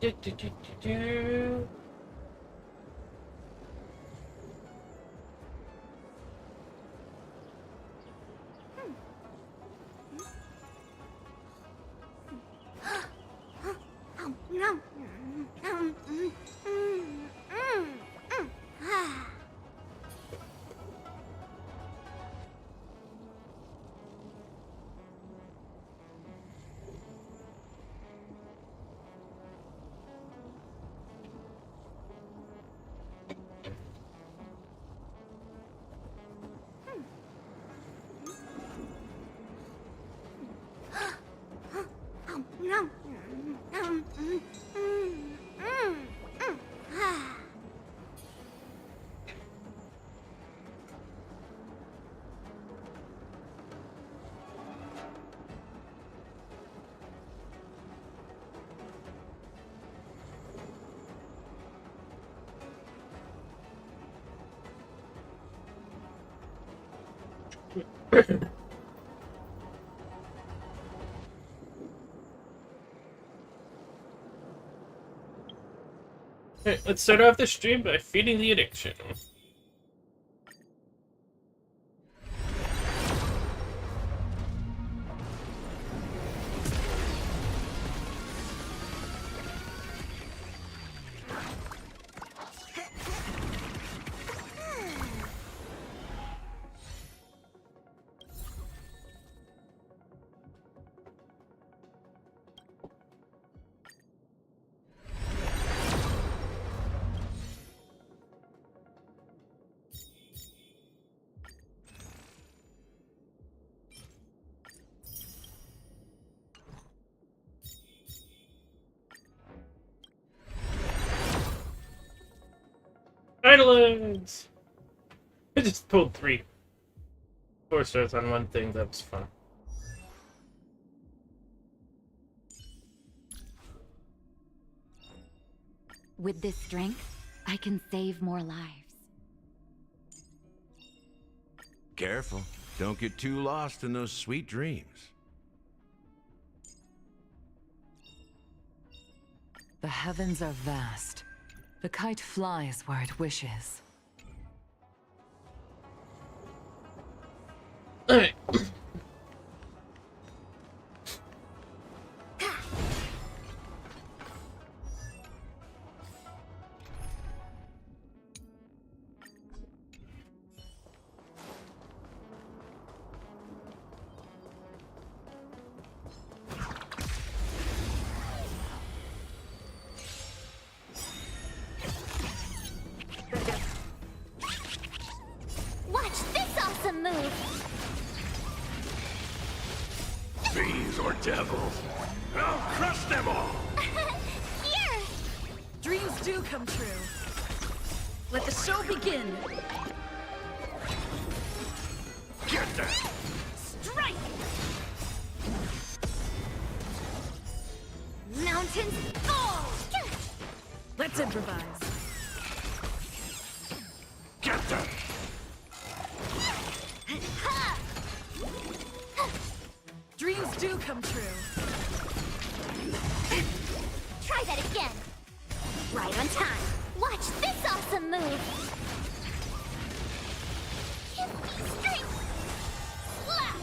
Do, do, do, do, do. Alright, let's start off the stream by feeding the addiction. Idolins! I just pulled 4 stars on one thing, that was fun. With this strength, I can save more lives. Careful. Don't get too lost in those sweet dreams. The heavens are vast. The kite flies where it wishes. Alright. Watch this awesome move! Fiends or devils, I'll crush them all! Here! Dreams do come true. Let the show begin. Get that! Strike! Mountains fall! Let's improvise. Get that! Dreams do come true. Try that again! Right on time! Watch this awesome move! Give me strength! Slap!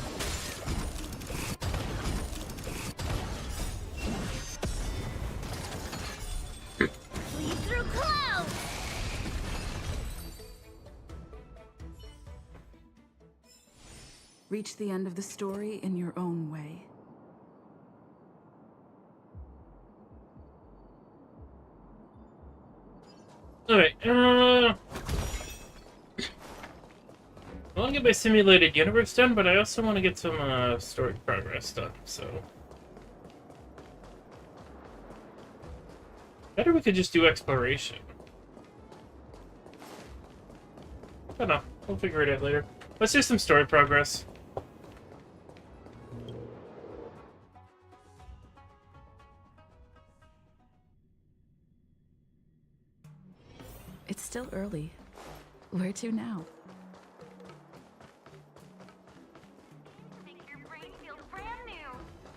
Flee through clouds! Reach the end of the story in your own way. Alright, I want to get my simulated universe done, but I also want to get some story progress done, so... Better we could just do exploration. I don't know, we'll figure it out later. Let's do some story progress. It's still early. Where to now? Make your brain feel brand new.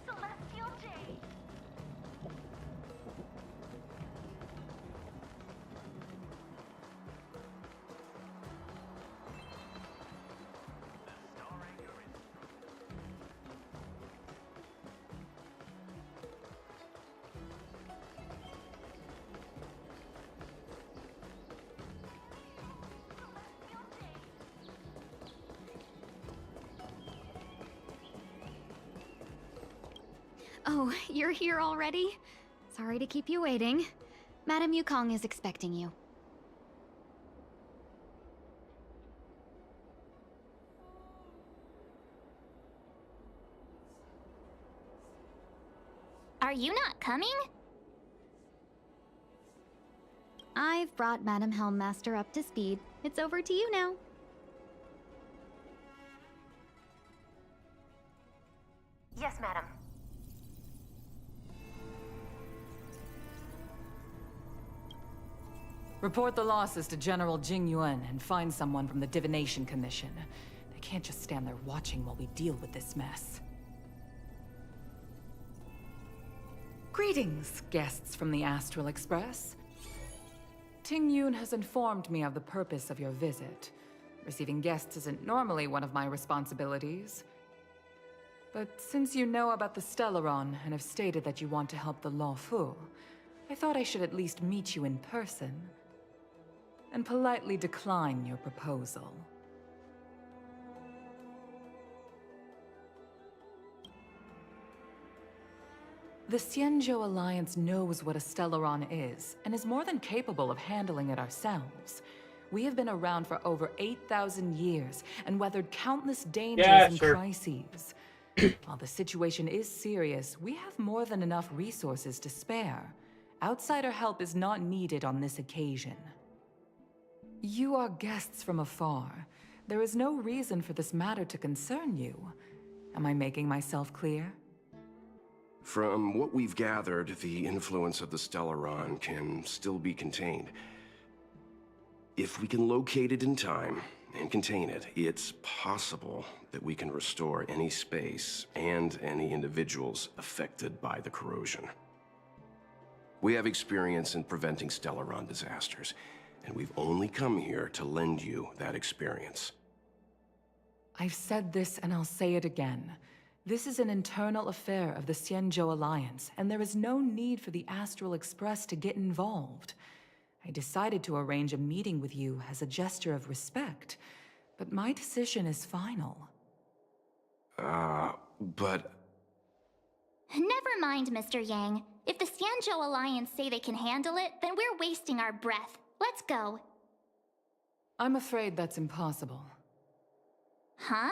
Celestial Jade. Oh, you're here already? Sorry to keep you waiting. Madame Yukong is expecting you. Are you not coming? I've brought Madame Helmmaster up to speed. It's over to you now. Yes, madam. Report the losses to General Jing Yuan and find someone from the Divination Commission. They can't just stand there watching while we deal with this mess. Greetings, guests from the Astral Express. Ting Yun has informed me of the purpose of your visit. Receiving guests isn't normally one of my responsibilities. But since you know about the Stellaron and have stated that you want to help the Law Fu, I thought I should at least meet you in person and politely decline your proposal. The Xianzhou Alliance knows what a Stellaron is, and is more than capable of handling it ourselves. We have been around for over 8,000 years, and weathered countless dangers and crises. While the situation is serious, we have more than enough resources to spare. Outsider help is not needed on this occasion. You are guests from afar. There is no reason for this matter to concern you. Am I making myself clear? From what we've gathered, the influence of the Stellaron can still be contained. If we can locate it in time and contain it, it's possible that we can restore any space and any individuals affected by the corrosion. We have experience in preventing Stellaron disasters, and we've only come here to lend you that experience. I've said this and I'll say it again. This is an internal affair of the Xianzhou Alliance, and there is no need for the Astral Express to get involved. I decided to arrange a meeting with you as a gesture of respect, but my decision is final. But... Never mind, Mr. Yang. If the Xianzhou Alliance say they can handle it, then we're wasting our breath. Let's go. I'm afraid that's impossible. Huh?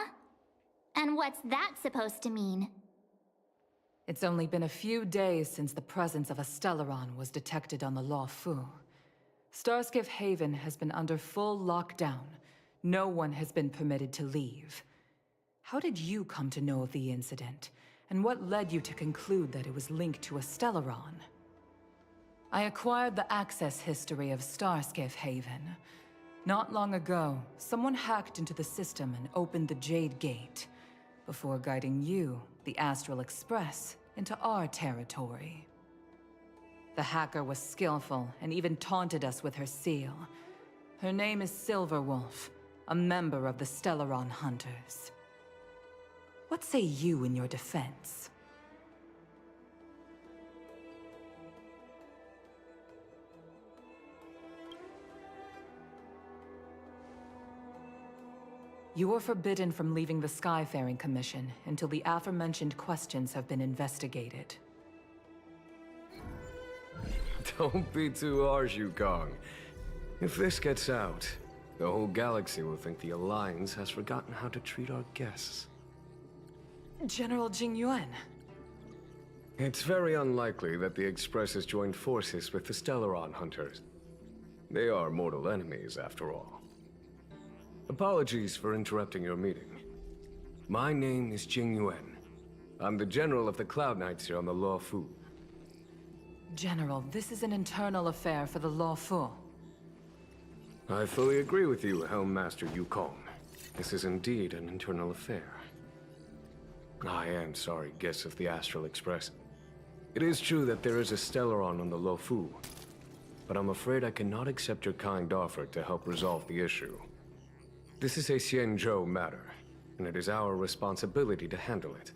And what's that supposed to mean? It's only been a few days since the presence of a Stellaron was detected on the Law Fu. Starskiff Haven has been under full lockdown. No one has been permitted to leave. How did you come to know of the incident? And what led you to conclude that it was linked to a Stellaron? I acquired the access history of Starskiff Haven. Not long ago, someone hacked into the system and opened the Jade Gate, before guiding you, the Astral Express, into our territory. The hacker was skillful and even taunted us with her seal. Her name is Silverwolf, a member of the Stellaron Hunters. What say you in your defense? You are forbidden from leaving the Skyfaring Commission until the aforementioned questions have been investigated. Don't be too harsh, Yukong. If this gets out, the whole galaxy will think the Alliance has forgotten how to treat our guests. General Jing Yuan. It's very unlikely that the Express has joined forces with the Stellaron Hunters. They are mortal enemies, after all. Apologies for interrupting your meeting. My name is Jing Yuan. I'm the General of the Cloud Knights here on the Law Fu. General, this is an internal affair for the Law Fu. I fully agree with you, Helmmaster Yukong. This is indeed an internal affair. I am sorry, guests of the Astral Express. It is true that there is a Stellaron on the Law Fu, but I'm afraid I cannot accept your kind offer to help resolve the issue. This is a Xianzhou matter, and it is our responsibility to handle it.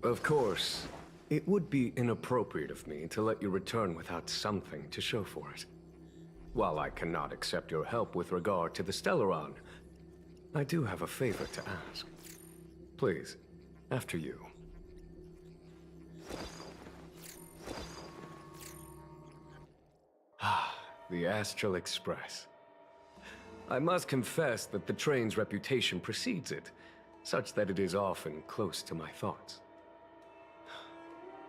Of course, it would be inappropriate of me to let you return without something to show for it. While I cannot accept your help with regard to the Stellaron, I do have a favor to ask. Please, after you. The Astral Express. I must confess that the train's reputation precedes it, such that it is often close to my thoughts.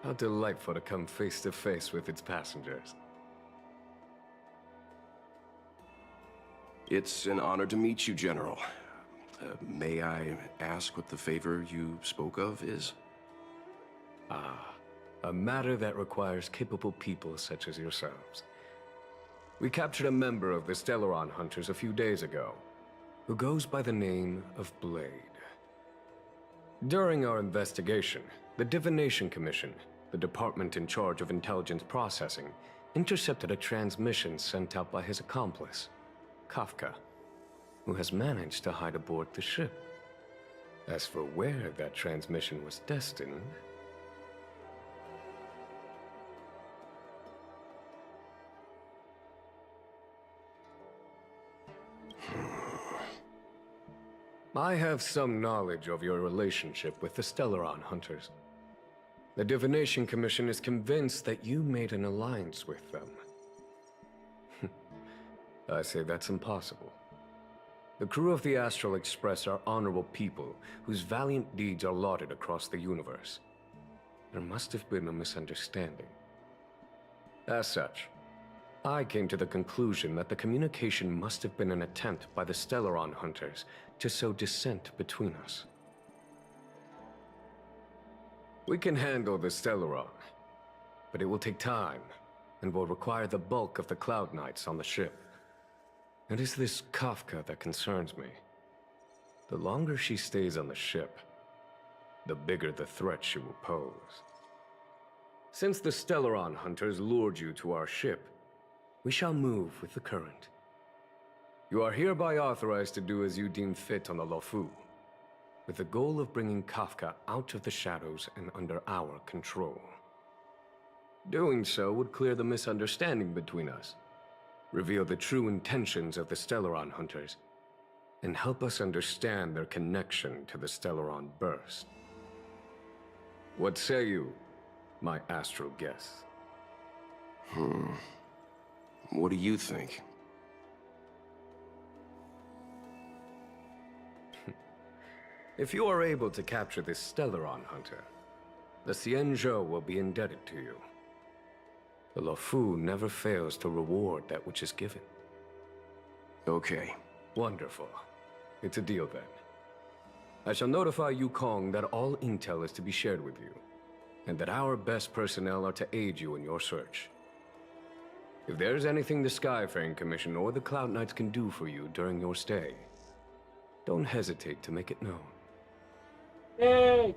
How delightful to come face to face with its passengers. It's an honor to meet you, General. May I ask what the favor you spoke of is? A matter that requires capable people such as yourselves. We captured a member of the Stellaron Hunters a few days ago, who goes by the name of Blade. During our investigation, the Divination Commission, the department in charge of intelligence processing, intercepted a transmission sent out by his accomplice, Kafka, who has managed to hide aboard the ship. As for where that transmission was destined... I have some knowledge of your relationship with the Stellaron Hunters. The Divination Commission is convinced that you made an alliance with them. I say that's impossible. The crew of the Astral Express are honorable people whose valiant deeds are lauded across the universe. There must have been a misunderstanding. As such, I came to the conclusion that the communication must have been an attempt by the Stellaron Hunters to sow dissent between us. We can handle the Stellaron, but it will take time and will require the bulk of the Cloud Knights on the ship. It is this Kafka that concerns me. The longer she stays on the ship, the bigger the threat she will pose. Since the Stellaron Hunters lured you to our ship, we shall move with the current. You are hereby authorized to do as you deem fit on the Luofu, with the goal of bringing Kafka out of the shadows and under our control. Doing so would clear the misunderstanding between us, reveal the true intentions of the Stellaron Hunters, and help us understand their connection to the Stellaron Burst. What say you, my astral guests? What do you think? If you are able to capture this Stellaron Hunter, the Xianzhou will be indebted to you. The Luofu never fails to reward that which is given. Okay. Wonderful. It's a deal then. I shall notify Yukong that all intel is to be shared with you, and that our best personnel are to aid you in your search. If there is anything the Skyfaring Commission or the Cloud Knights can do for you during your stay, don't hesitate to make it known. Yay!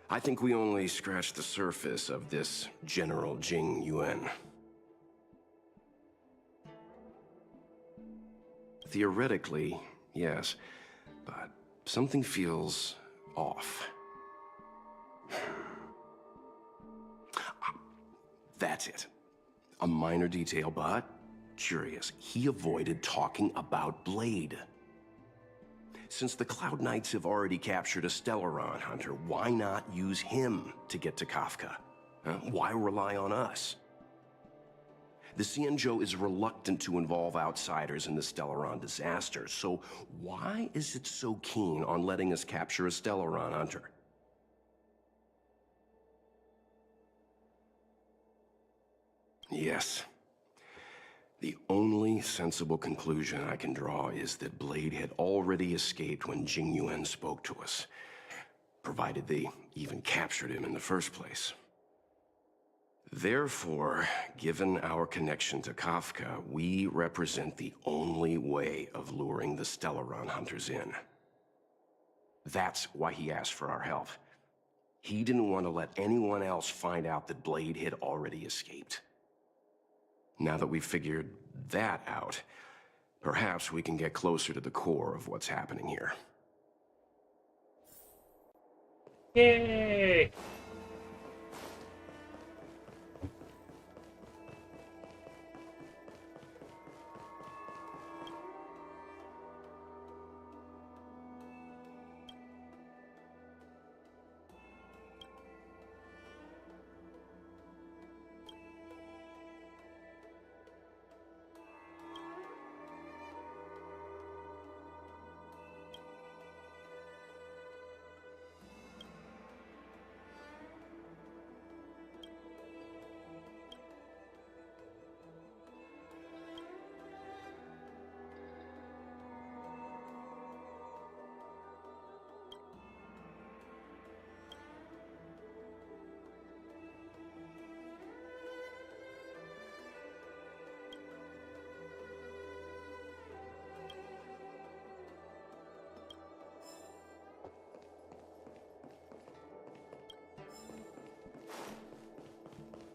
I think we only scratched the surface of this General Jing Yuan. Theoretically, yes, but something feels off. That's it. A minor detail, but curious. He avoided talking about Blade. Since the Cloud Knights have already captured a Stellaron Hunter, why not use him to get to Kafka? Why rely on us? The Xianzhou is reluctant to involve outsiders in the Stellaron disaster, so why is it so keen on letting us capture a Stellaron Hunter? Yes. The only sensible conclusion I can draw is that Blade had already escaped when Jing Yuan spoke to us, provided they even captured him in the first place. Therefore, given our connection to Kafka, we represent the only way of luring the Stellaron Hunters in. That's why he asked for our help. He didn't want to let anyone else find out that Blade had already escaped. Now that we've figured that out, perhaps we can get closer to the core of what's happening here. Yay!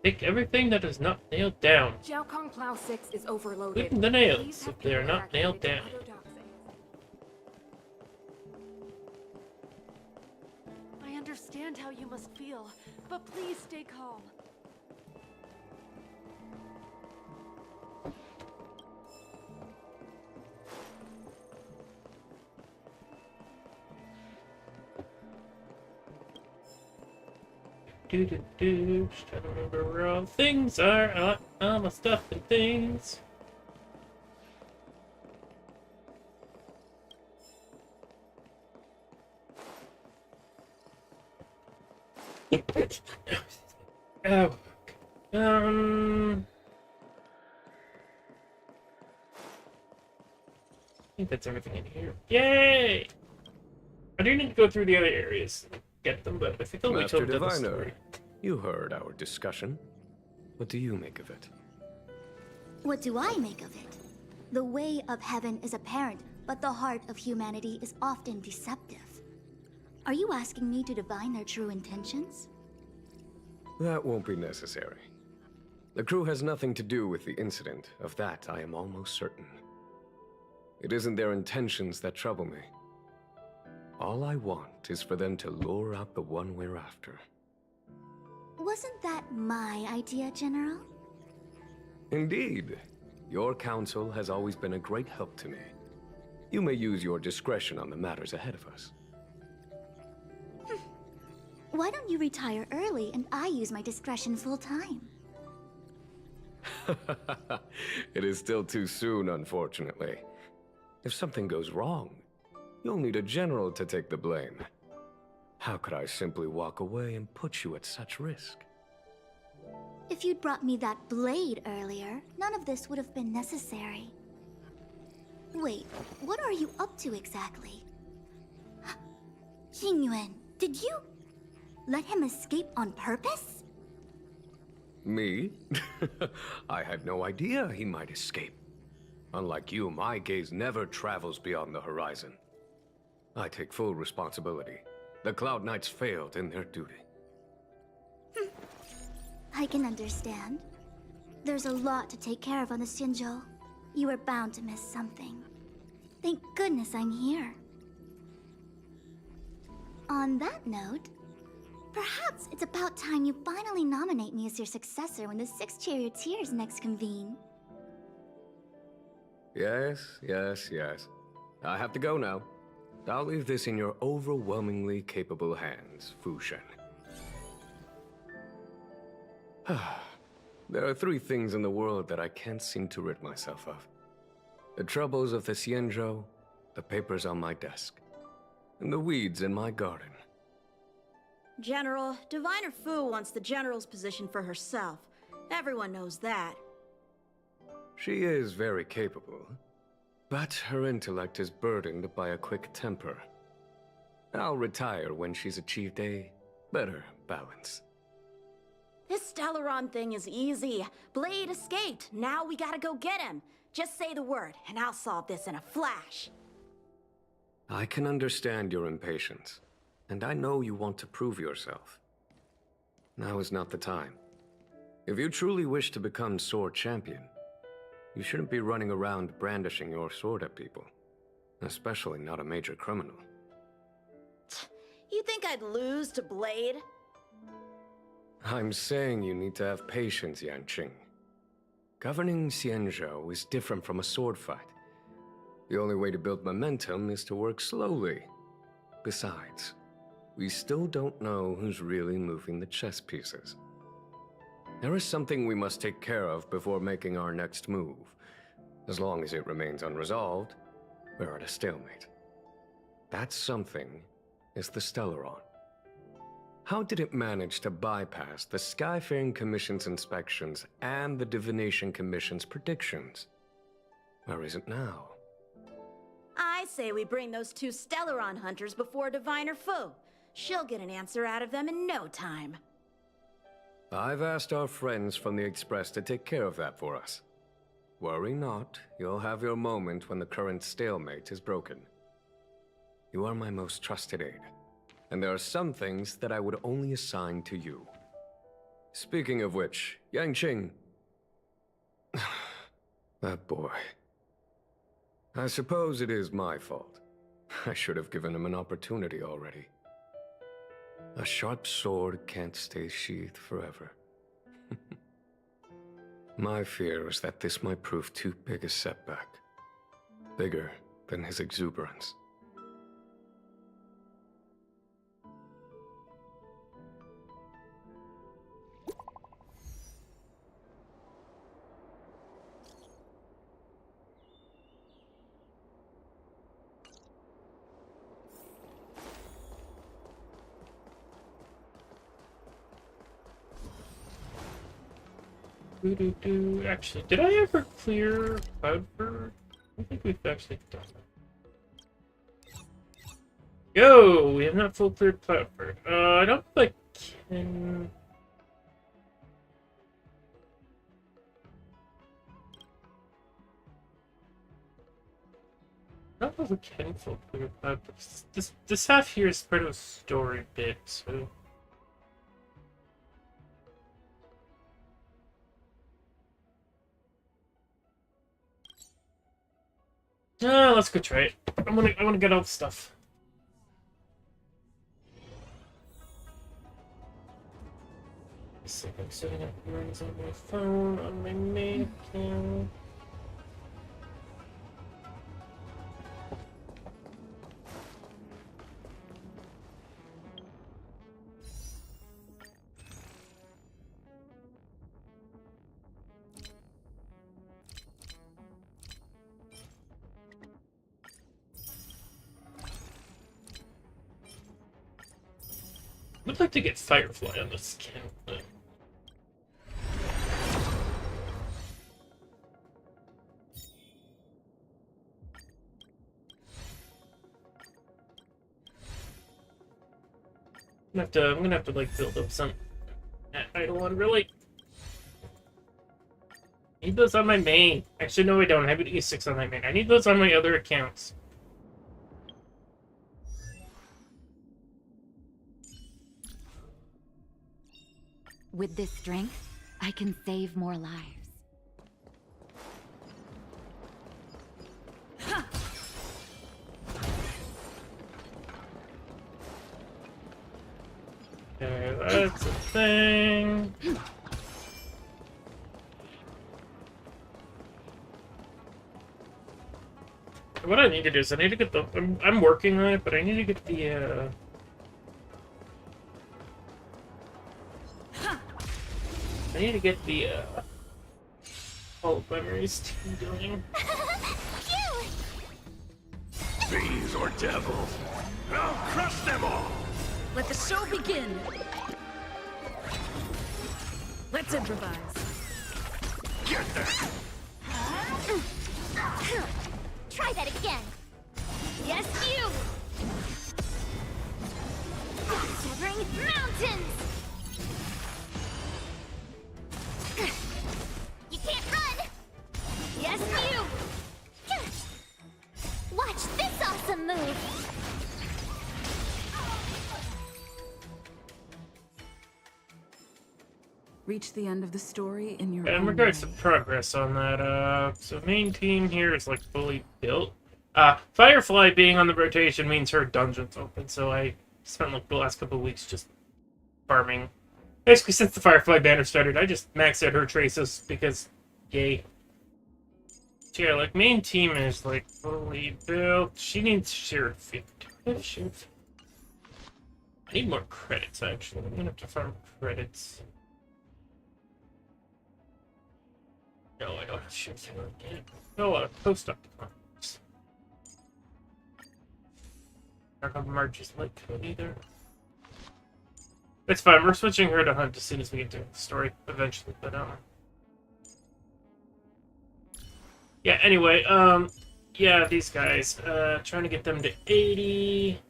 Take everything that is not nailed down, Jiaokong Plow 6 is overloaded. including the Please nails, have if they are people not nailed evacuated down. to other docks. I understand how you must feel, but please stay calm. Just trying to remember where all the things are. All my stuff and things. Oh. I think that's everything in here. Yay! I do need to go through the other areas and get them, but I think I'll wait till Master I've done the Diviner, story. you heard our discussion. What do you make of it? What do I make of it? The way of heaven is apparent, but the heart of humanity is often deceptive. Are you asking me to divine their true intentions? That won't be necessary. The crew has nothing to do with the incident. Of that, I am almost certain. It isn't their intentions that trouble me. All I want is for them to lure out the one we're after. Wasn't that my idea, General? Indeed. Your counsel has always been a great help to me. You may use your discretion on the matters ahead of us. Why don't you retire early and I use my discretion full time? It is still too soon, unfortunately. If something goes wrong, you'll need a general to take the blame. How could I simply walk away and put you at such risk? If you'd brought me that blade earlier, none of this would have been necessary. Wait, what are you up to exactly? Xingyuan, did you let him escape on purpose? Me? I had no idea he might escape. Unlike you, my gaze never travels beyond the horizon. I take full responsibility. The Cloud Knights failed in their duty. I can understand. There's a lot to take care of on the Xinzhou. You were bound to miss something. Thank goodness I'm here. On that note, perhaps it's about time you finally nominate me as your successor when the 6 charioteers next convene. Yes. I have to go now. I'll leave this in your overwhelmingly capable hands, Fu Shen. There are 3 things in the world that I can't seem to rid myself of. The troubles of the Xianzhou, the papers on my desk, and the weeds in my garden. General, Diviner Fu wants the General's position for herself. Everyone knows that. She is very capable, but her intellect is burdened by a quick temper. I'll retire when she's achieved a better balance. This Stellaron thing is easy. Blade escaped. Now we gotta go get him. Just say the word, and I'll solve this in a flash. I can understand your impatience, and I know you want to prove yourself. Now is not the time. If you truly wish to become sword champion, you shouldn't be running around brandishing your sword at people, especially not a major criminal. You think I'd lose to Blade? I'm saying you need to have patience, Yanqing. Governing Xianzhou is different from a sword fight. The only way to build momentum is to work slowly. Besides, we still don't know who's really moving the chess pieces. There is something we must take care of before making our next move. As long as it remains unresolved, we're at a stalemate. That something is the Stellaron. How did it manage to bypass the Skyfaring Commission's inspections and the Divination Commission's predictions? Where is it now? I say we bring those 2 Stellaron hunters before Diviner Fu. She'll get an answer out of them in no time. I've asked our friends from the Express to take care of that for us. Worry not, you'll have your moment when the current stalemate is broken. You are my most trusted aide, and there are some things that I would only assign to you. Speaking of which, Yangqing... That boy. I suppose it is my fault. I should have given him an opportunity already. A sharp sword can't stay sheathed forever. My fear is that this might prove too big a setback. Bigger than his exuberance. Actually, did I ever clear Brrr? I think we've actually done that. Yo, we have not full cleared Brrr. I don't think I can. I don't know if we can full clear Brrr. This half here is part of a story bit, so. Let's go try it. I wanna get all the stuff. So I'm setting up rooms on my phone, on my main account. I'd like to get Firefly on this account, but... I'm gonna have to like build up some Eidolon, really. I need those on my main. Actually, no, I don't. I have an E6 on my main. I need those on my other accounts. With this strength, I can save more lives. Okay, that's a thing. What I need to do is I need to get the... I'm working on it, but I need to get the, I need to get the, all memories team doing. Bees or devils, I'll crush them all! Let the show begin. Let's improvise. Get that! Try that again. Yes, you! Severing mountains! You can't run! Yes, you! Watch this awesome move! Reach the end of the story in your In own regards to way. progress on that, so main team here is like fully built. Firefly being on the rotation means her dungeon's open, so I spent like the last couple of weeks just farming. Basically, since the Firefly banner started, I just maxed out her traces because, yay. So yeah, like main team is like fully built. She needs shared 50. I need more credits actually. I'm gonna have to farm credits. No, I don't shoot him again. No, post up cards. I don't have Margie's light code either. It's fine, we're switching her to hunt as soon as we get to the story eventually, but yeah, anyway, yeah, these guys, trying to get them to 80.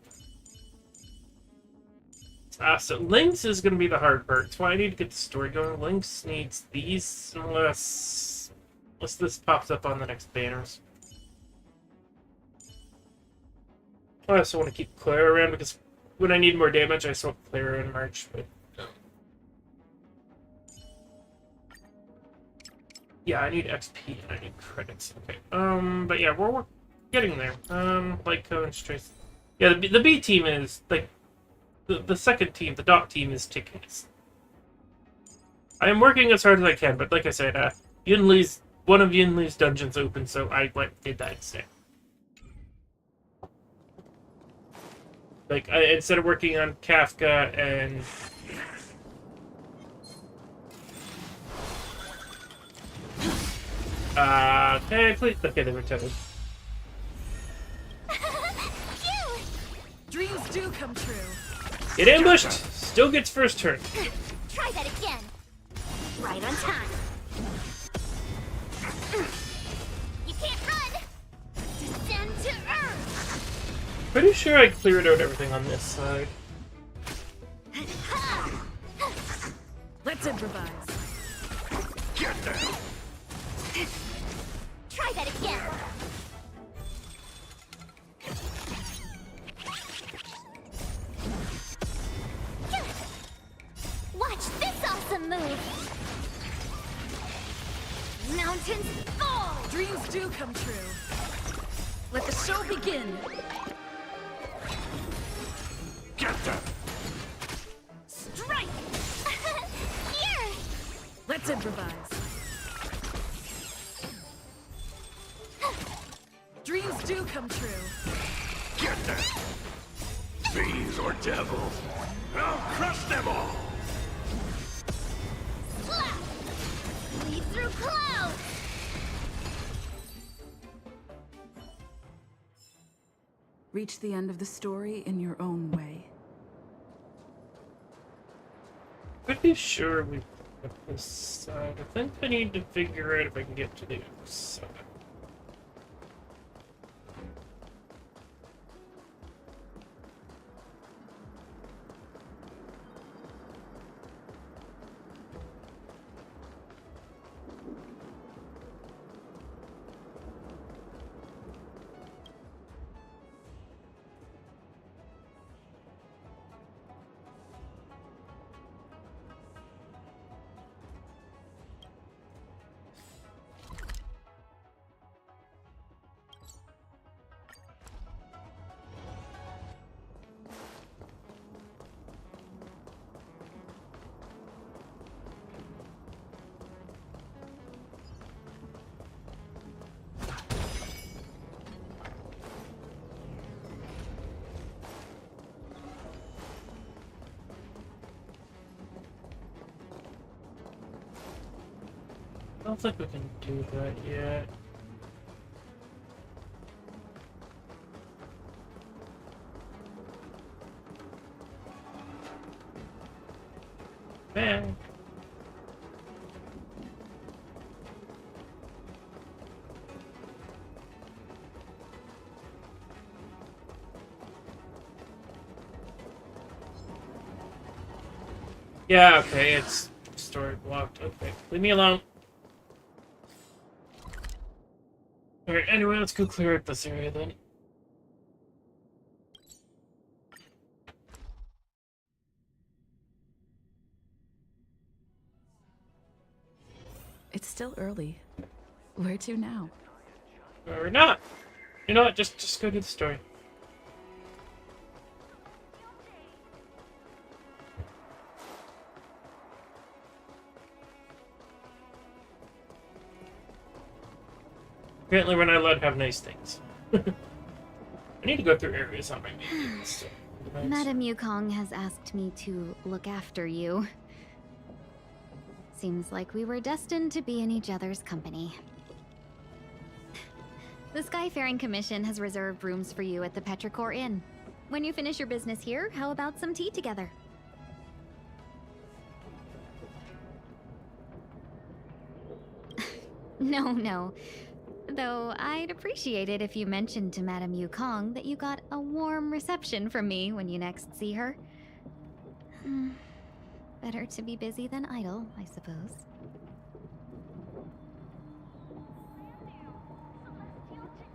So Lynx is gonna be the hard part. That's why I need to get the story going. Lynx needs these unless this pops up on the next banners. I also want to keep Clara around because when I need more damage, I swap Clara in March. But Yeah, I need XP and I need credits. Okay. But yeah, we're getting there. Like Cohen's Trace. Yeah, the B team is like the second team, the dot team is taking us. I am working as hard as I can, but like I said, one of Yinli's dungeons open, so I did that instead. Like instead of working on Kafka and okay, please. Okay, they were tethered. Dreams do come true. Get ambushed! Still gets first turn. Try that again. Right on time. You can't run. Descend to earth. Pretty sure I cleared out everything on this side. Let's improvise. Get down! Try that again. Watch this awesome move. Mountains fall. Dreams do come true. Let the show begin. Get down! Strike! Here. Let's improvise. Dreams do come true. Get down! Fiends or devils, I'll crush them all! Slap. Lead through clouds. Reach the end of the story in your own way. Pretty sure we got this side. I think I need to figure out if I can get to the other side. I don't think we can do that yet. Man. Yeah, okay, it's story blocked. Okay, leave me alone. Alright, anyway, let's go clear up this area then. It's still early. Where to now? Or not. You know what, just go do the story. Apparently we're not allowed to have nice things. I need to go through areas on my menu. So, Madame Yukong has asked me to look after you. Seems like we were destined to be in each other's company. The Skyfaring Commission has reserved rooms for you at the Petrichor Inn. When you finish your business here, how about some tea together? No. Though I'd appreciate it if you mentioned to Madame Yukong that you got a warm reception from me when you next see her. Better to be busy than idle, I suppose.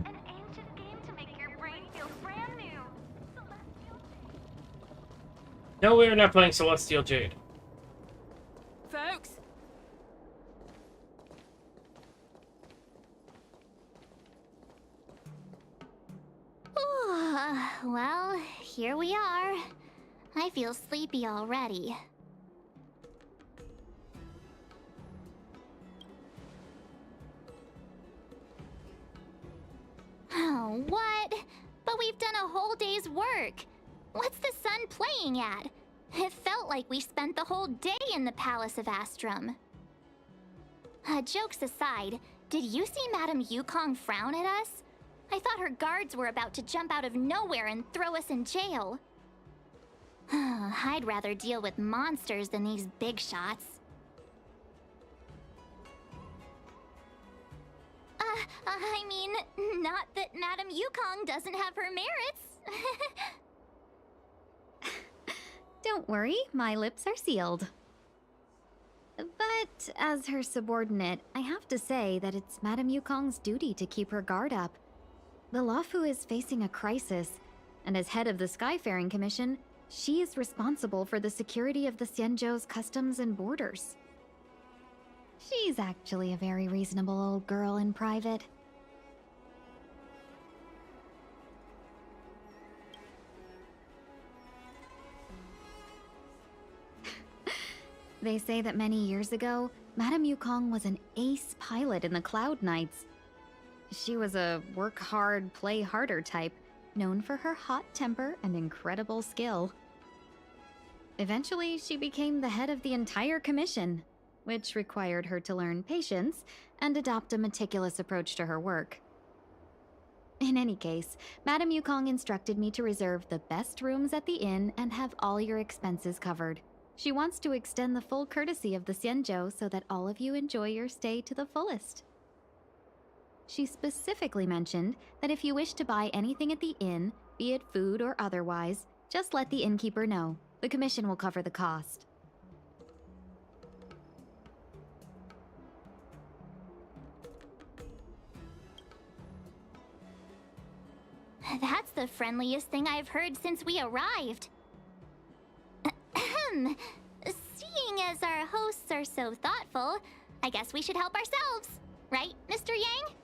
An ancient game to make your brain feel brand new. no, we're not playing Celestial Jade. Folks, I feel sleepy already. Oh, what? But we've done a whole day's work. What's the sun playing at? It felt like we spent the whole day in the Palace of Astrum. Jokes aside, did you see Madame Yukong frown at us? I thought her guards were about to jump out of nowhere and throw us in jail. I'd rather deal with monsters than these big shots. I mean, not that Madame Yukong doesn't have her merits. Don't worry, my lips are sealed. But as her subordinate, I have to say that it's Madame Yukong's duty to keep her guard up. The Luofu is facing a crisis, and as head of the Skyfaring Commission, she is responsible for the security of the Xianzhou's customs and borders. She's actually a very reasonable old girl in private. They say that many years ago, Madame Yukong was an ace pilot in the Cloud Knights. She was a work hard, play harder type, known for her hot temper and incredible skill. Eventually, she became the head of the entire commission, which required her to learn patience and adopt a meticulous approach to her work. In any case, Madame Yukong instructed me to reserve the best rooms at the inn and have all your expenses covered. She wants to extend the full courtesy of the Xianzhou so that all of you enjoy your stay to the fullest. She specifically mentioned that if you wish to buy anything at the inn, be it food or otherwise, just let the innkeeper know. The commission will cover the cost. That's the friendliest thing I've heard since we arrived. Seeing as our hosts are so thoughtful, I guess we should help ourselves. Right, Mr. Yang?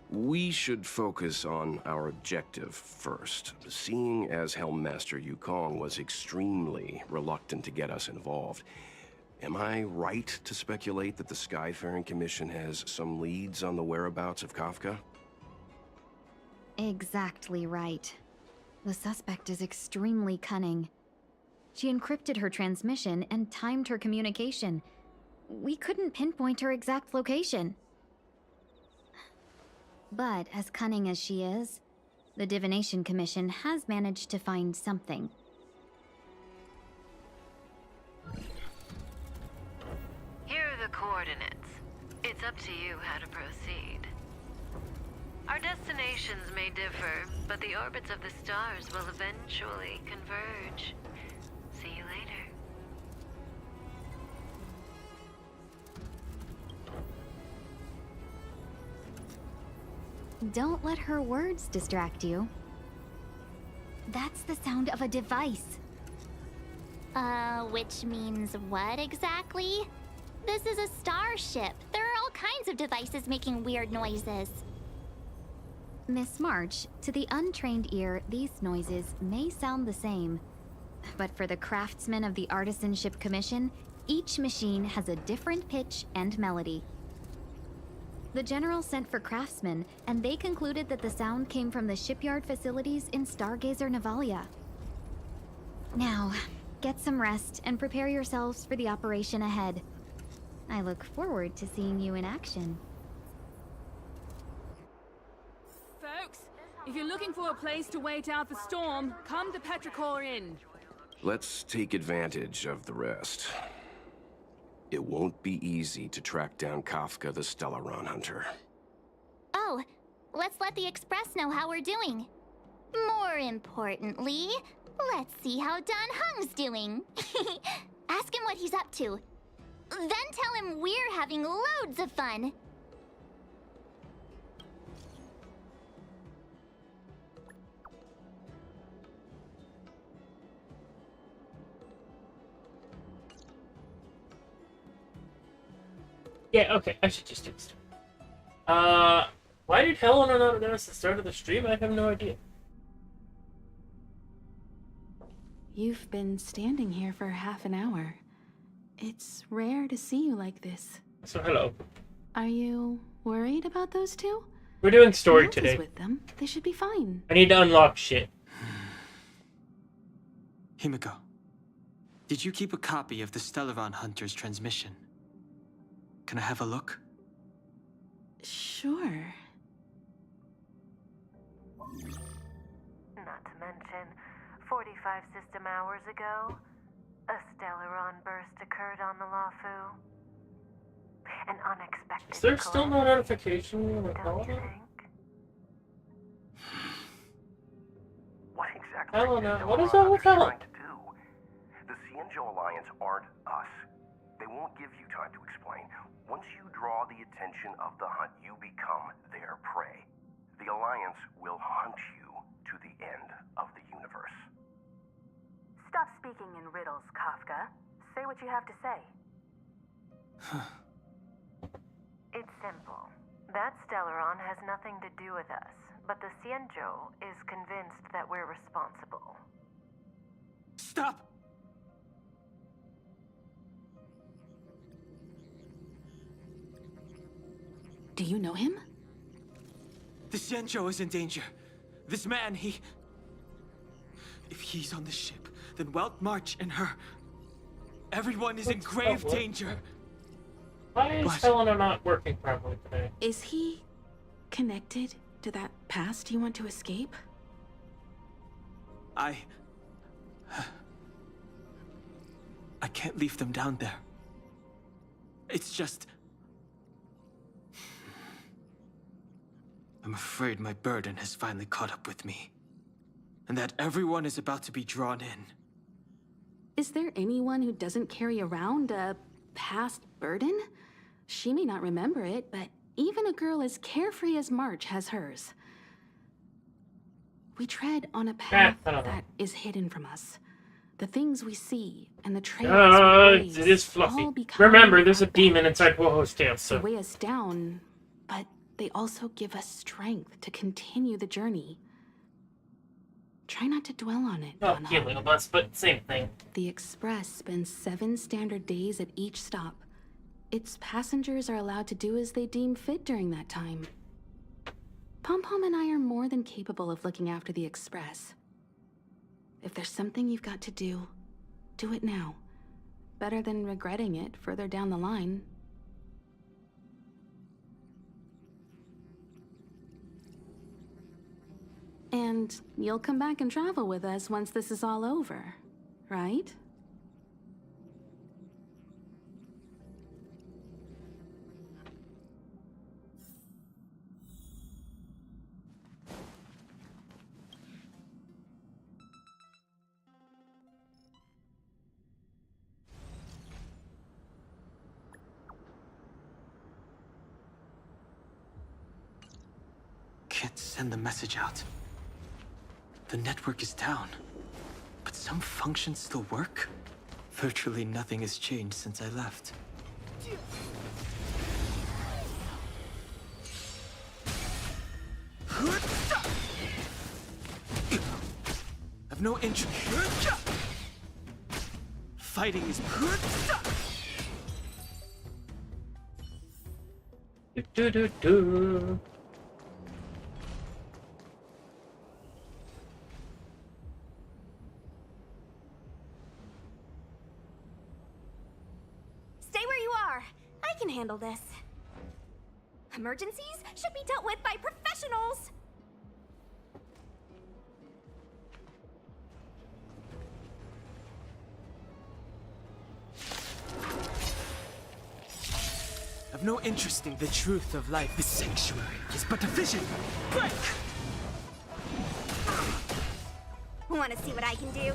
We should focus on our objective first. Seeing as Helmmaster Yukong was extremely reluctant to get us involved, am I right to speculate that the Skyfaring Commission has some leads on the whereabouts of Kafka? Exactly right. The suspect is extremely cunning. She encrypted her transmission and timed her communication. We couldn't pinpoint her exact location. But as cunning as she is, the Divination Commission has managed to find something. Here are the coordinates. It's up to you how to proceed. Our destinations may differ, but the orbits of the stars will eventually converge. See you later. Don't let her words distract you. That's the sound of a device. Which means what exactly? This is a starship. There are all kinds of devices making weird noises. Miss March, to the untrained ear, these noises may sound the same. But for the craftsmen of the Artisanship Commission, each machine has a different pitch and melody. The General sent for craftsmen, and they concluded that the sound came from the shipyard facilities in Stargazer Navalia. Now, get some rest and prepare yourselves for the operation ahead. I look forward to seeing you in action. Folks, if you're looking for a place to wait out the storm, come to Petrichor Inn. Let's take advantage of the rest. It won't be easy to track down Kafka the Stellaron Hunter. Oh, let's let the Express know how we're doing. More importantly, let's see how Don Hung's doing. Ask him what he's up to. Then tell him we're having loads of fun. Yeah, okay, I should just do this. Why did Helena not announce the start of the stream? I have no idea. You've been standing here for half an hour. It's rare to see you like this. So hello. Are you worried about those two? We're doing story Nance is today. with them. They should be fine. I need to unlock shit. Himiko, did you keep a copy of the Stellaron Hunter's transmission? Can I have a look? Sure. Not to mention, 45 system hours ago, a Stellaron burst occurred on the Lawfu. An unexpected Is there still no collapse, notification? don't you think? What exactly Helena, is what is Stellaron all with Hunters Helen? trying to do? The Cienjo Alliance aren't us. They won't give you time to explain. Once you draw the attention of the hunt, you become their prey. The Alliance will hunt you to the end of the universe. Stop speaking in riddles, Kafka. Say what you have to say. It's simple. That Stellaron has nothing to do with us, but the Cienjo is convinced that we're responsible. Stop! Do you know him? The Xianzhou is in danger. This man, if he's on the ship, then Welt March and her... Everyone is in grave danger. Why is Helena not working properly today? Is he connected to that past you want to escape? I can't leave them down there. It's just... I'm afraid my burden has finally caught up with me. And that everyone is about to be drawn in. Is there anyone who doesn't carry around a past burden? She may not remember it, but even a girl as carefree as March has hers. We tread on a path that is hidden from us. The things we see and the trails we it is fluffy. Remember, there's a demon inside Woho's tail, They so... weigh us down, but they also give us strength to continue the journey. Try not to dwell on it, Oh, Anna. healing of us, but same thing. The Express spends 7 standard days at each stop. Its passengers are allowed to do as they deem fit during that time. Pom-Pom and I are more than capable of looking after the Express. If there's something you've got to do, do it now. Better than regretting it further down the line. And you'll come back and travel with us once this is all over, right? Can't send the message out. The network is down, but some functions still work? Virtually nothing has changed since I left. I've no interest. Fighting is... Do-do-do-do. Stay where you are. I can handle this. Emergencies should be dealt with by professionals. I've no interest in the truth of life. The sanctuary is but a vision. Break! Want to see what I can do?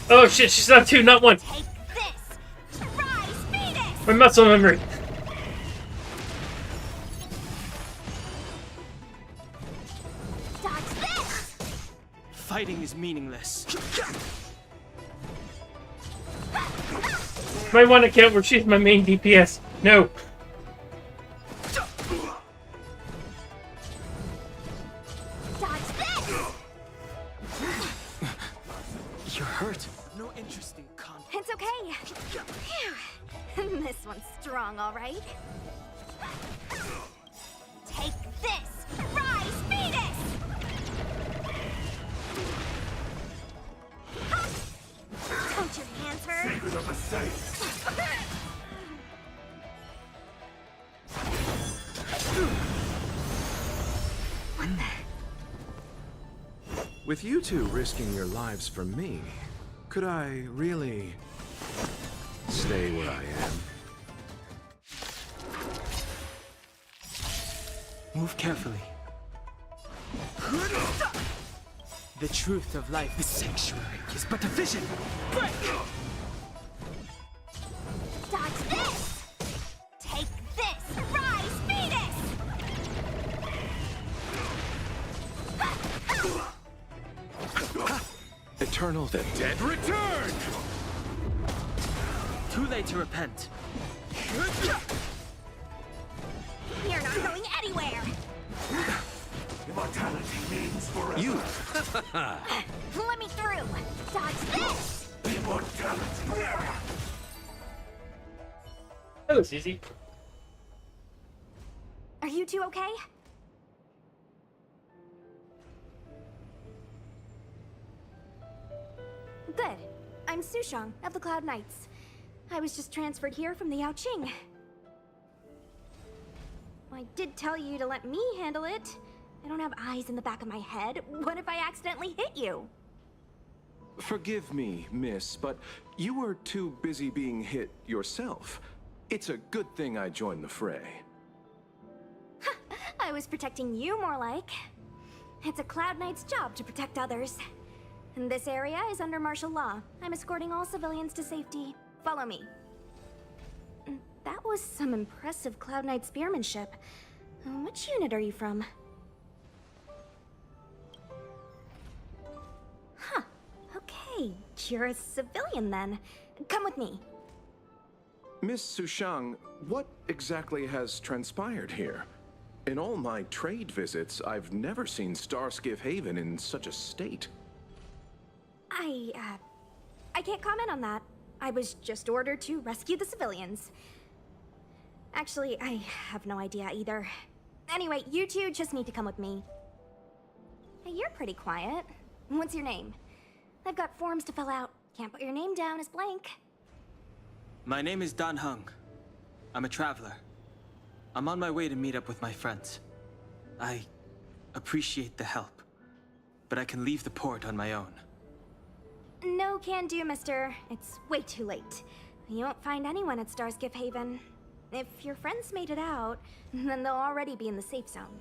Oh shit, she's not 2, not 1. Take this. Rise, Venus. My muscle memory. Dodge this. Fighting is meaningless. My one account where she's my main DPS. No. Dodge this. You're hurt. No interest in conflict. It's okay. Phew. This one's strong, all right. Take this! Rise, Venus! Don't your hands hurt? Secret of the saints! With you two risking your lives for me, could I really stay where I am? Move carefully. The truth of life is sanctuary is but a vision. Break! Dodge this! Take this! Rise, Venus! Eternal, the dead return! Too late to repent. You're not going anywhere! Immortality means forever. You! Let me through! Dodge this! Immortality. That was easy. Are you two okay? Good. I'm Sushang of the Cloud Knights. I was just transferred here from the Yaoqing. I did tell you to let me handle it. I don't have eyes in the back of my head. What if I accidentally hit you? Forgive me, miss, but you were too busy being hit yourself. It's a good thing I joined the fray. I was protecting you more like. It's a Cloud Knight's job to protect others. And this area is under martial law. I'm escorting all civilians to safety. Follow me. That was some impressive Cloud Knight spearmanship. Which unit are you from? Huh. Okay, you're a civilian then. Come with me. Miss Sushang, what exactly has transpired here? In all my trade visits, I've never seen Starskiff Haven in such a state. I can't comment on that. I was just ordered to rescue the civilians. Actually, I have no idea either. Anyway, you two just need to come with me. Hey, you're pretty quiet. What's your name? I've got forms to fill out. Can't put your name down as blank. My name is Dan Hung. I'm a traveler. I'm on my way to meet up with my friends. I appreciate the help, but I can leave the port on my own. No can do, mister. It's way too late. You won't find anyone at Starskiff Haven. If your friends made it out, then they'll already be in the safe zone.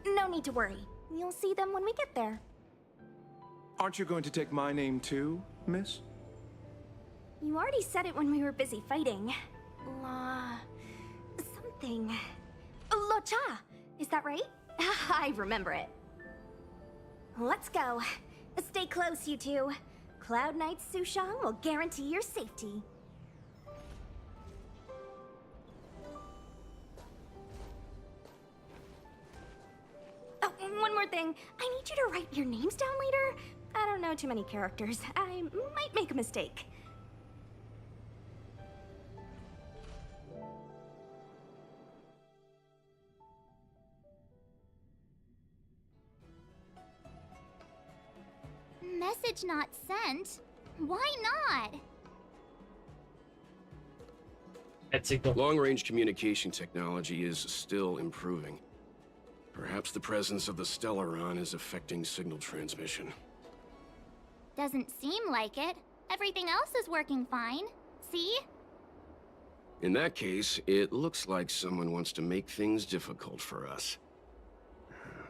No need to worry. You'll see them when we get there. Aren't you going to take my name too, miss? You already said it when we were busy fighting. Something. Lo Cha! Is that right? I remember it. Let's go. Stay close, you two. Cloud Knight Sushang will guarantee your safety. Oh, one more thing. I need you to write your names down later. I don't know too many characters. I might make a mistake. Message not sent? Why not? Long-range communication technology is still improving. Perhaps the presence of the Stellaron is affecting signal transmission. Doesn't seem like it. Everything else is working fine. See? In that case, it looks like someone wants to make things difficult for us.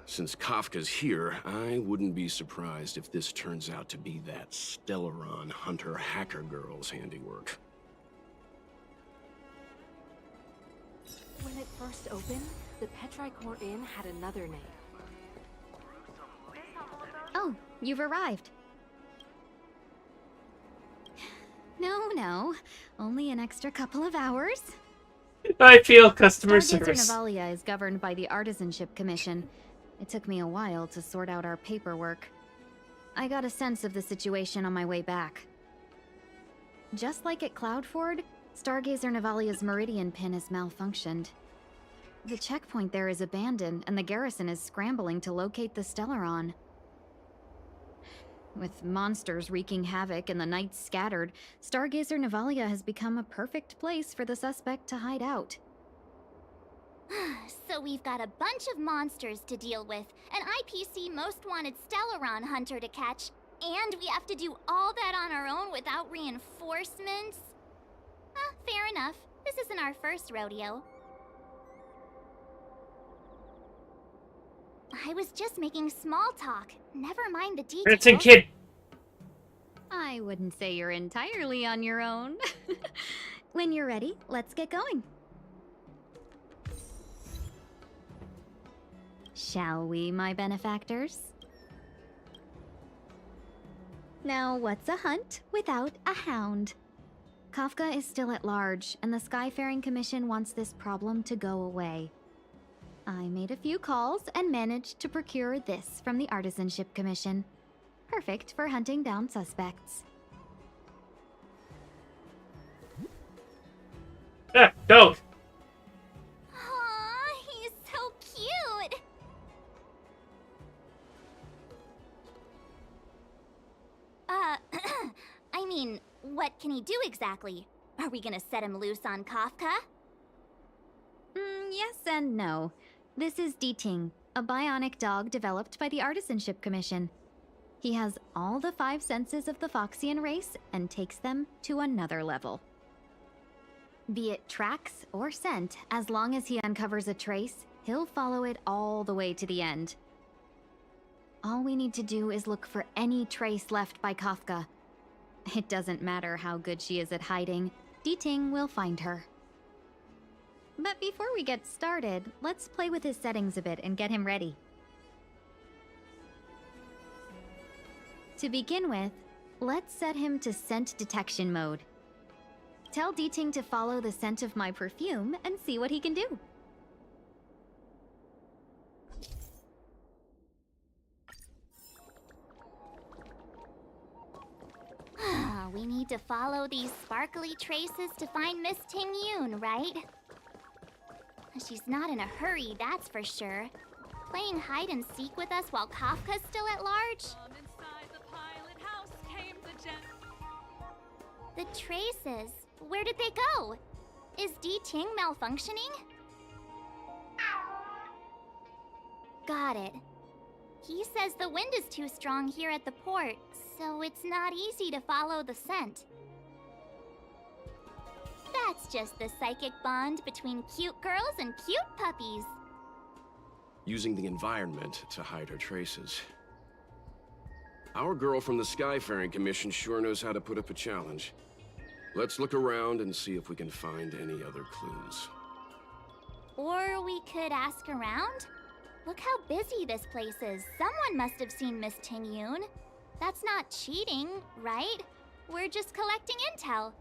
Since Kafka's here, I wouldn't be surprised if this turns out to be that Stellaron hunter hacker girl's handiwork. When it first opened, the Petrichor Inn had another name. Oh, you've arrived. No. Only an extra couple of hours. I feel customer Stargazer service. Navalia is governed by the Artisanship Commission. It took me a while to sort out our paperwork. I got a sense of the situation on my way back. Just like at Cloudford, Stargazer Navalia's Meridian pin has malfunctioned. The checkpoint there is abandoned, and the garrison is scrambling to locate the Stellaron. With monsters wreaking havoc and the knights scattered, Stargazer Navalia has become a perfect place for the suspect to hide out. So we've got a bunch of monsters to deal with, an IPC most wanted Stellaron hunter to catch, and we have to do all that on our own without reinforcements? Fair enough. This isn't our first rodeo. I was just making small talk. Never mind the details. Princeton kid. I wouldn't say you're entirely on your own. When you're ready, let's get going. Shall we, my benefactors? Now, what's a hunt without a hound? Kafka is still at large, and the Skyfaring Commission wants this problem to go away. I made a few calls and managed to procure this from the Artisanship Commission. Perfect for hunting down suspects. Dog. Aww, he's so cute. I mean, what can he do exactly? Are we gonna set him loose on Kafka? Yes and no. This is D-Ting, a bionic dog developed by the Artisanship Commission. He has all the 5 senses of the Foxian race and takes them to another level. Be it tracks or scent, as long as he uncovers a trace, he'll follow it all the way to the end. All we need to do is look for any trace left by Kafka. It doesn't matter how good she is at hiding, D-Ting will find her. But before we get started, let's play with his settings a bit and get him ready. To begin with, let's set him to scent detection mode. Tell D-Ting to follow the scent of my perfume and see what he can do. We need to follow these sparkly traces to find Miss Ting Yoon, right? She's not in a hurry, that's for sure. Playing hide and seek with us while Kafka's still at large? Inside the pilot house came the gem. The traces. Where did they go? Is D-Ting malfunctioning? Got it. He says the wind is too strong here at the port, so it's not easy to follow the scent. That's just the psychic bond between cute girls and cute puppies. Using the environment to hide her traces. Our girl from the Skyfaring Commission sure knows how to put up a challenge. Let's look around and see if we can find any other clues. Or we could ask around? Look how busy this place is. Someone must have seen Miss Ting Yoon. That's not cheating, right? We're just collecting intel.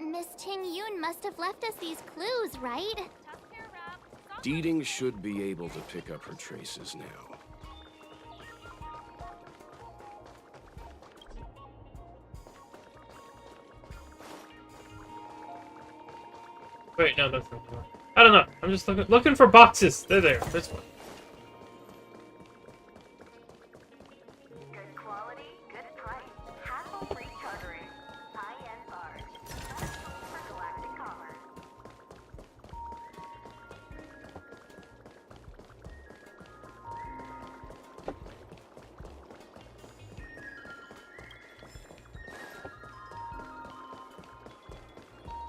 Miss Ting Yoon must have left us these clues, right? Deeding should be able to pick up her traces now. Wait, no, that's not the one. I don't know. I'm just looking for boxes. They're there. This one. Good quality, good price. Hassle-free chartering. High-end barge. That's for galactic commerce.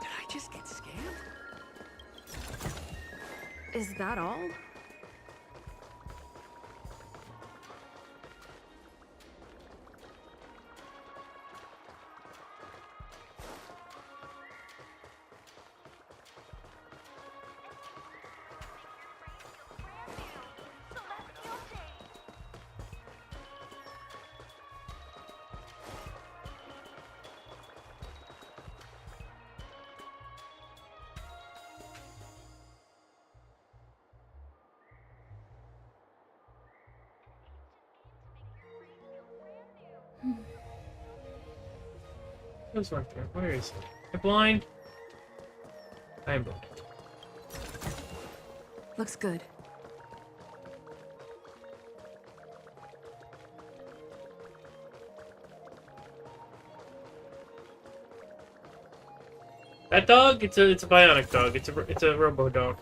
Did I just get scammed? Is that all? Who's right there? Where is he? Am I blind? I am blind. Looks good. That dog? It's a bionic dog. It's a robo dog.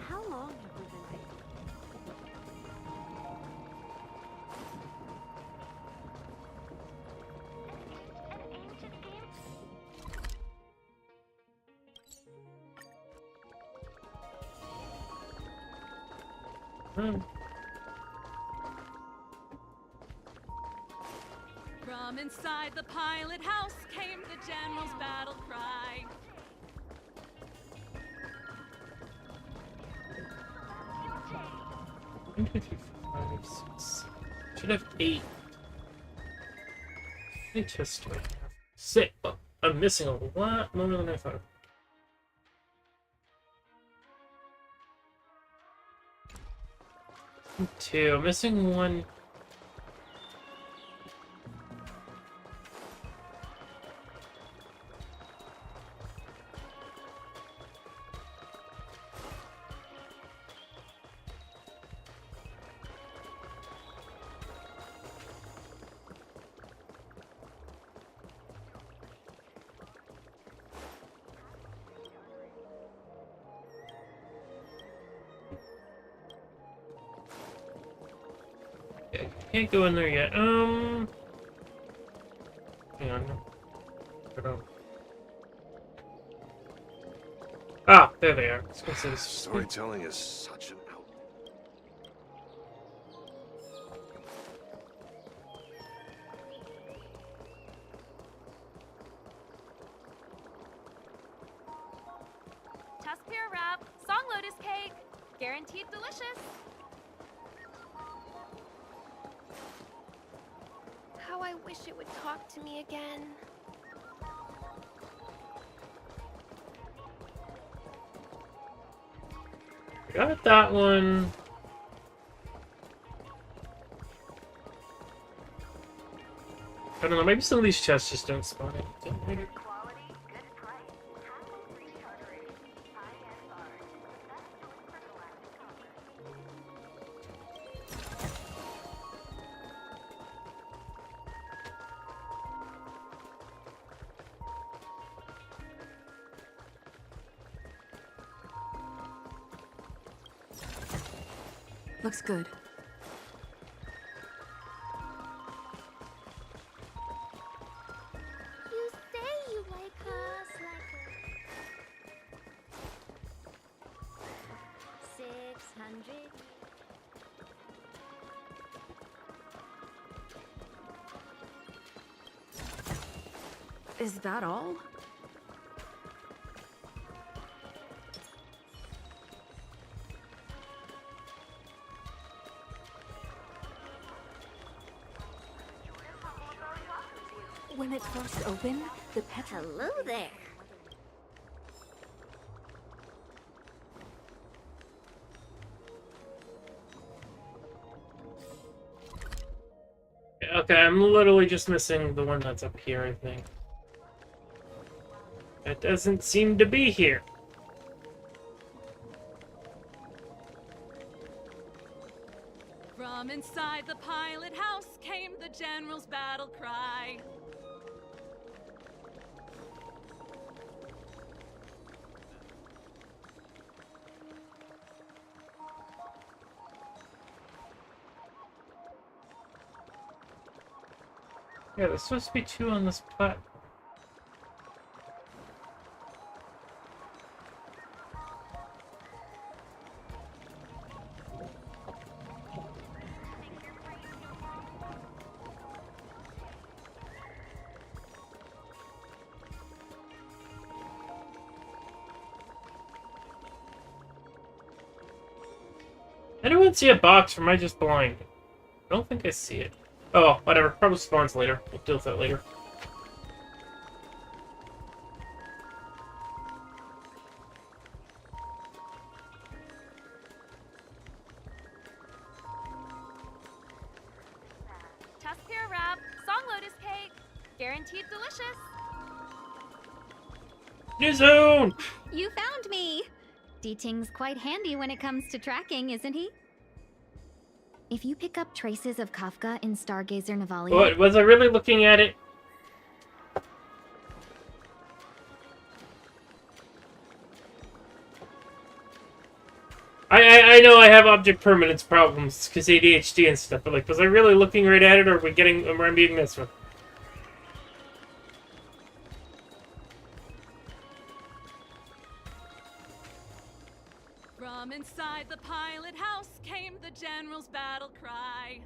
How long have we been waiting? An ancient game. From inside the pilot house came the general's battle cry. One, two, three, four, five, six. Should have 8. How many chests do I have? 6. Oh, I'm missing a lot more than I thought. 2. I'm missing 1. Can't go in there yet. Hang on. Hold on. Ah, there they are. I was gonna say this. Storytelling is such an out. Tuskpier wrap. Song lotus cake. Guaranteed delicious. How I wish it would talk to me again. Got that one. I don't know, maybe some of these chests just don't spawn anything. Looks good. You say you like us like 600. Is that all? When it first opened, the pet. Hello there. Okay, I'm literally just missing the one that's up here, I think. It doesn't seem to be here. From inside the pilot house came the general's battle cry. Yeah, there's supposed to be two on this platform. Anyone see a box, or am I just blind? I don't think I see it. Oh, whatever. Probably spawns later. We'll deal with that later. Tuskpure wrap, song lotus cake, guaranteed delicious. New zone! You found me! D-Ting's quite handy when it comes to tracking, isn't he? If you pick up traces of Kafka in Stargazer Navalia... What? Was I really looking at it? I know I have object permanence problems because ADHD and stuff, but like, was I really looking right at it, or am I being missed with? From inside the pilot house came the general's battle cry.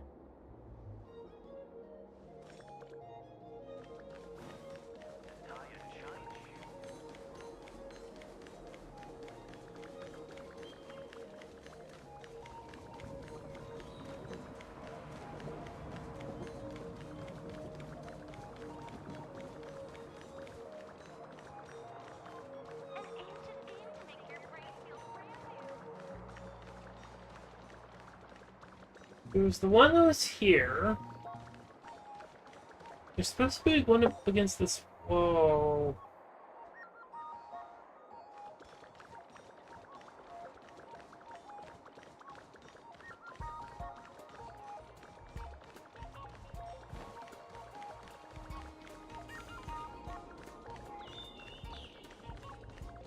It was the one that was here. There's supposed to be one up against this wall.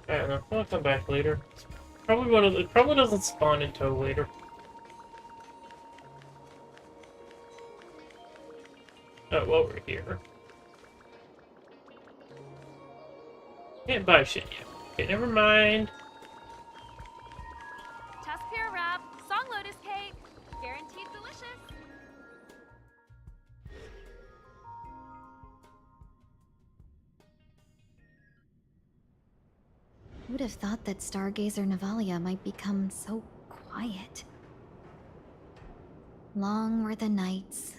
I don't know. I'll come back later. It's probably one of the. It probably doesn't spawn until later. Oh, well, we're here. Can't buy shit yet. Okay, never mind. Tuskpure wrap, song lotus cake, guaranteed delicious. Who'd have thought that Stargazer Navalia might become so quiet? Long were the nights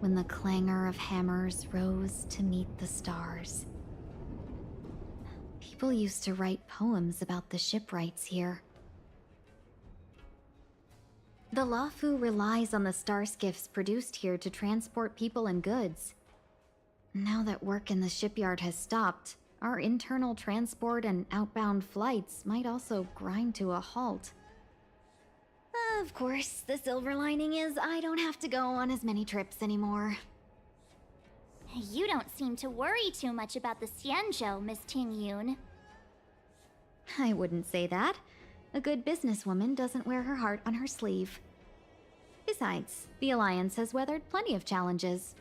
when the clangor of hammers rose to meet the stars. People used to write poems about the shipwrights here. The Lafu relies on the star skiffs produced here to transport people and goods. Now that work in the shipyard has stopped, our internal transport and outbound flights might also grind to a halt. Of course, the silver lining is I don't have to go on as many trips anymore. You don't seem to worry too much about the Xianzhou, Miss Ting Yun. I wouldn't say that. A good businesswoman doesn't wear her heart on her sleeve. Besides, the Alliance has weathered plenty of challenges.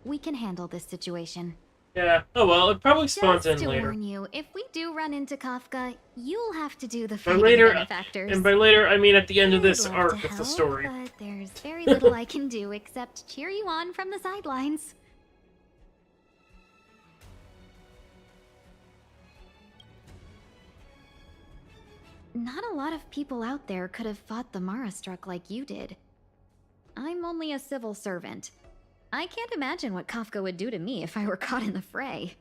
We can handle this situation. Yeah. Oh well, it probably spawns Just in to later. warn you, if we do run into Kafka, you'll have to do the By fighting later, benefactors. and by later, I mean at the end of this I'd love arc to of the help, story. But there's very little I can do except cheer you on from the sidelines. Not a lot of people out there could have fought the Mara struck like you did. I'm only a civil servant. I can't imagine what Kafka would do to me if I were caught in the fray.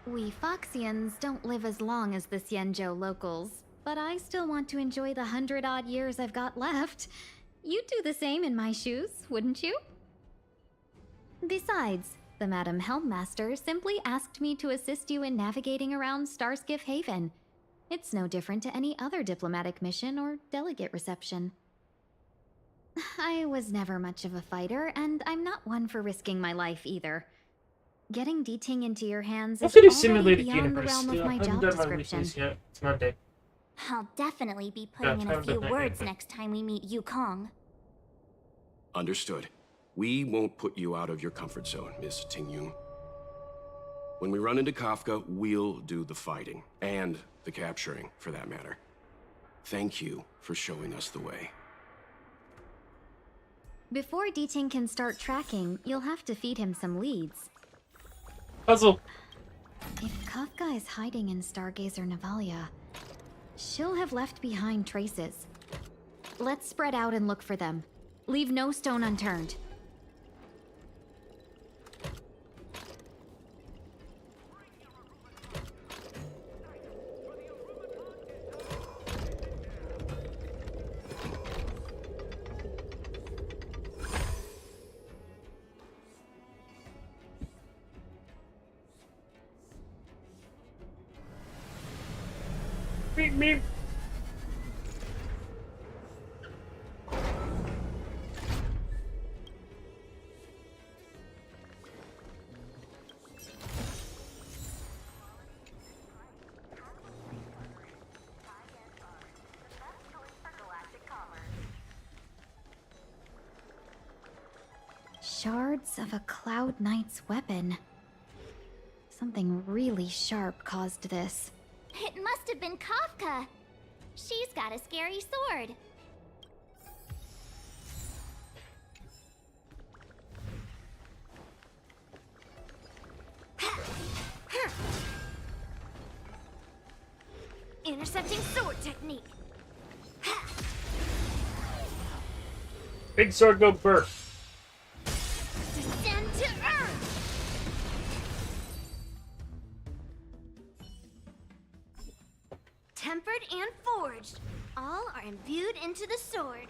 We Foxians don't live as long as the Xianzhou locals, but I still want to enjoy the 100-odd years I've got left. You'd do the same in my shoes, wouldn't you? Besides, the Madam Helmmaster simply asked me to assist you in navigating around Starskiff Haven. It's no different to any other diplomatic mission or delegate reception. I was never much of a fighter, and I'm not one for risking my life either. Getting D-Ting into your hands is City already Simulated beyond the Universe. realm Still of my haven't job done my description. weeklies yet. It's Monday. I'll definitely be putting in a haven't few done that yet, words but- next time we meet Yukong. Understood. We won't put you out of your comfort zone, Miss Tingyun. When we run into Kafka, we'll do the fighting. And the capturing, for that matter. Thank you for showing us the way. Before D-Ting can start tracking, you'll have to feed him some leads. Puzzle. If Kafka is hiding in Stargazer Navalia, she'll have left behind traces. Let's spread out and look for them. Leave no stone unturned. Beep, beep. Shards of a Cloud Knight's weapon. Something really sharp caused this. It must have been Kafka. She's got a scary sword. Intercepting sword technique. Big sword go Brrr. Descend to earth. Tempered and forged. All are imbued into the sword.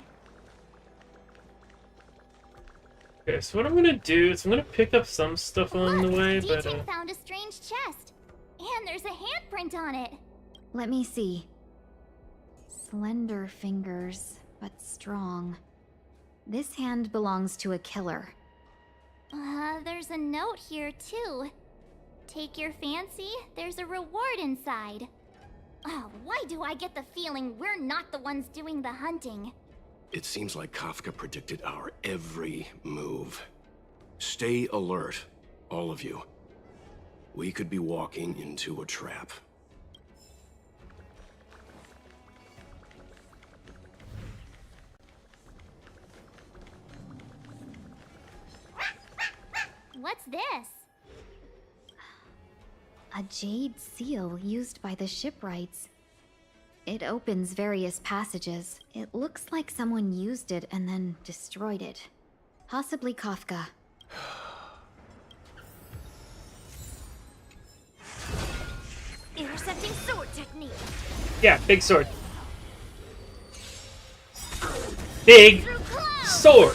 Okay, so what I'm gonna do is I'm gonna pick up some stuff along the way, but D-Ting found a strange chest. And there's a handprint on it. Let me see. Slender fingers, but strong. This hand belongs to a killer. There's a note here too. Take your fancy, there's a reward inside. Why do I get the feeling we're not the ones doing the hunting? It seems like Kafka predicted our every move. Stay alert, all of you. We could be walking into a trap. What's this? A jade seal used by the shipwrights. It opens various passages. It looks like someone used it and then destroyed it. Possibly Kafka. Intercepting sword technique. yeah, big sword. Big sword.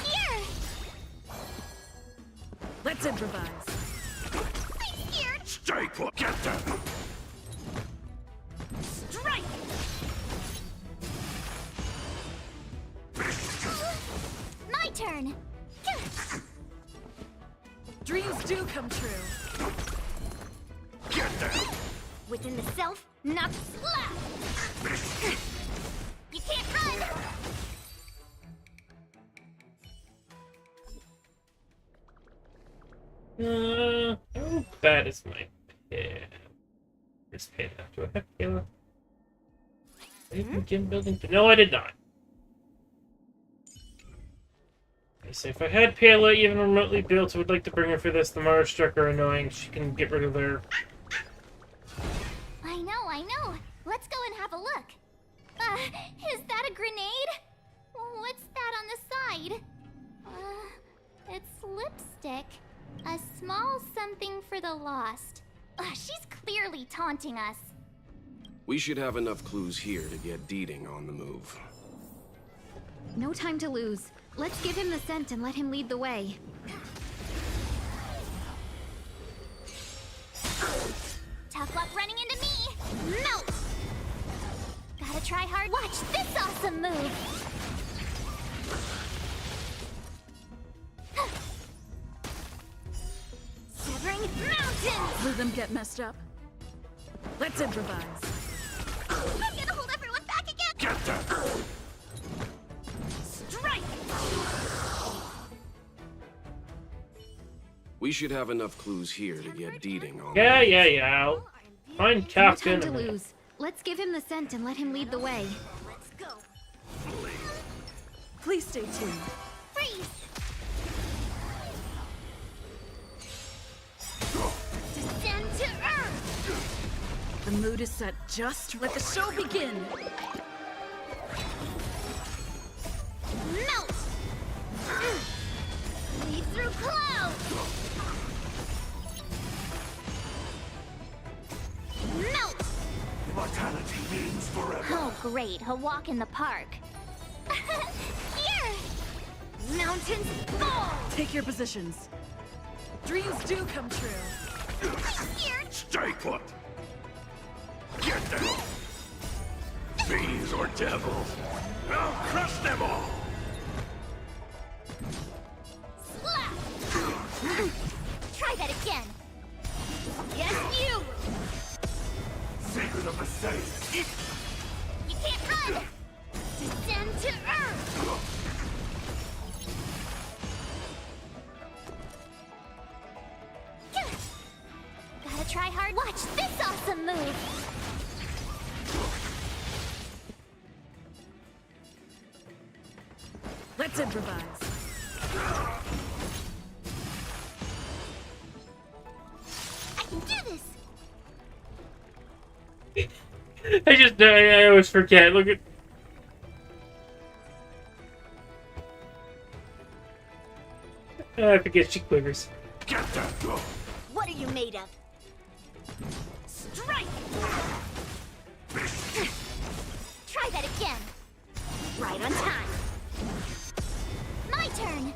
Here! Let's improvise. Stay put! Get them! Strike! My turn! Dreams do come true. Get them! Within the self, not slap! You can't run! How bad is my pay? Just pay that. Do I have Kayla? Did I begin building? No, I did not. Okay, so if I had Payla even remotely built, I would like to bring her for this. The Mara struck are annoying. She can get rid of their... I know. Let's go and have a look. Is that a grenade? What's that on the side? It's lipstick. A small something for the lost. She's clearly taunting us. We should have enough clues here to get Deeding on the move. No time to lose. Let's give him the scent and let him lead the way. Tough luck running into me! Melt! Gotta try hard. Watch this awesome move! Severing mountains! Will them get messed up? Let's improvise. I'm gonna hold everyone back again! Get that! Strike! We should have enough clues here to get Deeding on Yeah. Find No Captain. time to lose. Let's give him the scent and let him lead the way. Let's go! Please stay tuned. Freeze! Descend to Earth! The mood is set. Just let the show begin. Melt! Lead through clouds! Melt! Mortality means forever. Oh, great. A walk in the park. Here! Mountains fall! Take your positions. Dreams do come true. Here! Stay put. Get them. Fiends or devils. I'll crush them all. Slap! Try that again. Yes, you! Secret of the safe. You can't run! Descend to Earth! Gotta try hard. Watch this awesome move! Let's improvise. I can do this! I always forget. Look at. I forget she quivers. Get that. What are you made of? Strike! Try that again. Right on time. My turn.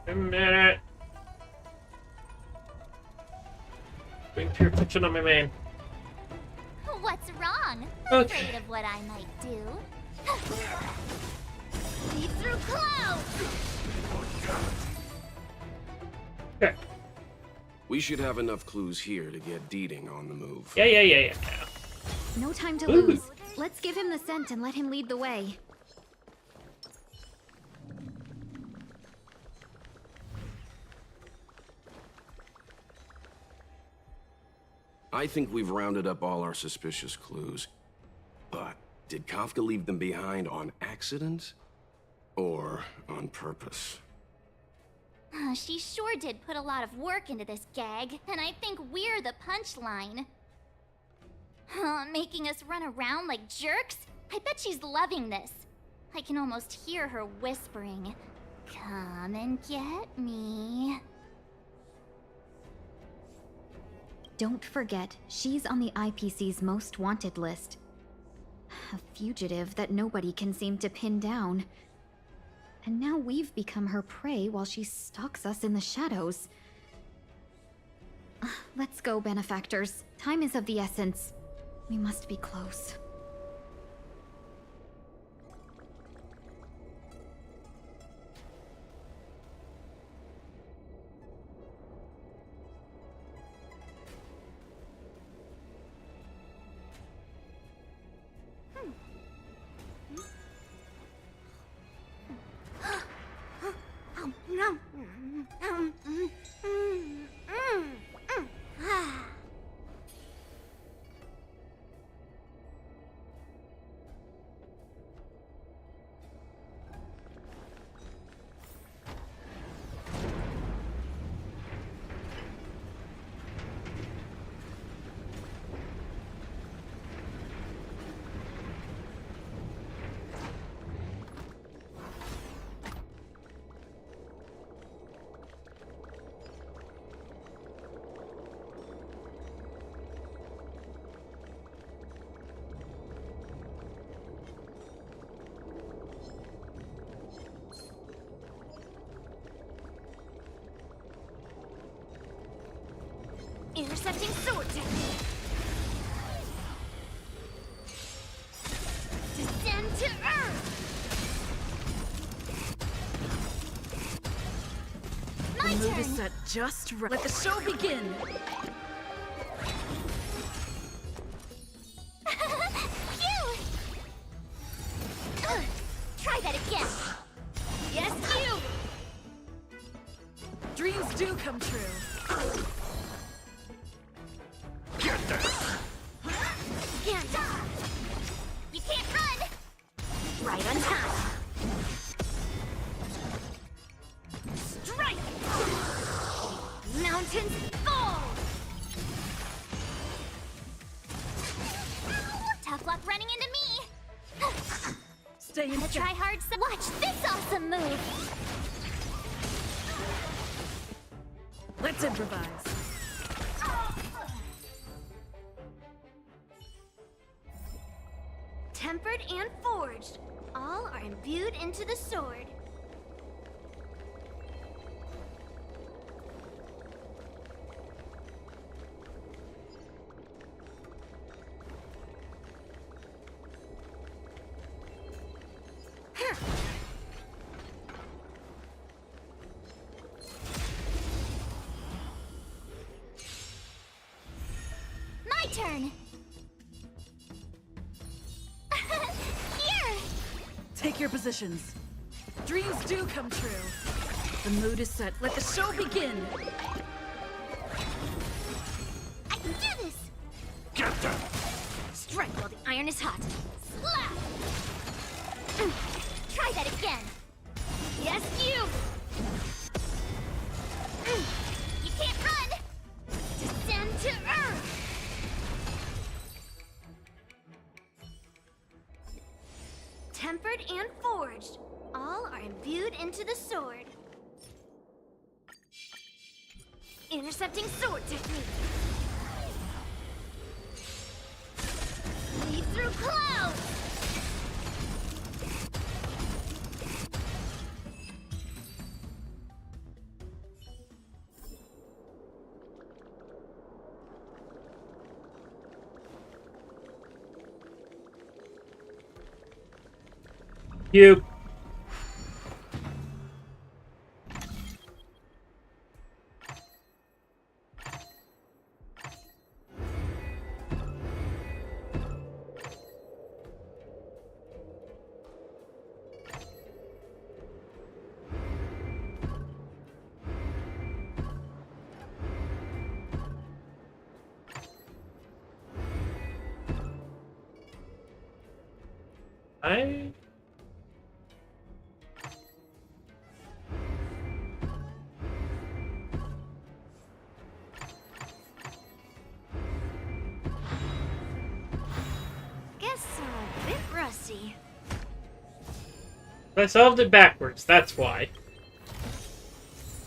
A minute. Bring pure fiction on my man. What's wrong? Okay. Afraid of what I might do. Lead through clouds! Okay. We should have enough clues here to get Deeding on the move. Yeah. No time to Ooh. lose. Let's give him the scent and let him lead the way. I think we've rounded up all our suspicious clues. But did Kafka leave them behind on accident? Or on purpose? She sure did put a lot of work into this gag, and I think we're the punchline. Making us run around like jerks? I bet she's loving this. I can almost hear her whispering, "Come and get me." Don't forget, she's on the IPC's most wanted list. A fugitive that nobody can seem to pin down. And now we've become her prey while she stalks us in the shadows. Let's go, benefactors. Time is of the essence. We must be close. Intercepting sword technique. Descend to earth. My The mood turn. is set just right. Let the show begin. Phew! Try that again. Yes, you. Dreams do come true. Get that! Can't. You can't run. Right on time. Strike. Mountains fall. Tough luck running into me. Stay in Gonna try hard. Watch this awesome move. Let's improvise. Tempered and forged. All are imbued into the sword. My turn. Here. Take your positions. Dreams do come true. The mood is set. Let the show begin. I can do this. Get that! Strike while the iron is hot. Slap. Try that again. Yes, you. You can't run. Descend to earth. Tempered and forged. All are imbued into the sword. Intercepting sword technique. Leap through clouds. You. I Guess I'm a bit rusty. I solved it backwards, that's why.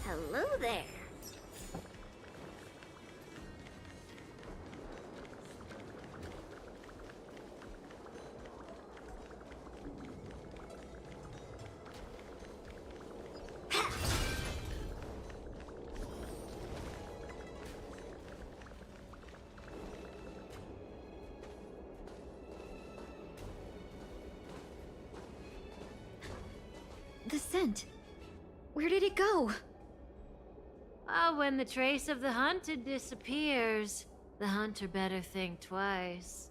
Hello there. The scent. Where did it go? When the trace of the hunted disappears, the hunter better think twice.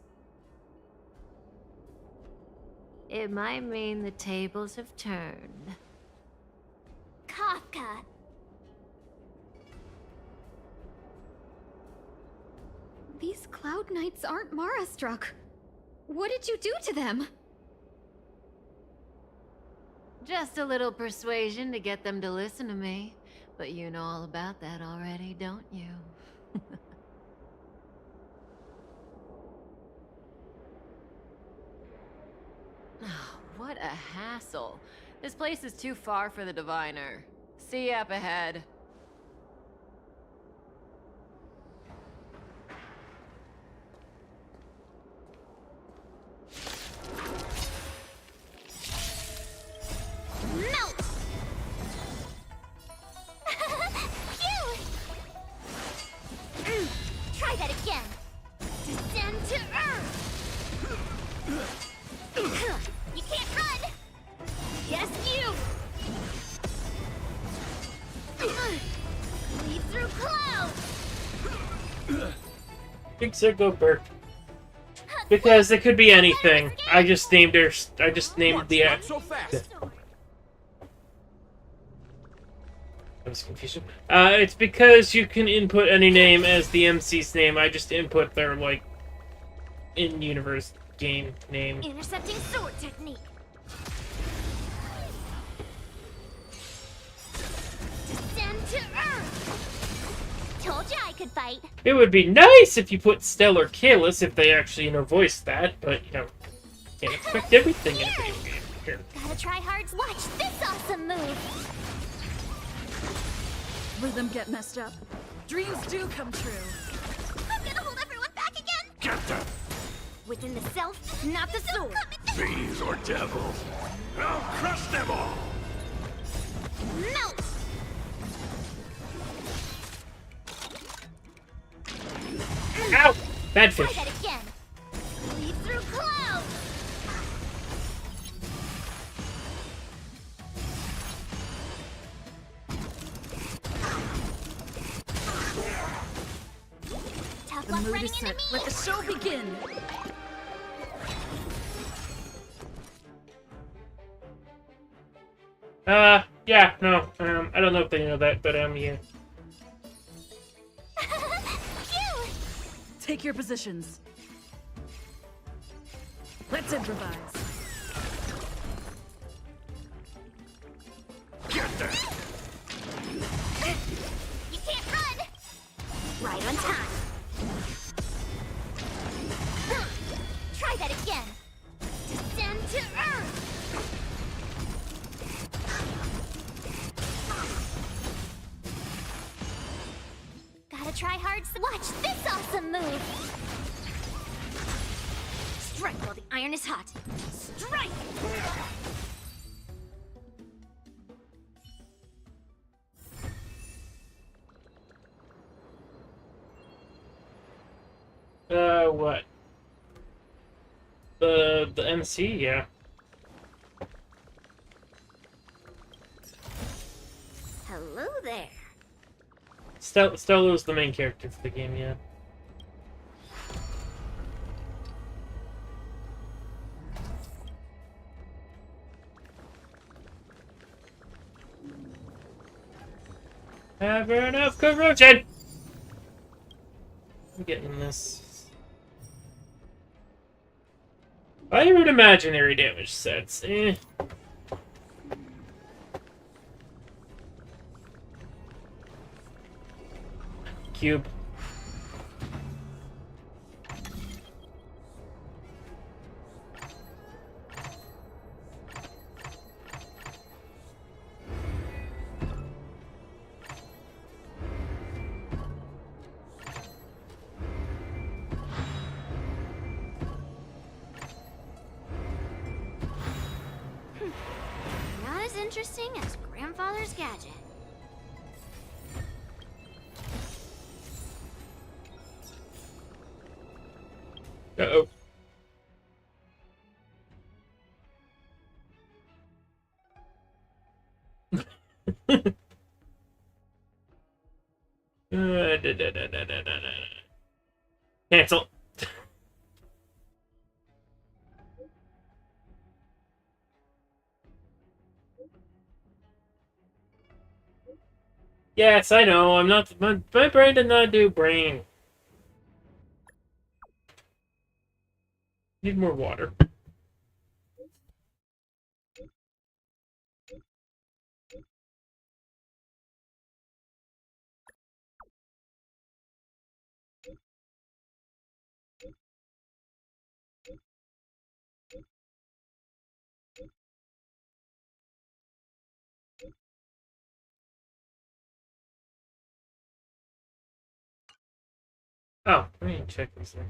It might mean the tables have turned. Kafka. These cloud knights aren't Mara struck. What did you do to them? Just a little persuasion to get them to listen to me. But you know all about that already, don't you? What a hassle. This place is too far for the diviner. See you up ahead. Melt! Phew! through clouds! Big Circle Burke. Because it could be anything. I just named her. I just named the. Not so fast. I was confused. It's because you can input any name as the MC's name. I just input their like in-universe game name. Intercepting sword technique. Descend to earth. Told you I could fight. It would be nice if you put Stellar Kalis if they actually, voiced that, but, can't expect everything in a video game. Here. Gotta try hard. Watch this awesome move. Rhythm get messed up. Dreams do come true. I'm gonna hold everyone back again. Get them! Within the self, not the soul. Bees or devils. I'll crush them all! Melt. Ow! Bad Try fish. that again. Lead through clouds. Tough The luck mood running is into set. me. Let the show begin. Yeah, no, I don't know if they know that, but, yeah. Phew. Take your positions. Let's improvise. Get them! You can't run. Right on time. Try that again. Descend to earth. Gotta try hard. Watch this awesome move. Strike while the iron is hot. Strike! What? The MC, yeah. Hello there. Stella's the main character for the game, yeah. Have enough corrosion! I'm getting this. Fire and imaginary damage sets. Cube. Not as interesting as grandfather's gadget. Uh-oh. Cancel. Yes, I know. I'm not. My brain did not do brain. Need more water. Oh, let me check this thing.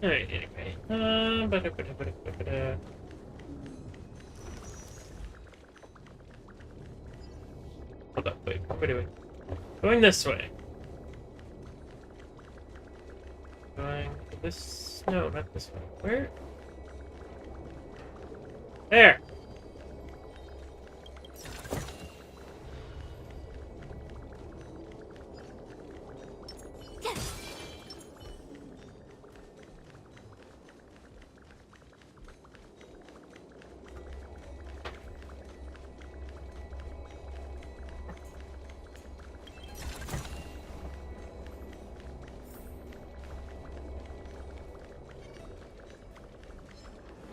Alright, anyway. Hold up, wait, what am I doing? Going this way. Going this... No, not this way. Where? There!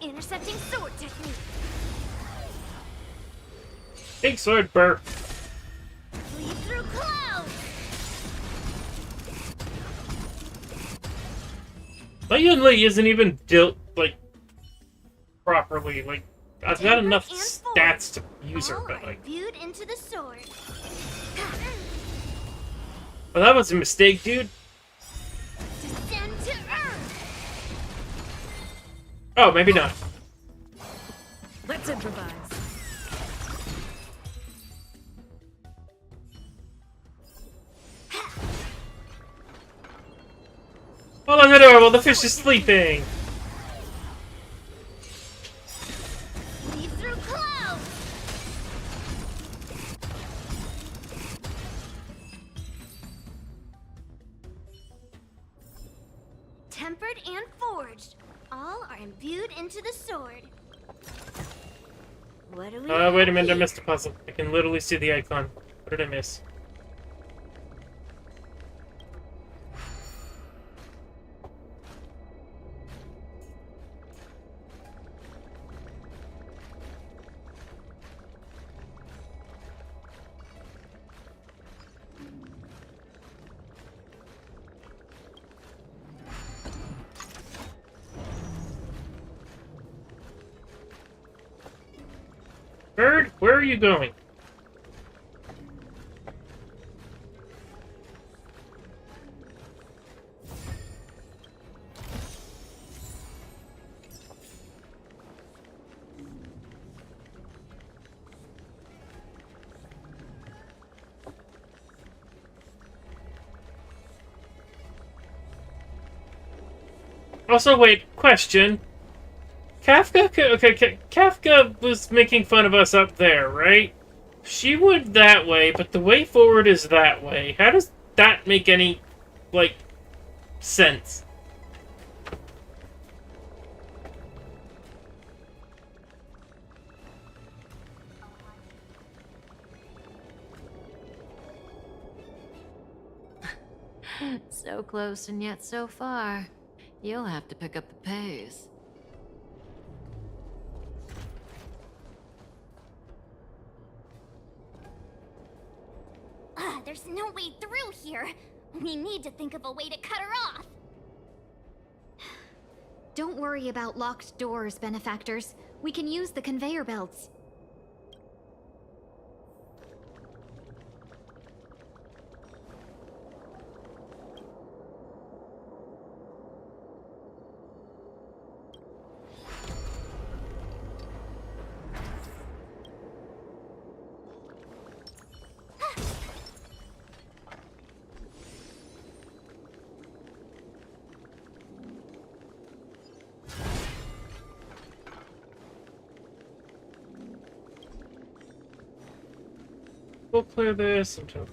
Intercepting sword technique. Big sword burr. Lead through clouds. My Yunli isn't even built, like, properly. Like, I've got enough stats to use her, but, like... Viewed into the sword. Well, that was a mistake, dude. Descend to earth. Oh, maybe not. Let's improvise. Oh, look adorable, the fish is sleeping! Lead through clouds. Tempered and forged. All are imbued into the sword. What do we Wait a have minute, I here? missed a puzzle. I can literally see the icon. What did I miss? Bird, where are you going? Also, wait, question. Kafka was making fun of us up there, right? She went that way, but the way forward is that way. How does that make any, like, sense? So close and yet so far. You'll have to pick up the pace. There's no way through here. We need to think of a way to cut her off. Don't worry about locked doors, benefactors. We can use the conveyor belts. We'll clear this until...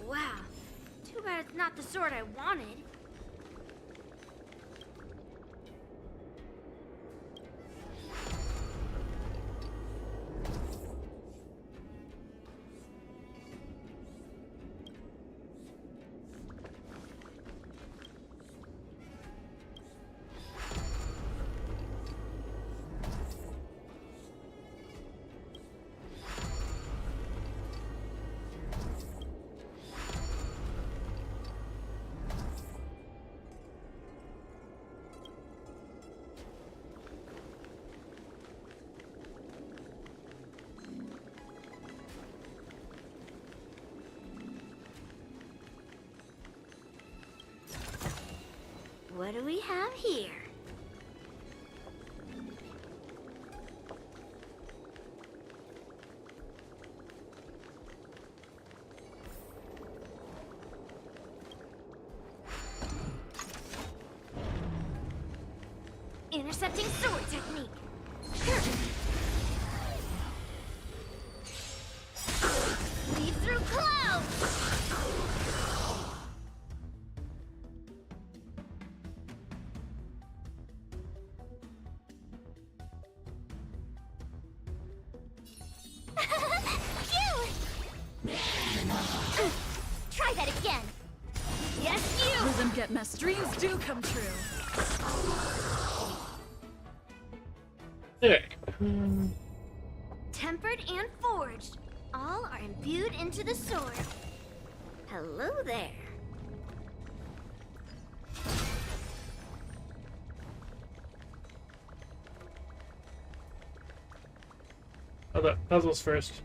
Wow. Too bad it's not the sword I wanted. do we have here? Intercepting sword technique. Lead through clouds. Phew! Try that again. Yes, you. Rhythm get messed. Dreams do come true. Okay. Tempered and forged. All are imbued into the sword. Hello there. Oh, the puzzles first.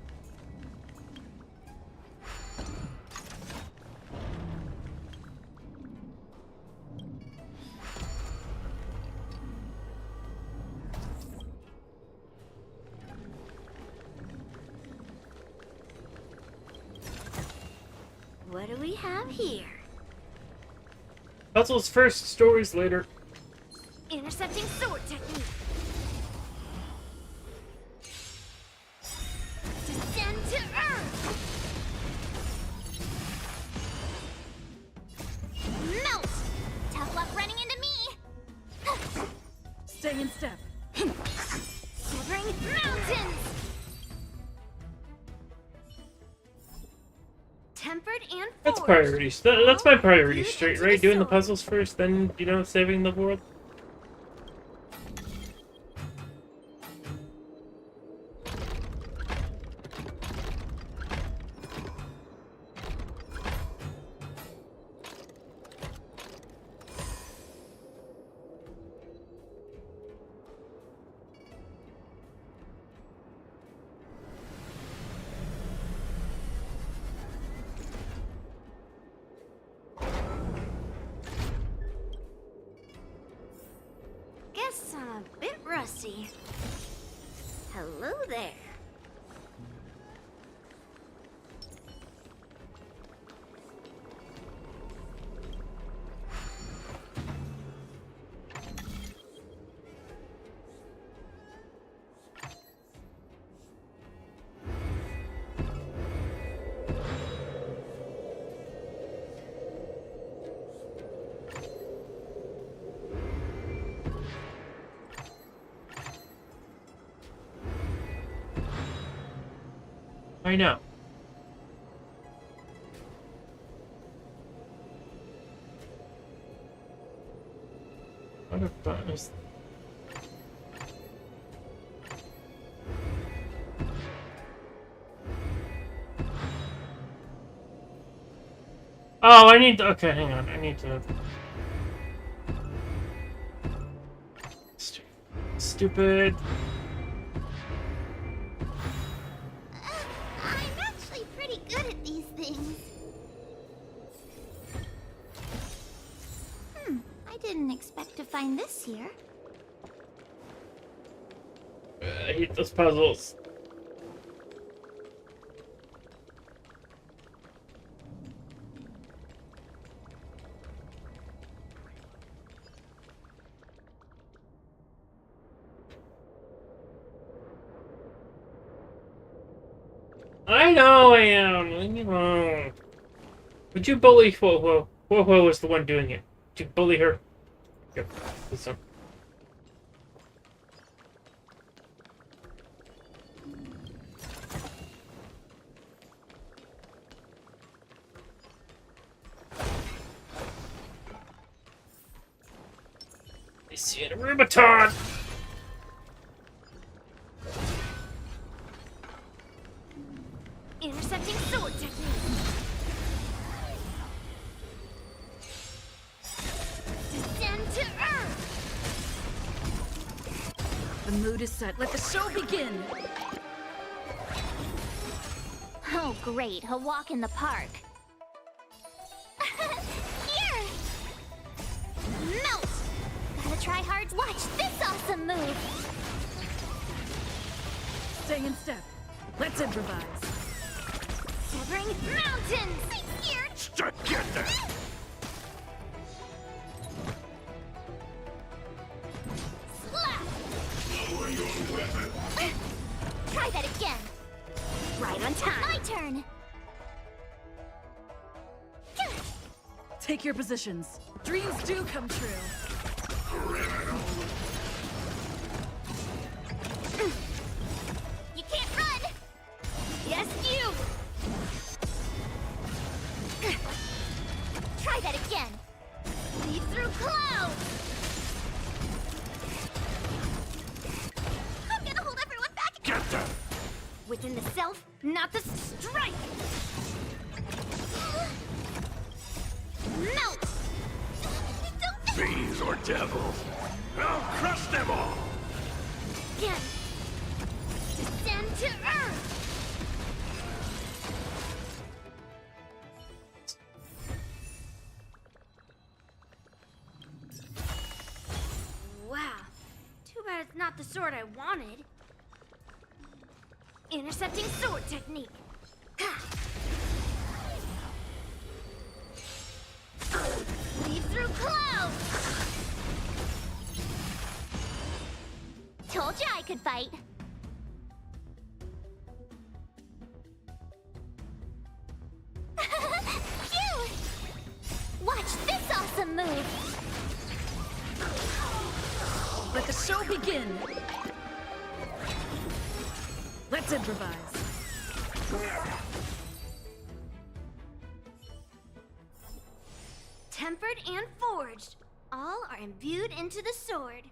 What do we have here? Puzzles first, stories later. Intercepting sword technique. Descend to earth. Melt. Tough luck running into me. Stay in step. Severing mountains. Tempered and That's forged. priority. That's my priority straight, right? Doing the puzzles first, then, you know, saving the world. Guess I'm a bit rusty. Hello there. I know. What about this? Oh, I need to. Okay, hang on. I need to. Stupid. I'm actually pretty good at these things. I didn't expect to find this here. I hate those puzzles. I know I am. Leave me alone. Would you bully Whoa? Whoa was the one doing it. Would you bully her? Yep. Listen. I see it. A Rubiton! Intercepting sword technique. Descend to earth. The mood is set. Let the show begin. Oh, great. A walk in the park. Here! Melt! tryhards, watch this awesome move! Stay in step. Let's improvise. Severing mountains! I'm scared! Get there! Slap! Try that again! Right on time! My turn! Take your positions. Dreams do come true. You can't run! Yes, you! Try that again! Lead through clouds! I'm gonna hold everyone back! Get there! Within the self, not the strike! Melt! Fiends or devils, I'll crush them all! Again! Descend to earth! Wow. Too bad it's not the sword I wanted. Intercepting sword technique. Lead through clouds! Told you I could fight. Phew! Watch this awesome move! Let the show begin. Let's improvise. Tempered and forged, all are imbued into the sword.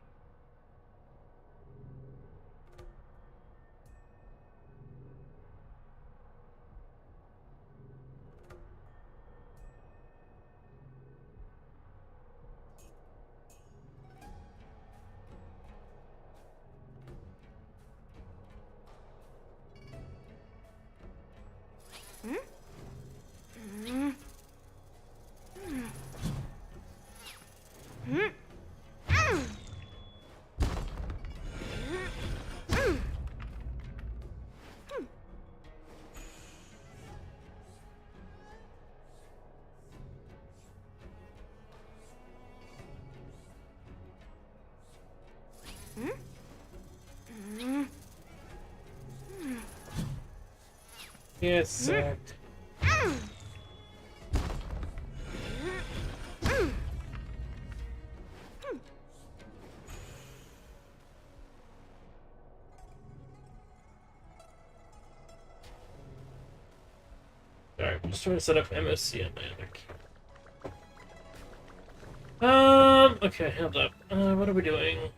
Yes, Alright, I'm just trying to set up MOC on my other key. Okay, hold up. What are we doing?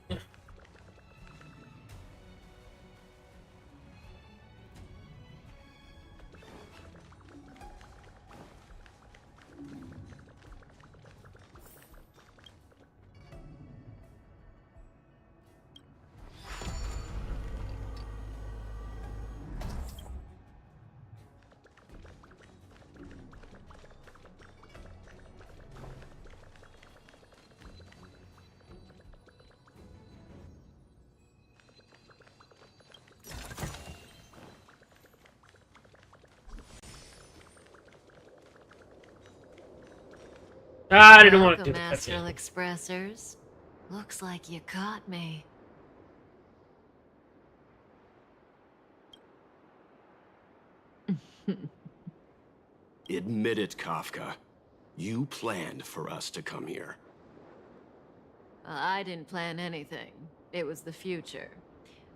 I didn't want to do Welcome, that. Astral Expressors. Looks like you caught me. Admit it, Kafka. You planned for us to come here. I didn't plan anything. It was the future.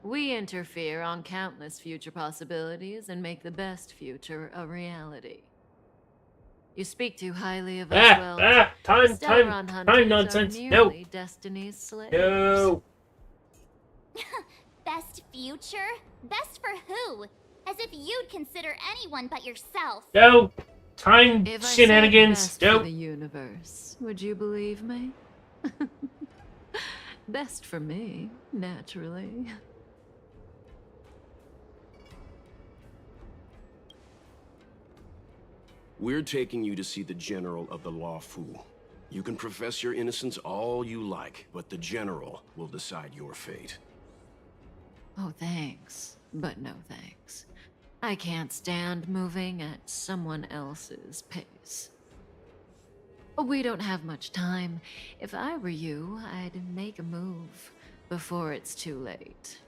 We interfere on countless future possibilities and make the best future a reality. You speak too highly of us, well. Time nonsense. No. Destiny's slaves. No. Best future? Best for who? As if you'd consider anyone but yourself. No. Time If I shenanigans. said best No. for the universe, would you believe me? Best for me, naturally. We're taking you to see the General of the Law Fu. You can profess your innocence all you like, but the General will decide your fate. Oh, thanks. But no thanks. I can't stand moving at someone else's pace. We don't have much time. If I were you, I'd make a move before it's too late.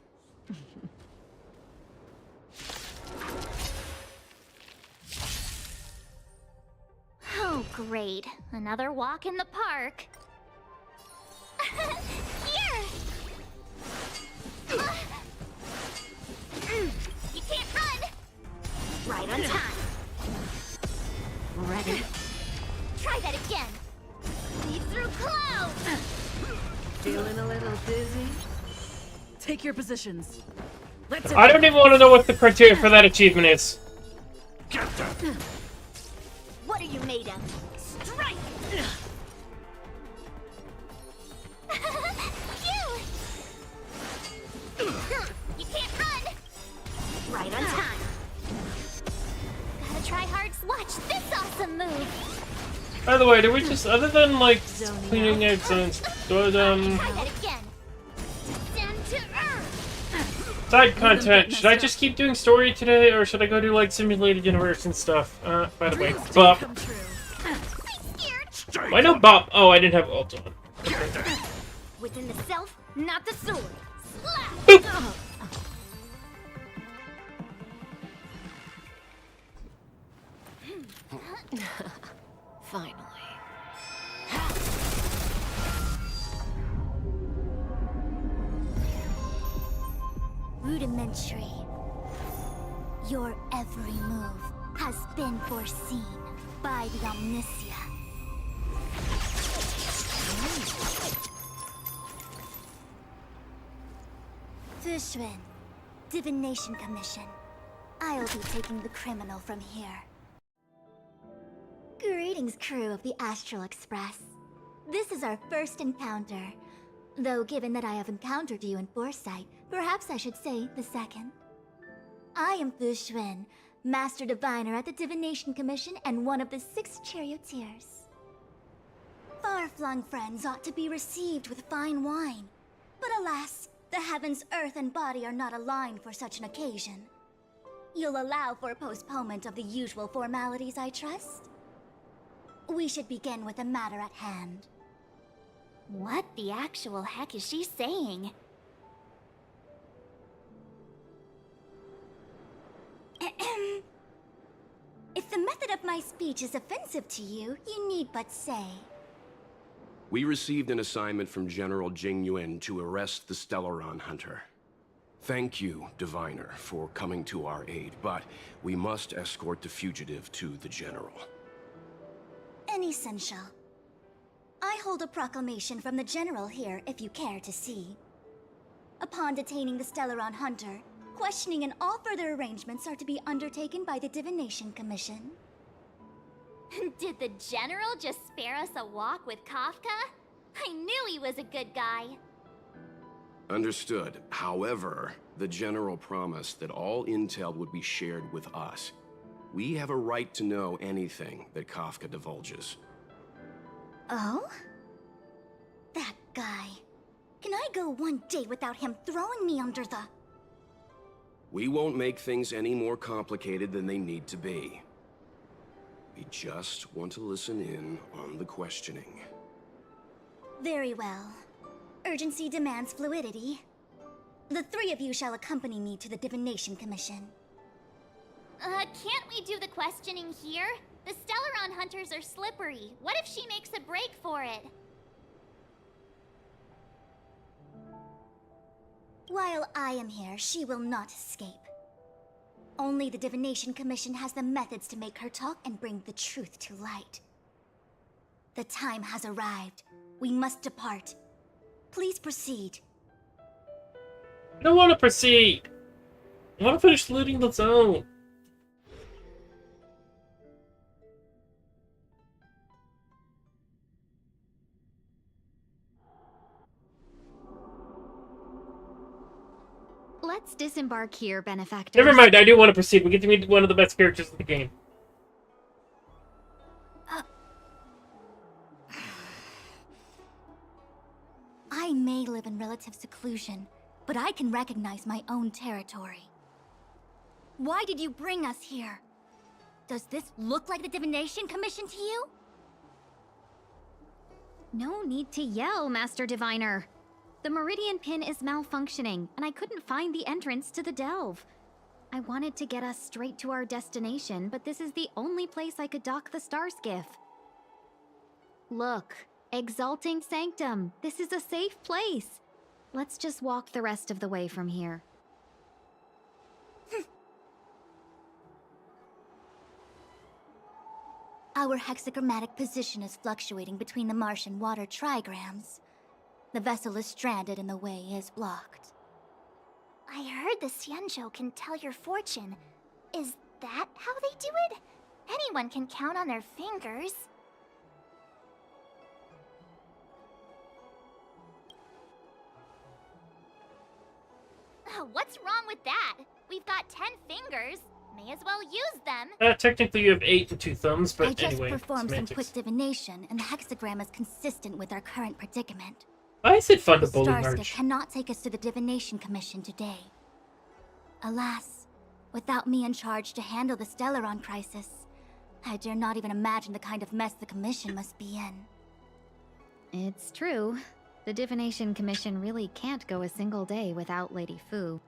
Oh, great. Another walk in the park. Here! You can't run! Right on time. Ready? Try that again. Lead through clouds! Feeling a little dizzy? Take your positions. Let's I don't even want to know what the criteria for that achievement is. What are you made of? Strike! You can't run! Right on time. Gotta try hard. Watch this awesome move! By the way, do we just, other than like cleaning eggs and Try that again. Descend to Earth! side content, should I just keep doing story today, or should I go do like simulated universe and stuff? By the way, Bop. Why no Bop? Oh, I didn't have ult on. Within the self, not the sword. Slap! Boop. Finally. Rudimentary. Your every move has been foreseen by the Omniscia. Fushun, Divination Commission. I'll be taking the criminal from here. Greetings, crew of the Astral Express. This is our first encounter. Though given that I have encountered you in foresight, perhaps I should say the second. I am Fushun, Master Diviner at the Divination Commission and one of the 6 charioteers. Far-flung friends ought to be received with fine wine. But alas, the heavens, earth, and body are not aligned for such an occasion. You'll allow for a postponement of the usual formalities, I trust? We should begin with the matter at hand. What the actual heck is she saying? If the method of my speech is offensive to you, you need but say. We received an assignment from General Jing Yuan to arrest the Stellaron Hunter. Thank you, Diviner, for coming to our aid, but we must escort the fugitive to the General. Essential. I hold a proclamation from the General here, if you care to see. Upon detaining the Stellaron Hunter, questioning and all further arrangements are to be undertaken by the Divination Commission. Did the General just spare us a walk with Kafka? I knew he was a good guy. Understood. However, the General promised that all intel would be shared with us. We have a right to know anything that Kafka divulges. Oh? That guy. Can I go one day without him throwing me under the... We won't make things any more complicated than they need to be. We just want to listen in on the questioning. Very well. Urgency demands fluidity. The 3 of you shall accompany me to the Divination Commission. Can't we do the questioning here? The Stellaron Hunters are slippery. What if she makes a break for it? While I am here, she will not escape. Only the Divination Commission has the methods to make her talk and bring the truth to light. The time has arrived. We must depart. Please proceed. I don't want to proceed. I want to finish looting the zone. Let's disembark here, benefactors. Never mind, I do want to proceed. We get to meet one of the best characters in the game. relative seclusion, but I can recognize my own territory. Why did you bring us here? Does this look like the Divination Commission to you? No need to yell, Master Diviner. The Meridian Pin is malfunctioning, and I couldn't find the entrance to the delve. I wanted to get us straight to our destination, but this is the only place I could dock the star skiff. Look, Exalting Sanctum, this is a safe place. Let's just walk the rest of the way from here. Our hexagrammatic position is fluctuating between the marsh and water trigrams. The vessel is stranded and the way is blocked. I heard the Xianzhou can tell your fortune. Is that how they do it? Anyone can count on their fingers. What's wrong with that? We've got 10 fingers. May as well use them. Technically you have 8 and 2 thumbs, but I just anyway, performed some semantics. quick divination, and the hexagram is consistent with our current predicament. Why is it fun to The bully Starskip March? cannot take us to the Divination Commission today. Alas, without me in charge to handle the Stellaron crisis, I dare not even imagine the kind of mess the Commission must be in. It's true. The Divination Commission really can't go a single day without Lady Fu.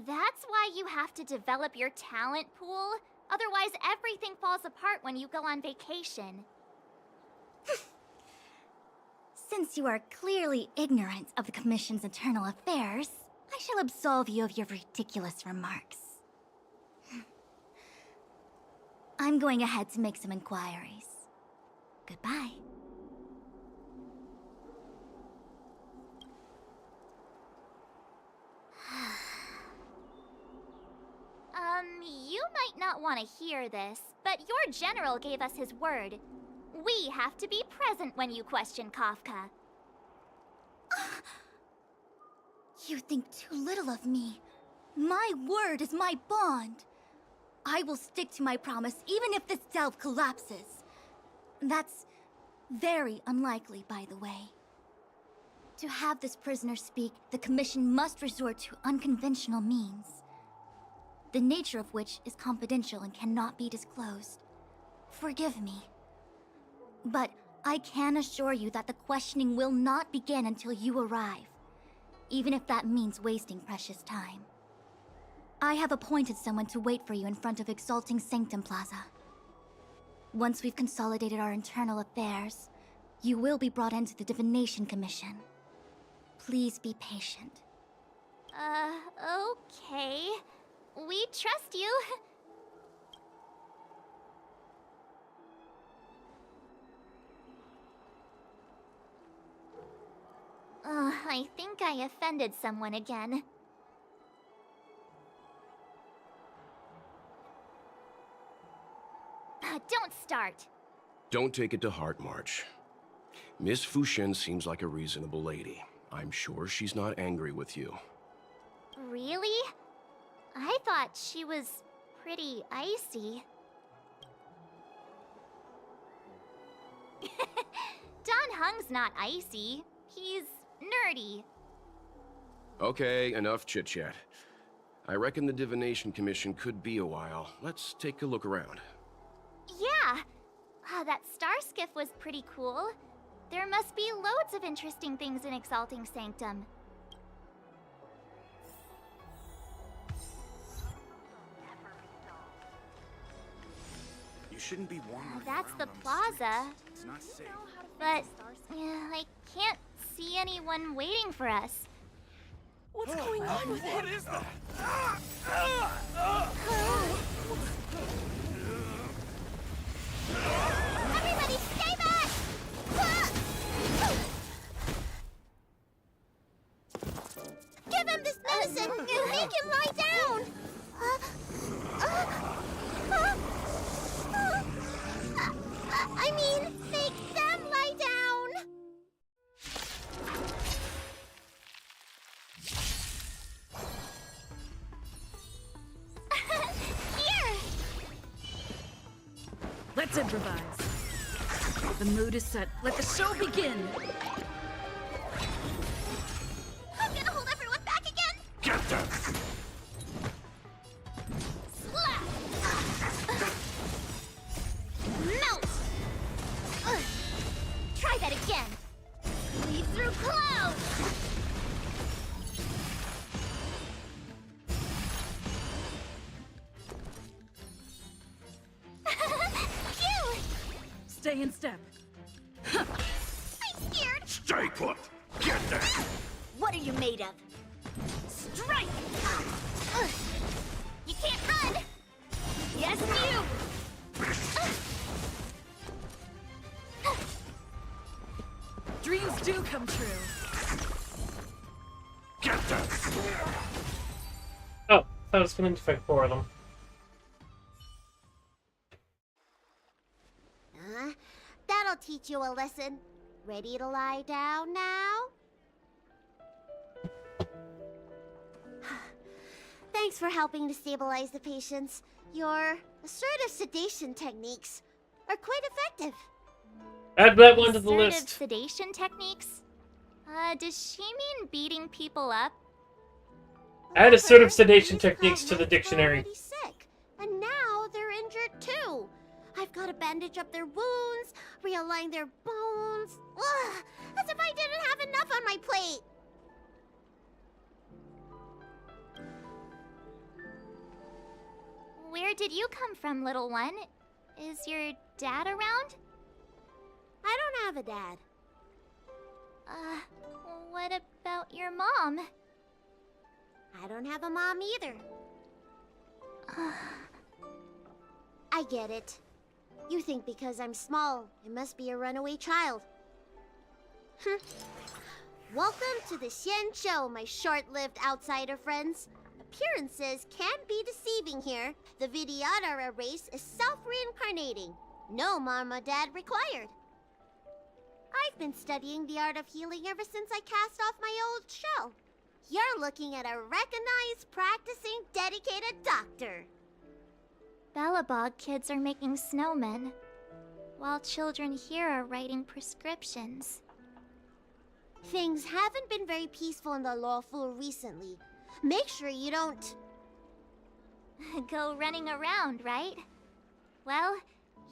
That's why you have to develop your talent pool. Otherwise, everything falls apart when you go on vacation. Since you are clearly ignorant of the Commission's internal affairs, I shall absolve you of your ridiculous remarks. I'm going ahead to make some inquiries. Goodbye. You might not want to hear this, but your general gave us his word. We have to be present when you question Kafka. You think too little of me. My word is my bond. I will stick to my promise even if this delve collapses. That's very unlikely, by the way. To have this prisoner speak, the Commission must resort to unconventional means, the nature of which is confidential and cannot be disclosed. Forgive me. But I can assure you that the questioning will not begin until you arrive, even if that means wasting precious time. I have appointed someone to wait for you in front of Exalting Sanctum Plaza. Once we've consolidated our internal affairs, you will be brought into the Divination Commission. Please be patient. Okay. We trust you. I think I offended someone again. Don't start. Don't take it to heart, March. Miss Fushen seems like a reasonable lady. I'm sure she's not angry with you. Really? I thought she was pretty icy. Don Hung's not icy. He's nerdy. Okay, enough chit-chat. I reckon the Divination Commission could be a while. Let's take a look around. Yeah. That star skiff was pretty cool. There must be loads of interesting things in Exalting Sanctum. You shouldn't be wandering That's the around on the plaza. streets. It's not safe. But I can't see anyone waiting for us. What's going on with What him? is that? Everybody stay back! Give him this medicine and make him lie down! I mean, make them lie down! Here! Let's improvise. The mood is set. Let the show begin. them! Slap! Melt! Try that again! Leap through clouds! Cute! Stay in step. I'm scared! Stay put! Get there! What are you made of? Strike! You can't run! Yes, you! Dreams do come true. Get them! Oh, I was going to fight 4 of them. That'll teach you a lesson. Ready to lie down now? Thanks for helping to stabilize the patients. Your assertive sedation techniques are quite effective. Add that one to the Assertive list. sedation techniques? Does she mean beating people up? Add assertive sedation techniques to the dictionary. Sick, and now they're injured too. I've got to bandage up their wounds, realign their bones. Ugh, as if I didn't have enough on my plate. Where did you come from, little one? Is your dad around? I don't have a dad. What about your mom? I don't have a mom either. I get it. You think because I'm small, I must be a runaway child. Welcome to the Xian Show, my short-lived outsider friends. Appearances can be deceiving here. The Vidyadhara race is self-reincarnating. No mom or dad required. I've been studying the art of healing ever since I cast off my old shell. You're looking at a recognized, practicing, dedicated doctor. Belobog kids are making snowmen, while children here are writing prescriptions. Things haven't been very peaceful in the lawful recently. Make sure you don't... Go running around, right? Well,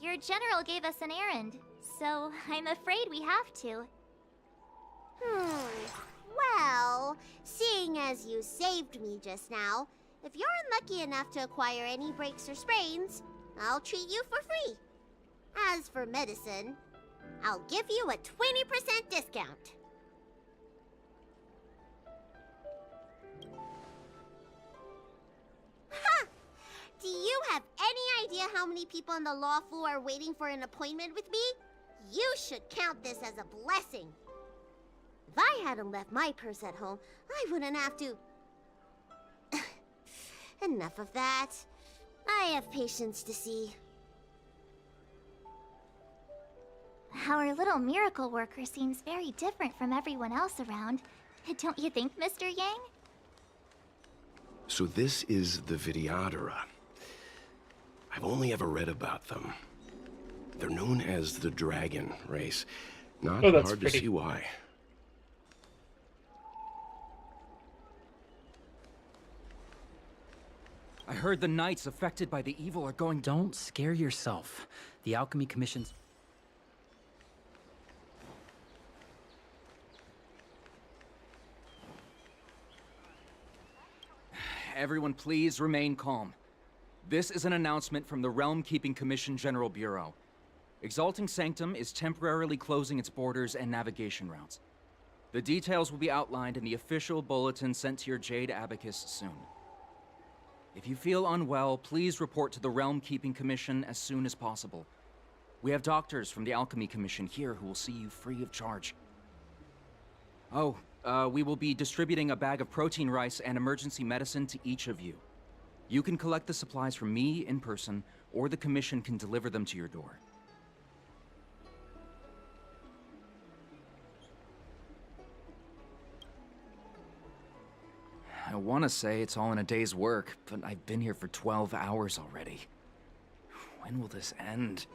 your general gave us an errand, so I'm afraid we have to. Well, seeing as you saved me just now, if you're unlucky enough to acquire any breaks or sprains, I'll treat you for free. As for medicine, I'll give you a 20% discount. Ha! Do you have any idea how many people in the Law Fu are waiting for an appointment with me? You should count this as a blessing. If I hadn't left my purse at home, I wouldn't have to... Enough of that. I have patients to see. Our little miracle worker seems very different from everyone else around. Don't you think, Mr. Yang? So this is the Vidyadhara. I've only ever read about them. They're known as the Dragon race. Not Oh, that's hard pretty. to see why. I heard the knights affected by the evil are going... Don't scare yourself. The Alchemy Commission's... Everyone please remain calm. This is an announcement from the Realm Keeping Commission General Bureau. Exalting Sanctum is temporarily closing its borders and navigation routes. The details will be outlined in the official bulletin sent to your Jade Abacus soon. If you feel unwell, please report to the Realm Keeping Commission as soon as possible. We have doctors from the Alchemy Commission here who will see you free of charge. Oh, we will be distributing a bag of protein rice and emergency medicine to each of you. You can collect the supplies from me in person, or the Commission can deliver them to your door. I want to say it's all in a day's work, but I've been here for 12 hours already. When will this end?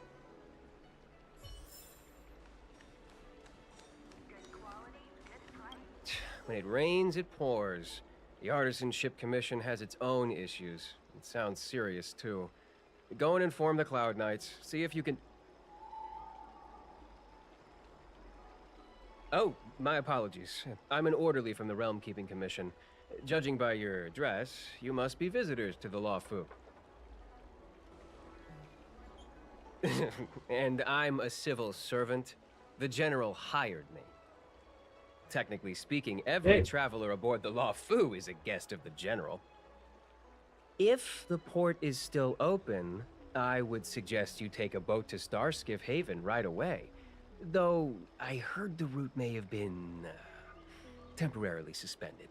When it rains, it pours. The Artisanship Commission has its own issues. It sounds serious, too. Go and inform the Cloud Knights. See if you can... Oh, my apologies. I'm an orderly from the Realm Keeping Commission. Judging by your dress, you must be visitors to the Law Fu. And I'm a civil servant. The General hired me. Technically speaking, every traveler aboard the Law Fu is a guest of the General. If the port is still open, I would suggest you take a boat to Starskiff Haven right away. Though, I heard the route may have been temporarily suspended.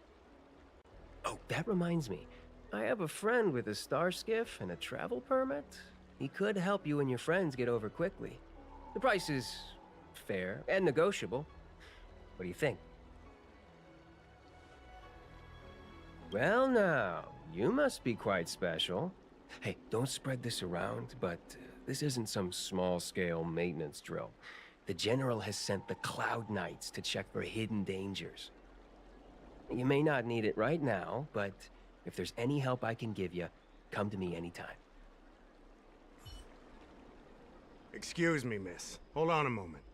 Oh, that reminds me. I have a friend with a star skiff and a travel permit. He could help you and your friends get over quickly. The price is fair and negotiable. What do you think? Well now, you must be quite special. Hey, don't spread this around, but this isn't some small-scale maintenance drill. The General has sent the Cloud Knights to check for hidden dangers. You may not need it right now, but if there's any help I can give you, come to me anytime. Excuse me, miss. Hold on a moment.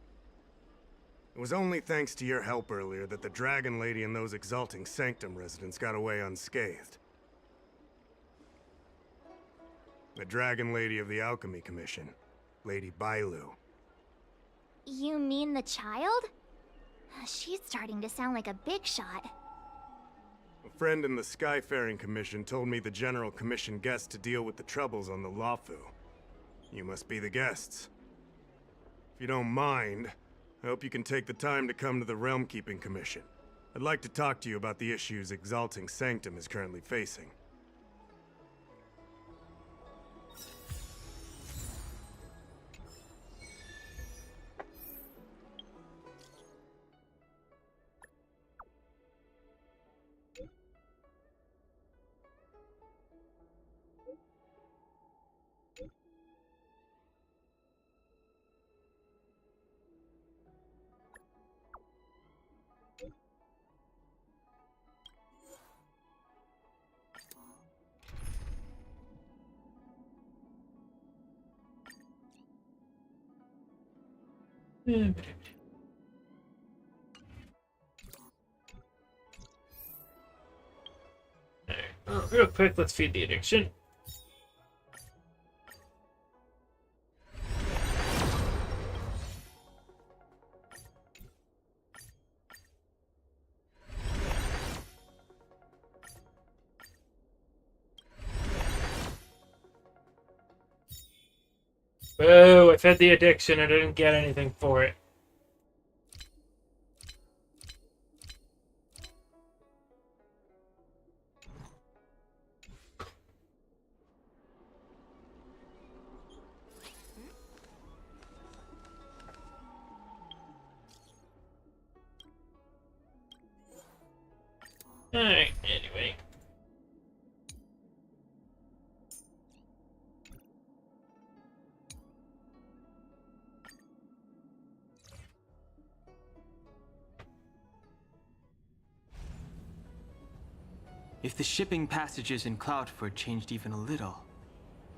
It was only thanks to your help earlier that the Dragon Lady and those Exalting Sanctum residents got away unscathed. The Dragon Lady of the Alchemy Commission, Lady Bailu. You mean the child? She's starting to sound like a big shot. A friend in the Skyfaring Commission told me the General commissioned guests to deal with the troubles on the Lawfu. You must be the guests. If you don't mind, I hope you can take the time to come to the Realm Keeping Commission. I'd like to talk to you about the issues Exalting Sanctum is currently facing. Real quick, let's feed the addiction. Boo, I fed the addiction, I didn't get anything for it. Alright, anyway. If the shipping passages in Cloudford changed even a little,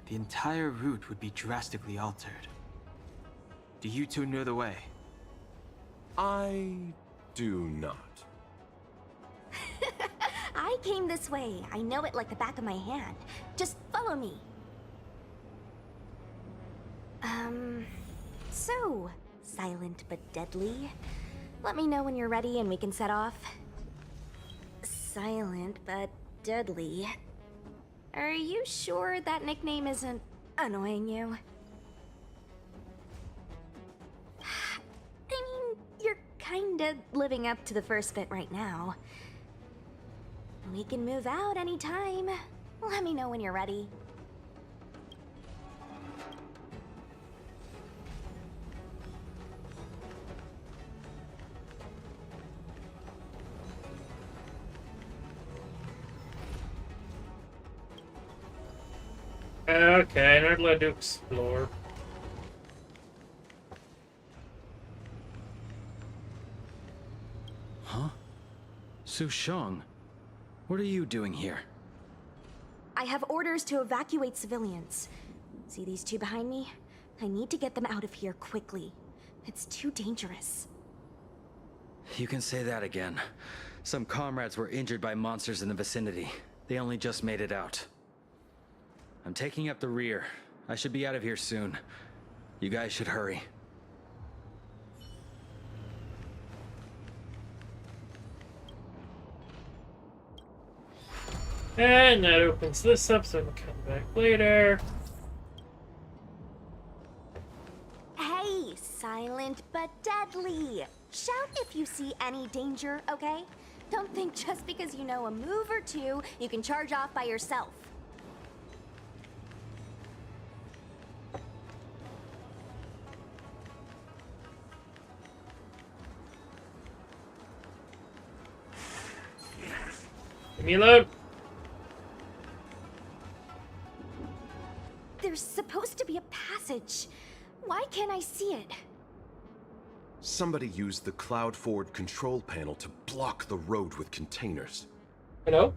the entire route would be drastically altered. Do you two know the way? I do not. I came this way. I know it like the back of my hand. Just follow me. So, silent but deadly. Let me know when you're ready and we can set off. Silent but deadly. Are you sure that nickname isn't annoying you? I mean, you're kinda living up to the first bit right now. We can move out anytime. Let me know when you're ready. Okay, not allowed to explore. Huh? Su Shang. What are you doing here? I have orders to evacuate civilians. See these two behind me? I need to get them out of here quickly. It's too dangerous. You can say that again. Some comrades were injured by monsters in the vicinity. They only just made it out. I'm taking up the rear. I should be out of here soon. You guys should hurry. And that opens this up, so I can come back later. Hey, silent but deadly. Shout if you see any danger, okay? Don't think just because you know a move or two, you can charge off by yourself. Give me a load. There's supposed to be a passage. Why can't I see it? Somebody used the cloud forward control panel to block the road with containers. Hello?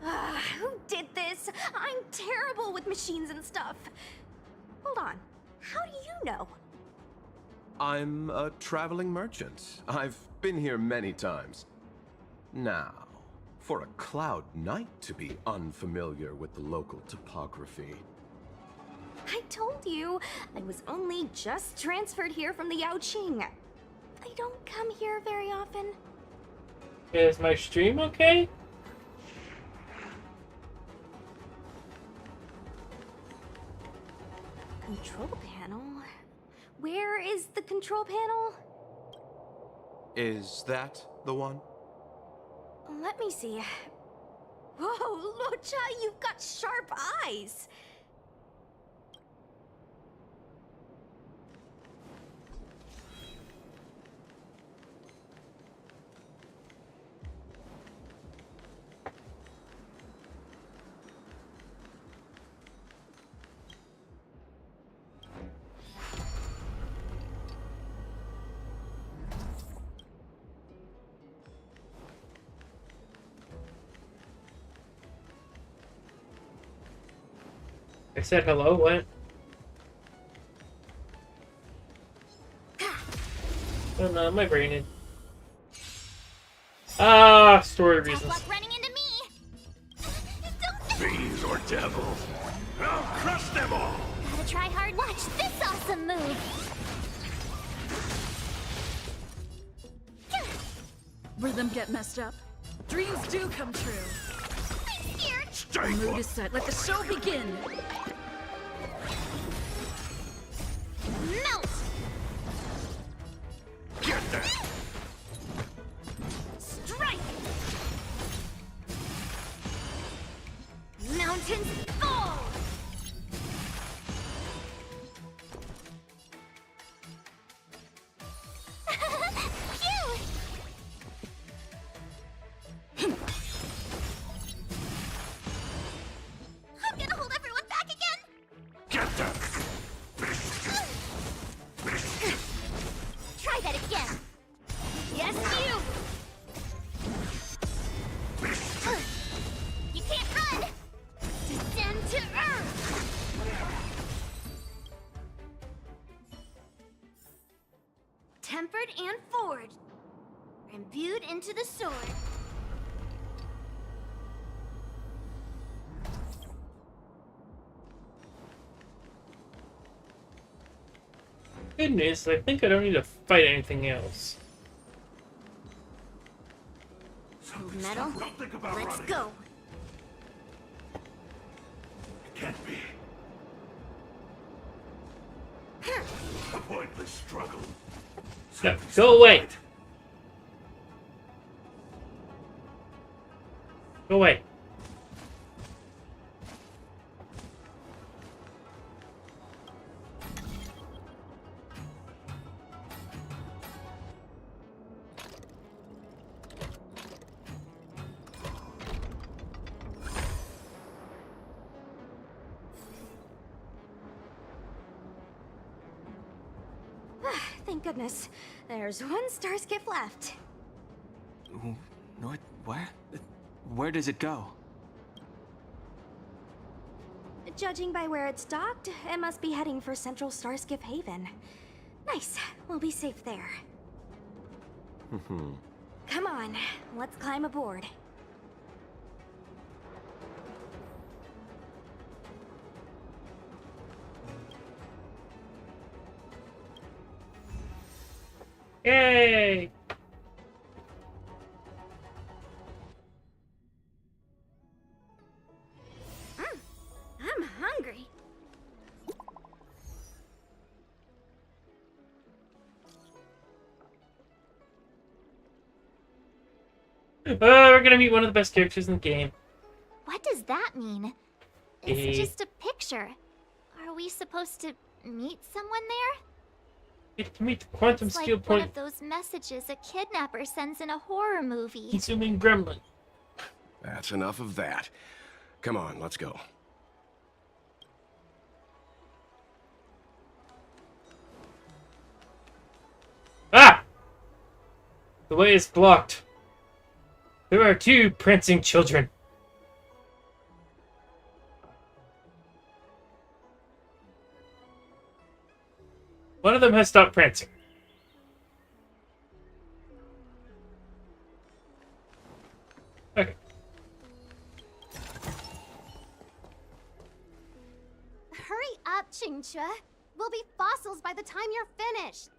Who did this? I'm terrible with machines and stuff. Hold on. How do you know? I'm a traveling merchant. I've been here many times. Now, for a Cloud Knight to be unfamiliar with the local topography. I told you, I was only just transferred here from the Yaoqing. I don't come here very often. Is my stream okay? Control panel? Where is the control panel? Is that the one? Let me see. Whoa, Locha, you've got sharp eyes. I said hello, what? Oh no, my brain is... story reasons. Running into me. Fiends or devils, I'll crush them all! Gotta try hard. Watch this awesome move. Rhythm get messed up. Dreams do come true. I'm scared. The mood is set. Let the show begin. Melt. Get that! Strike. Mountains fall. Phew. I'm gonna hold everyone back again. Get that! Try that again. Yes, you. You can't run. Descend to earth. Tempered and forward. Imbued into the sword. Good news, I think I don't need to fight anything else. Metal. Let's go. Can't be. A pointless struggle. No, go away! Go away. Thank goodness. There's one star skiff left. Where? Where does it go? Judging by where it's docked, it must be heading for Central Starskiff Haven. Nice. We'll be safe there. Come on, let's climb aboard. Yay! I'm hungry. We're gonna meet one of the best characters in the game. What does that mean? It's just a picture. Are we supposed to meet someone there? Get to meet the quantum It's skill like one point of those messages a kidnapper sends in a horror movie. consuming gremlin. That's enough of that. Come on, let's go. Ah! The way is blocked. There are two prancing children. One of them has stopped prancing. Okay. Hurry up, Qingque. We'll be fossils by the time you're finished.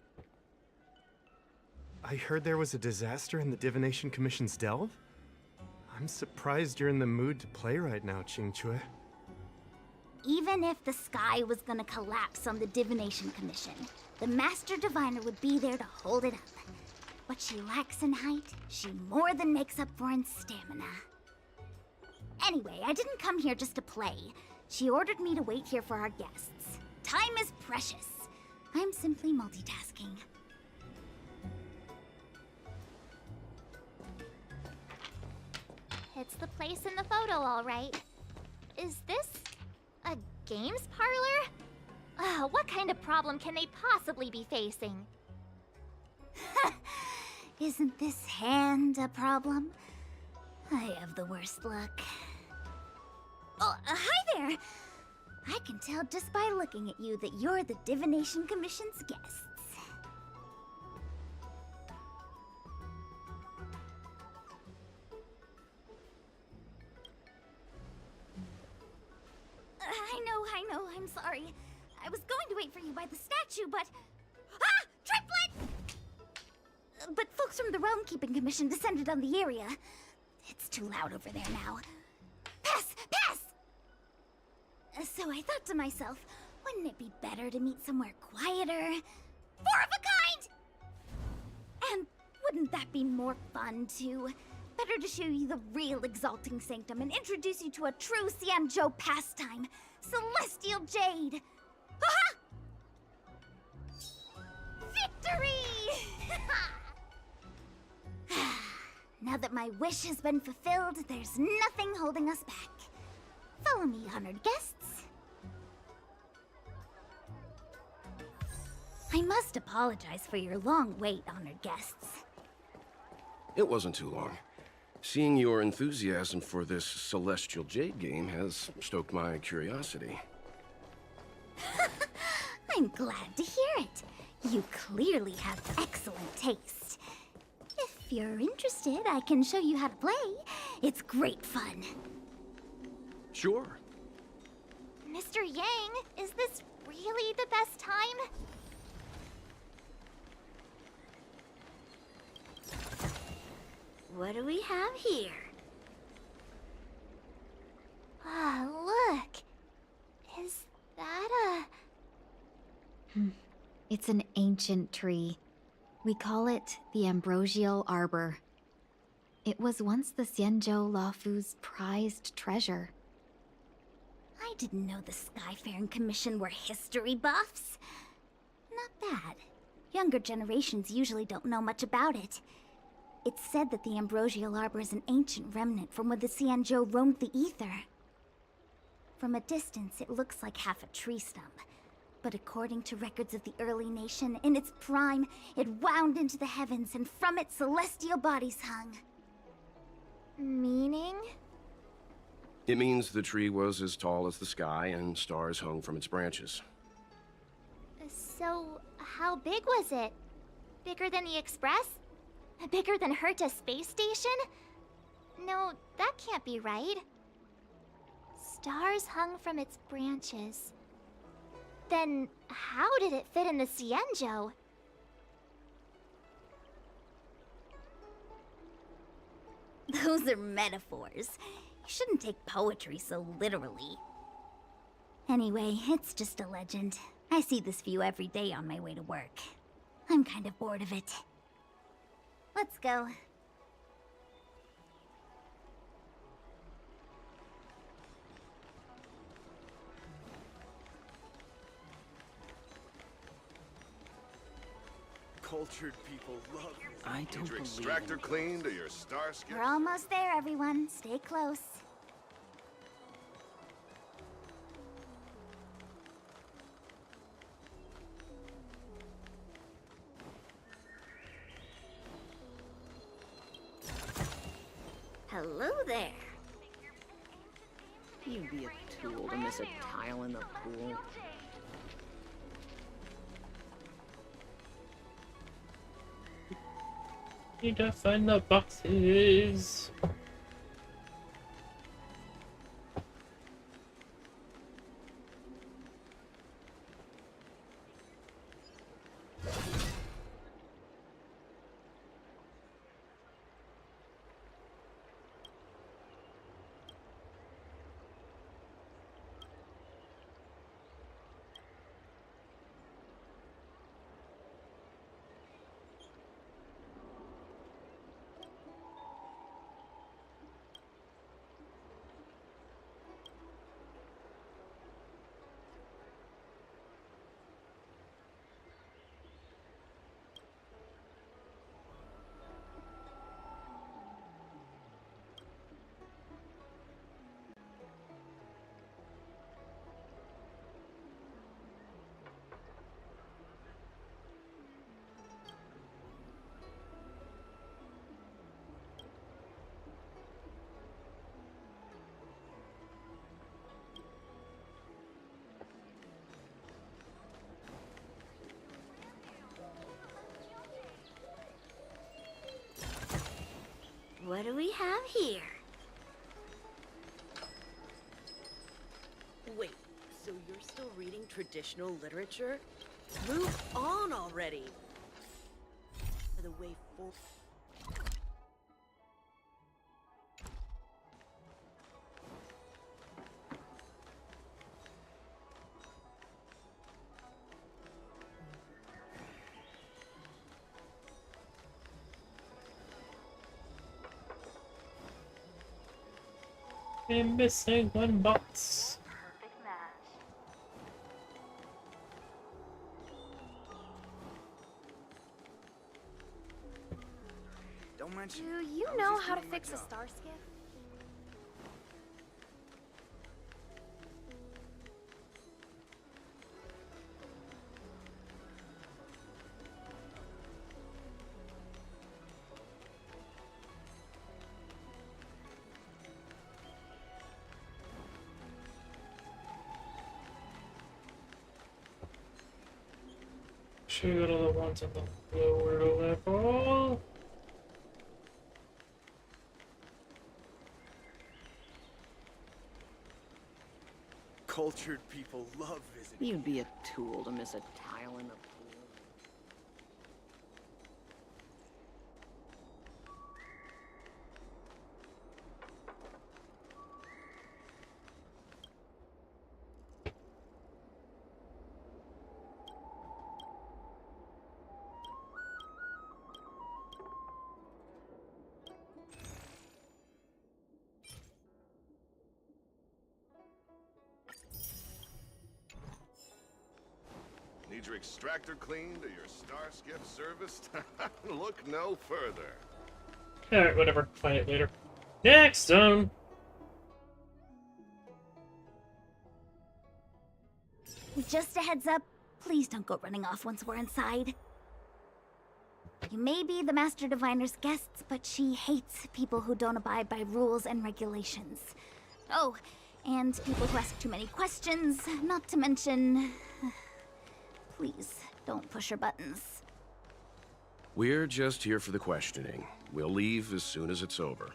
I heard there was a disaster in the Divination Commission's delve? I'm surprised you're in the mood to play right now, Qingque. Even if the sky was gonna collapse on the Divination Commission, the Master Diviner would be there to hold it up. What she lacks in height, she more than makes up for in stamina. Anyway, I didn't come here just to play. She ordered me to wait here for our guests. Time is precious. I'm simply multitasking. It's the place in the photo, all right. Is this a games parlor? What kind of problem can they possibly be facing? Isn't this hand a problem? I have the worst luck. Oh, hi there! I can tell just by looking at you that you're the Divination Commission's guests. I know, I'm sorry. I was going to wait for you by the statue, but... Ah! Triplet! But folks from the Realm Keeping Commission descended on the area. It's too loud over there now. Pass! Pass! So I thought to myself, wouldn't it be better to meet somewhere quieter? Four of a kind! And wouldn't that be more fun, too? Better to show you the real Exalting Sanctum and introduce you to a true Xianzhou pastime, Celestial Jade! Haha! Victory! Now that my wish has been fulfilled, there's nothing holding us back. Follow me, honored guests. I must apologize for your long wait, honored guests. It wasn't too long. Seeing your enthusiasm for this Celestial Jade game has stoked my curiosity. I'm glad to hear it. You clearly have excellent taste. If you're interested, I can show you how to play. It's great fun. Sure. Mr. Yang, is this really the best time? What do we have here? Ah, look. Is that a... It's an ancient tree. We call it the Ambrosial Arbor. It was once the Xianzhou Luofu's prized treasure. I didn't know the Skyfaring Commission were history buffs. Not bad. Younger generations usually don't know much about it. It's said that the Ambrosial Arbor is an ancient remnant from when the Xianzhou roamed the ether. From a distance, it looks like half a tree stump. But according to records of the early nation, in its prime, it wound into the heavens and from it celestial bodies hung. Meaning? It means the tree was as tall as the sky and stars hung from its branches. So, how big was it? Bigger than the Express? Bigger than Herta Space Station? No, that can't be right. Stars hung from its branches. Then, how did it fit in the Cienjo? Those are metaphors. You shouldn't take poetry so literally. Anyway, it's just a legend. I see this view every day on my way to work. I'm kind of bored of it. Let's go. Cultured people love it. I don't Need your believe extractor cleaned or your star skip? We're almost there, everyone. Stay close. Hello there. You'd be a tool to miss a tile in the pool. Need to find the boxes. What do we have here? Wait, so you're still reading traditional literature? Move on already! The way forward. I'm missing one box. Perfect match. Don't mention. Do you I was know just how to doing my fix a job. star skip? Should we go to the ones on the lower level? Cultured people love visiting. You'd be a tool to miss a tile in the pool. Need your extractor cleaned or your star skip serviced? Look no further. Alright, whatever. Find it later. Next zone! Just a heads up, please don't go running off once we're inside. You may be the Master Diviner's guests, but she hates people who don't abide by rules and regulations. Oh, and people who ask too many questions, not to mention... Please, don't push her buttons. We're just here for the questioning. We'll leave as soon as it's over.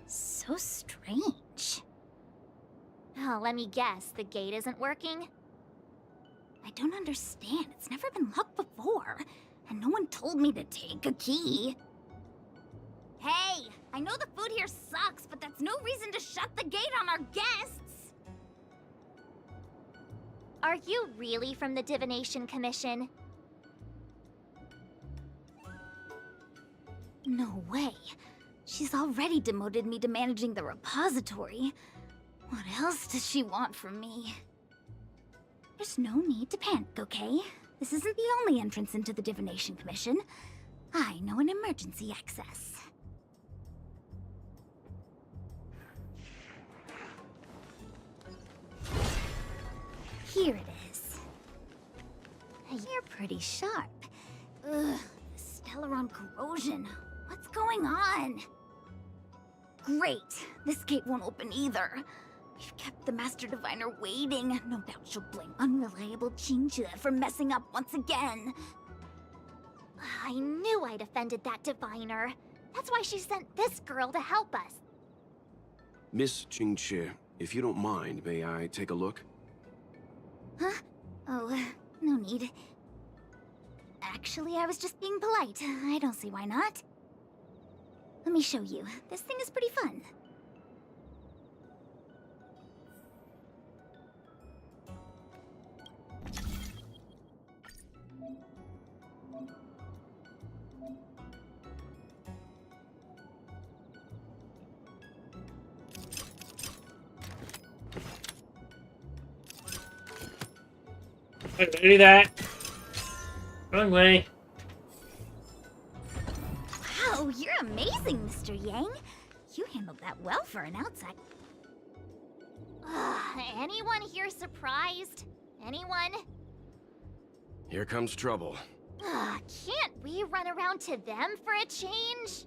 So strange. Oh, let me guess, the gate isn't working? I don't understand. It's never been locked before. And no one told me to take a key. Hey, I know the food here sucks, but that's no reason to shut the gate on our guests. Are you really from the Divination Commission? No way. She's already demoted me to managing the repository. What else does she want from me? There's no need to panic, okay? This isn't the only entrance into the Divination Commission. I know an emergency access. Here it is. You're pretty sharp. Ugh, Stellaron corrosion. What's going on? Great. This gate won't open either. You've kept the Master Diviner waiting. No doubt she'll blame unreliable Chinchua for messing up once again. I knew I'd offended that diviner. That's why she sent this girl to help us. Miss Qingqi, if you don't mind, may I take a look? Huh? Oh, no need. Actually, I was just being polite. I don't see why not. Let me show you. This thing is pretty fun. I didn't do that. Wrong way. Wow, you're amazing, Mr. Yang. You handled that well for an outside. Anyone here surprised? Anyone? Here comes trouble. Can't we run around to them for a change?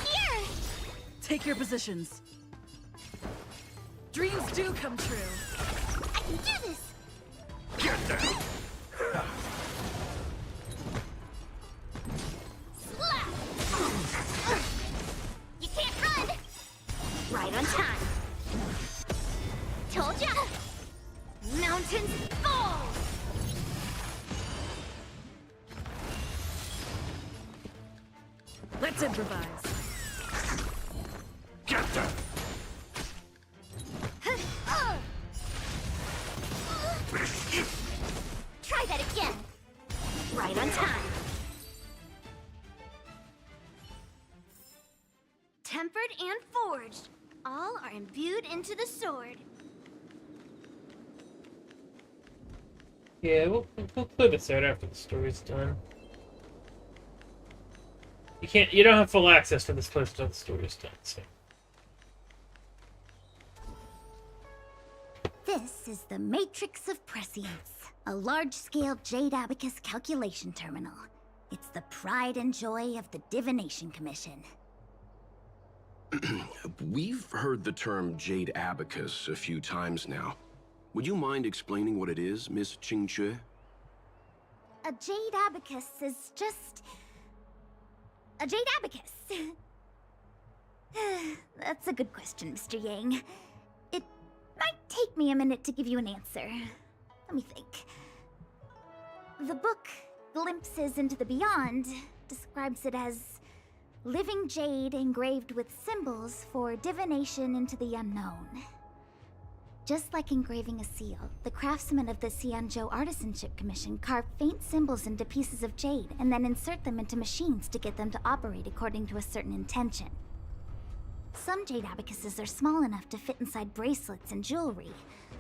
Here! Take your positions. Dreams do come true. I can do this! Get down! Slap! You can't run! Right on time. Told ya! Mountains fall! Let's improvise. Get down! Try that again. Right on time. Tempered and forged. All are imbued into the sword. Yeah, we'll play this out after the story's done. You don't have full access to this place until the story's done, so. This is the Matrix of Prescience, a large-scale Jade Abacus calculation terminal. It's the pride and joy of the Divination Commission. We've heard the term Jade Abacus a few times now. Would you mind explaining what it is, Miss Qingqi? A Jade Abacus is just... a Jade Abacus. That's a good question, Mr. Yang. It might take me a minute to give you an answer. Let me think. The book, Glimpses into the Beyond, describes it as living jade engraved with symbols for divination into the unknown. Just like engraving a seal, the craftsmen of the Xianzhou Artisanship Commission carve faint symbols into pieces of jade and then insert them into machines to get them to operate according to a certain intention. Some jade abacuses are small enough to fit inside bracelets and jewelry.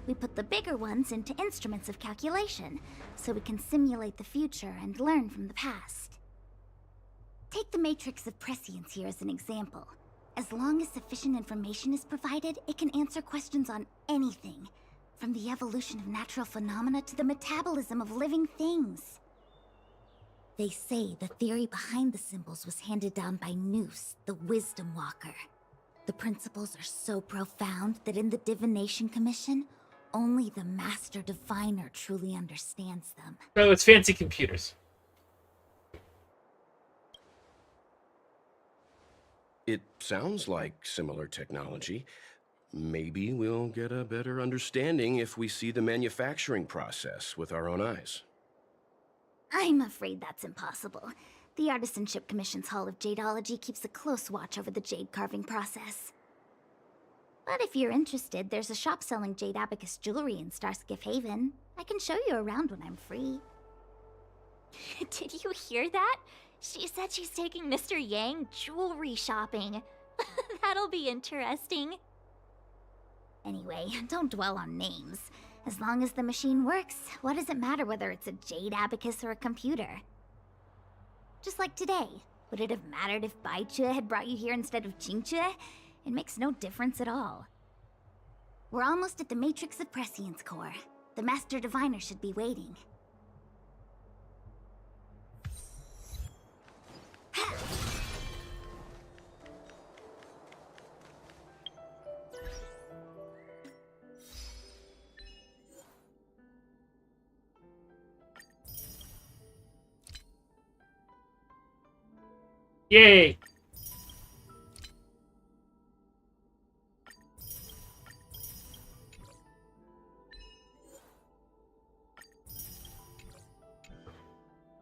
We put the bigger ones into instruments of calculation, so we can simulate the future and learn from the past. Take the Matrix of Prescience here as an example. As long as sufficient information is provided, it can answer questions on anything. From the evolution of natural phenomena to the metabolism of living things. They say the theory behind the symbols was handed down by Noose, the Wisdom Walker. The principles are so profound that in the Divination Commission, only the Master Diviner truly understands them. So it's fancy computers. It sounds like similar technology. Maybe we'll get a better understanding if we see the manufacturing process with our own eyes. I'm afraid that's impossible. The Artisanship Commission's Hall of Jadeology keeps a close watch over the jade carving process. But if you're interested, there's a shop selling Jade Abacus jewelry in Starskiff Haven. I can show you around when I'm free. Did you hear that? She said she's taking Mr. Yang jewelry shopping. That'll be interesting. Anyway, don't dwell on names. As long as the machine works, what does it matter whether it's a Jade Abacus or a computer? Just like today, would it have mattered if Baichue had brought you here instead of Qingchue? It makes no difference at all. We're almost at the Matrix of Prescience core. The Master Diviner should be waiting. Yay!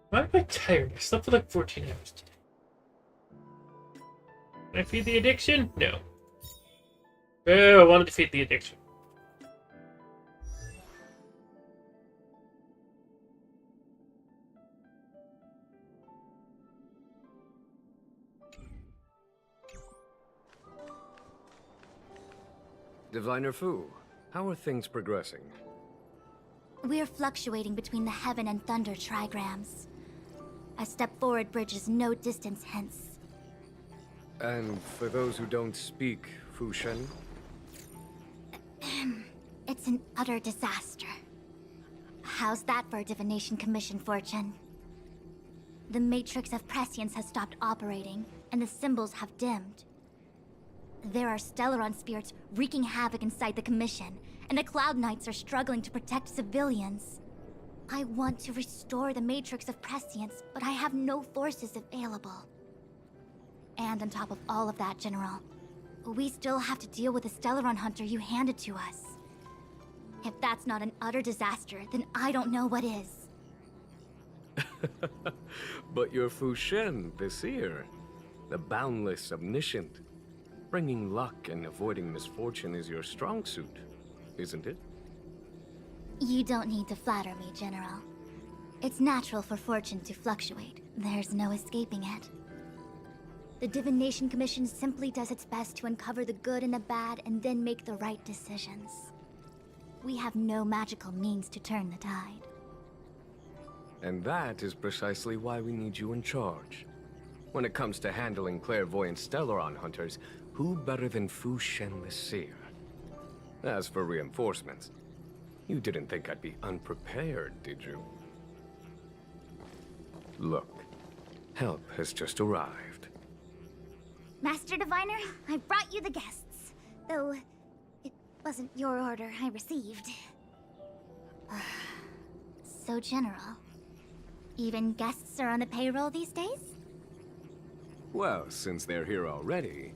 Why am I tired? I slept for like 14 hours today. Can I feed the addiction? No. Oh, I want to defeat the addiction. Diviner Fu, how are things progressing? We're fluctuating between the Heaven and Thunder trigrams. A step forward bridge is no distance hence. And for those who don't speak Fu Shen? It's an utter disaster. How's that for a Divination Commission fortune? The Matrix of Prescience has stopped operating, and the symbols have dimmed. There are Stellaron spirits wreaking havoc inside the Commission, and the Cloud Knights are struggling to protect civilians. I want to restore the Matrix of Prescience, but I have no forces available. And on top of all of that, General, we still have to deal with the Stellaron hunter you handed to us. If that's not an utter disaster, then I don't know what is. But you're Fu Shen, the seer. The boundless, omniscient. Bringing luck and avoiding misfortune is your strong suit, isn't it? You don't need to flatter me, General. It's natural for fortune to fluctuate. There's no escaping it. The Divination Commission simply does its best to uncover the good and the bad and then make the right decisions. We have no magical means to turn the tide. And that is precisely why we need you in charge. When it comes to handling clairvoyant Stellaron hunters, who better than Fu Shen the Seer? As for reinforcements, you didn't think I'd be unprepared, did you? Look, help has just arrived. Master Diviner, I brought you the guests. Though, it wasn't your order I received. So, General, even guests are on the payroll these days? Well, since they're here already,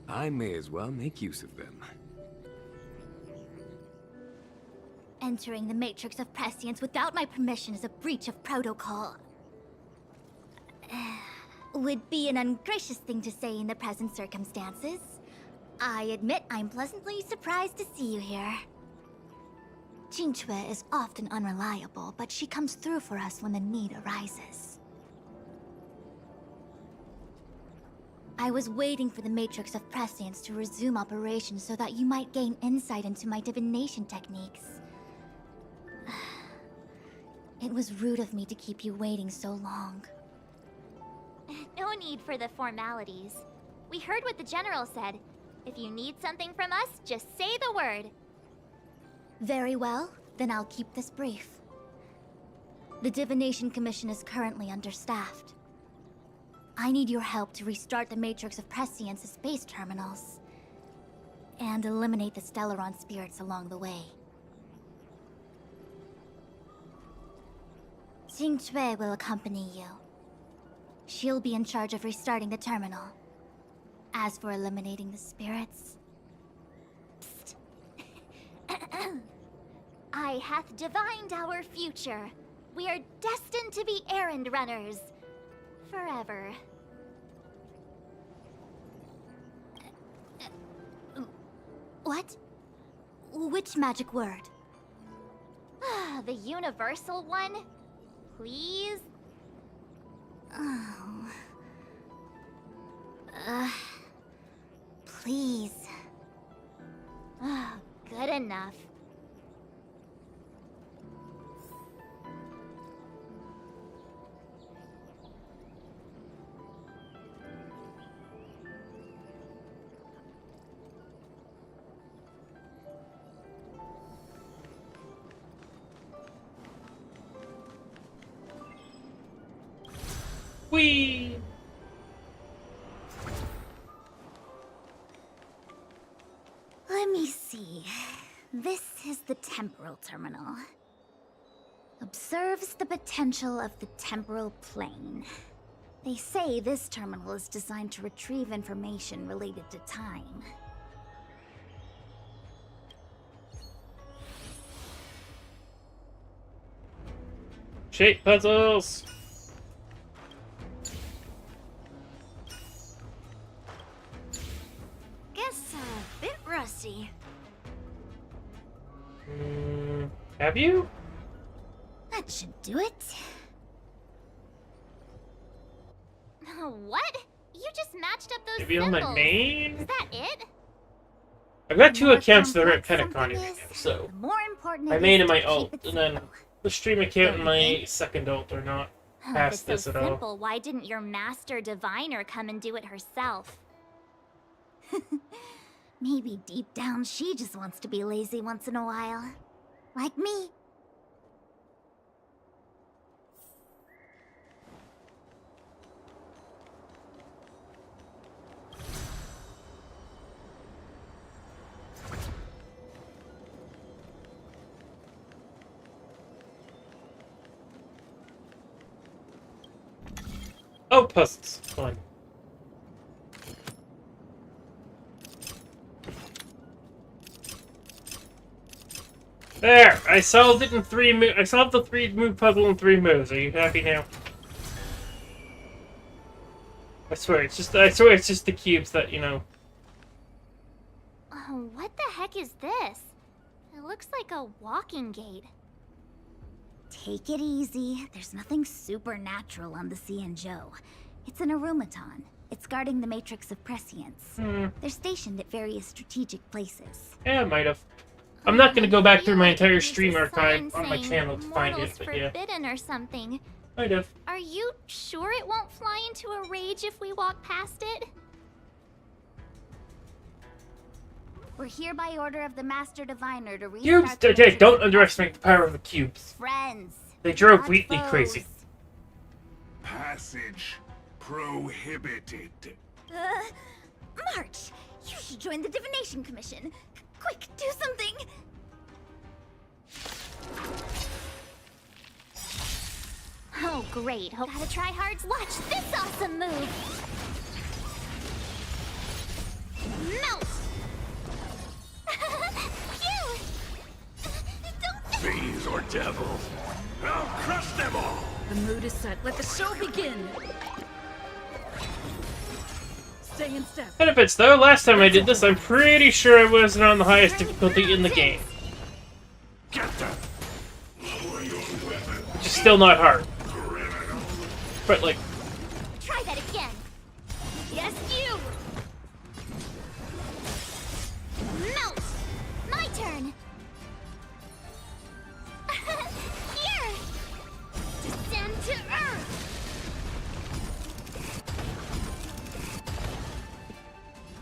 I may as well make use of them. Entering the Matrix of Prescience without my permission is a breach of protocol. Would be an ungracious thing to say in the present circumstances. I admit I'm pleasantly surprised to see you here. Qingchue is often unreliable, but she comes through for us when the need arises. I was waiting for the Matrix of Prescience to resume operations so that you might gain insight into my divination techniques. It was rude of me to keep you waiting so long. No need for the formalities. We heard what the General said. If you need something from us, just say the word. Very well, then I'll keep this brief. The Divination Commission is currently understaffed. I need your help to restart the Matrix of Prescience's space terminals. And eliminate the Stellaron spirits along the way. Xingchui will accompany you. She'll be in charge of restarting the terminal. As for eliminating the spirits... Psst. I hath divined our future. We are destined to be errand runners. Forever. What? Which magic word? The universal one? Please? Oh. Please. Good enough. Whee! Let me see. This is the temporal terminal. Observes the potential of the temporal plane. They say this terminal is designed to retrieve information related to time. Shape puzzles! Guess a bit rusty. Have you? That should do it. What? You just matched up those Maybe on symbols. my main? Is that it? I've got two accounts that are at Pentacon, so More important my it main is and my to alt, keep it and then the stream account and my second alt are not If past it's this so at all. simple, why didn't your master diviner come and do it herself? Maybe deep down she just wants to be lazy once in a while. Like me. Outposts! Fine. There! I solved it in 3 moves. I solved the 3-move puzzle in 3 moves. Are you happy now? I swear it's just the cubes that, you know. What the heck is this? It looks like a walking gate. Take it easy. There's nothing supernatural on the Xianzhou. It's an Arumaton. It's guarding the Matrix of Prescience. They're stationed at various strategic places. Yeah, I might have. I'm not gonna go back through my entire stream archive on my channel to find it, but yeah. Forbidden or something. Might have. Are you sure it won't fly into a rage if we walk past it? We're here by order of the Master Diviner to Cubes! restart the Okay, Matrix don't of underestimate the power of the cubes. Friends. They drove not Wheatley foes. crazy. Passage prohibited. March! You should join the Divination Commission. Quick, do something! Oh, great. Gotta try hard. Watch this awesome move. Melt! Phew! Fiends or devils, I'll crush them all! The mood is set. Let the show begin. Stay in step. Benefits though, last time I did this, I'm pretty sure I wasn't on the highest difficulty in the game. Which is still not hard. But like, Try that again. Yes, you! Melt! My turn! Here! Descend to Earth!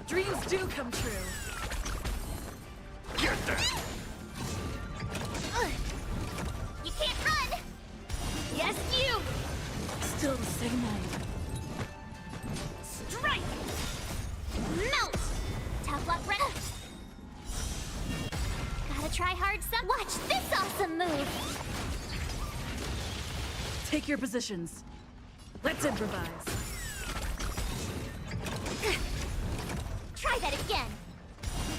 Dreams do come true. Get that! You can't run! Yes, you! Still the same old. Strike! Melt! Tough luck, Red. Gotta try hard some. Watch this awesome move! Take your positions. Let's improvise. Try that again.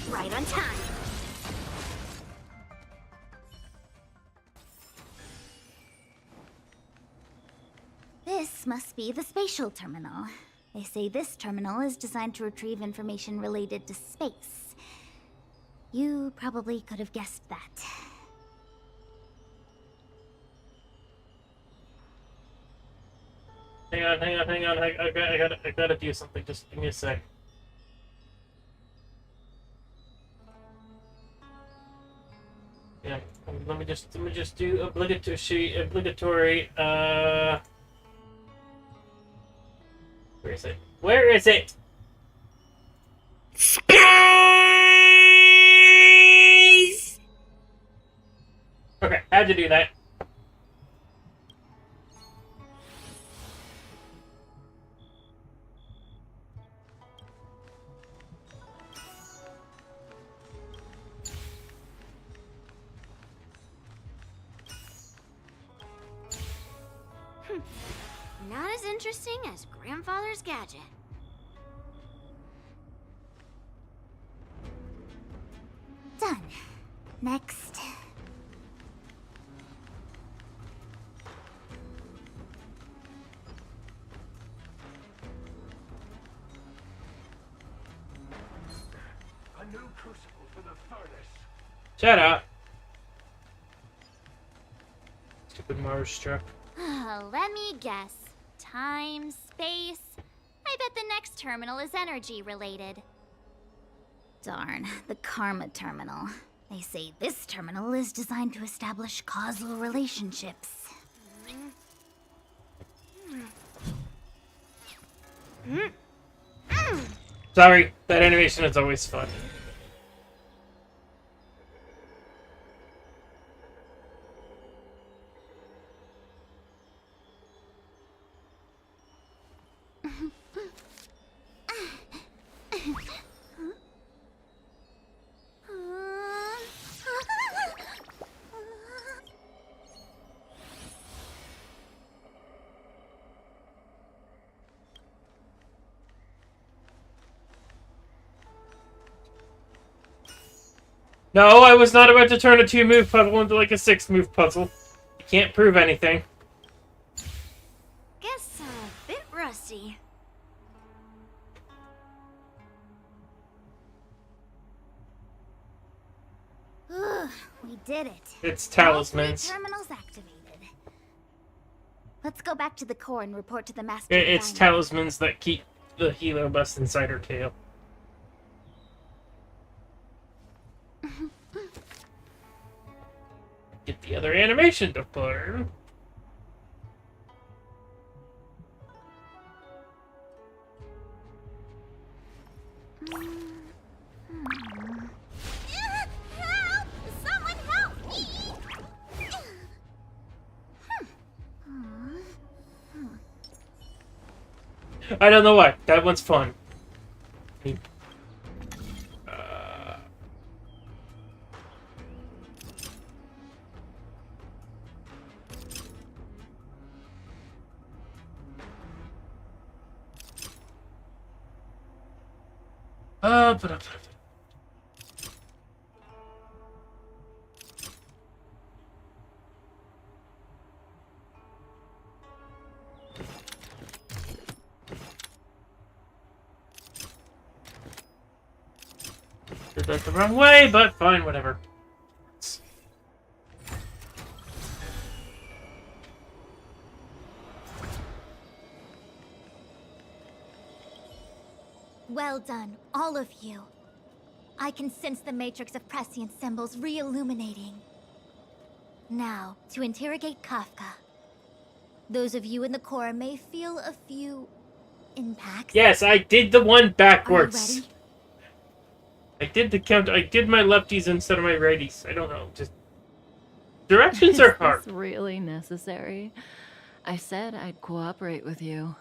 Right on time. This must be the spatial terminal. They say this terminal is designed to retrieve information related to space. You probably could have guessed that. Hang on. I gotta do something. Just give me a sec. Yeah, let me just do obligatory. Where is it? Where is it? Space. Okay, how'd you do that? Not as interesting as Grandfather's gadget. Done. Next. A new crucible for the furnace. Shut up. Stupid Mars truck. Let me guess. Time, space. I bet the next terminal is energy related. Darn, the Karma terminal. They say this terminal is designed to establish causal relationships. Sorry, that animation is always fun. No, I was not about to turn a 2-move puzzle into like a 6-move puzzle. You can't prove anything. Guess a bit rusty. We did it. It's talismans. All 3 terminals activated. Let's go back to the core and report to the master. It's designer. talismans that keep the Helo bust inside her tail. Get the other animation to burn. Help! Someone help me! I don't know why. That one's fun. But did that the wrong way, but fine, whatever. Well done, all of you. I can sense the matrix of prescient symbols re-illuminating. Now, to interrogate Kafka. Those of you in the core may feel a few impacts. Yes, I did the one Are you backwards. ready? I did the count. I did my lefties instead of my righties. I don't know. Just directions are hard. Is this really necessary? I said I'd cooperate with you.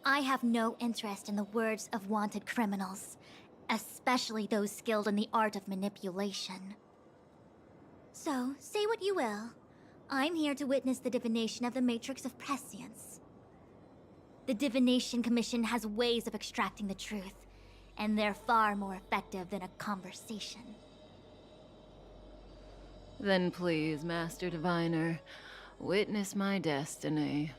I have no interest in the words of wanted criminals, especially those skilled in the art of manipulation. So, say what you will. I'm here to witness the divination of the Matrix of Prescience. The Divination Commission has ways of extracting the truth, and they're far more effective than a conversation. Then please, Master Diviner, witness my destiny.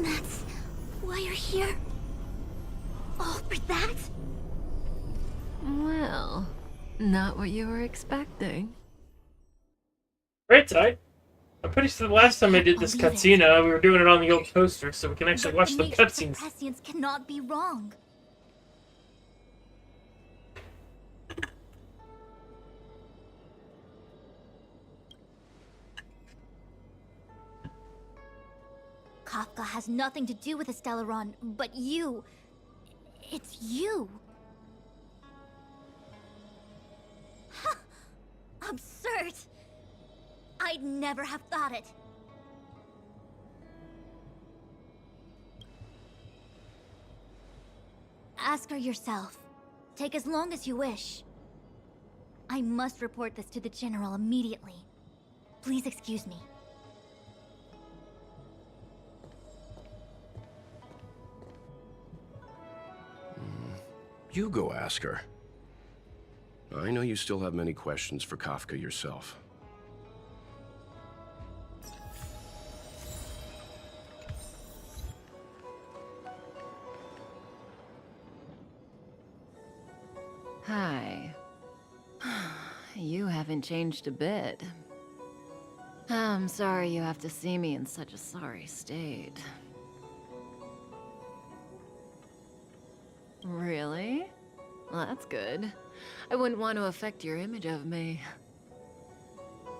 That's why you're here? All for that? Well, not what you were expecting. Right side. I'm pretty sure the last time I did this cutscene, we were doing it on the old poster, so we can actually watch the cutscenes. Prescience cannot be wrong. Kafka has nothing to do with the Stellaron, but you... It's you. Huh. Absurd. I'd never have thought it. Ask her yourself. Take as long as you wish. I must report this to the General immediately. Please excuse me. You go ask her. I know you still have many questions for Kafka yourself. Hi. You haven't changed a bit. I'm sorry you have to see me in such a sorry state. Really? Well, that's good. I wouldn't want to affect your image of me.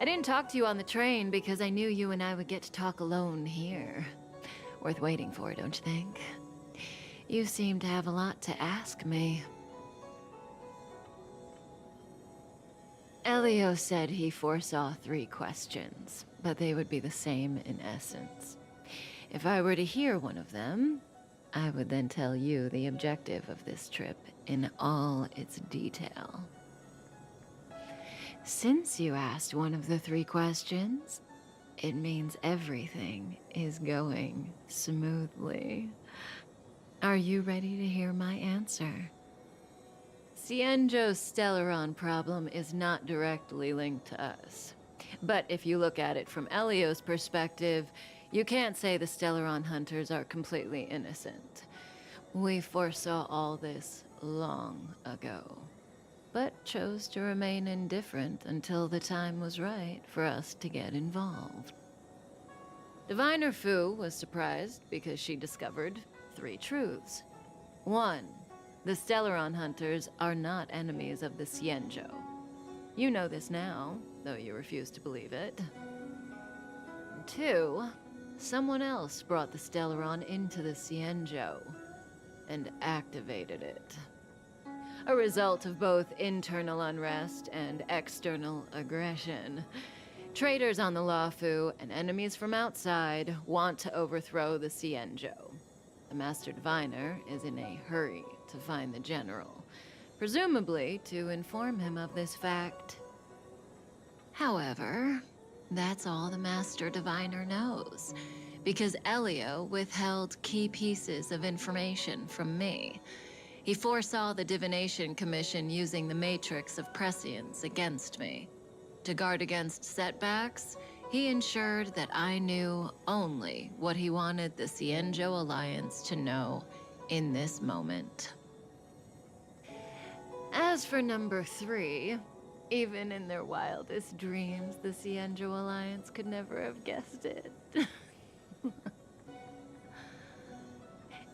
I didn't talk to you on the train because I knew you and I would get to talk alone here. Worth waiting for, don't you think? You seem to have a lot to ask me. Elio said he foresaw 3 questions, but they would be the same in essence. If I were to hear one of them, I would then tell you the objective of this trip in all its detail. Since you asked one of the 3 questions, it means everything is going smoothly. Are you ready to hear my answer? Cienjo's Stellaron problem is not directly linked to us. But if you look at it from Elio's perspective, you can't say the Stellaron hunters are completely innocent. We foresaw all this long ago, but chose to remain indifferent until the time was right for us to get involved. Diviner Fu was surprised because she discovered 3 truths. 1, the Stellaron hunters are not enemies of the Cienjo. You know this now, though you refuse to believe it. 2, someone else brought the Stellaron into the Cienjo and activated it. A result of both internal unrest and external aggression. Traitors on the Luofu and enemies from outside want to overthrow the Cienjo. The Master Diviner is in a hurry to find the General, presumably to inform him of this fact. However, that's all the Master Diviner knows, because Elio withheld key pieces of information from me. He foresaw the Divination Commission using the Matrix of Prescience against me. To guard against setbacks, he ensured that I knew only what he wanted the Cienjo Alliance to know in this moment. As for number 3, even in their wildest dreams, the Cienjo Alliance could never have guessed it.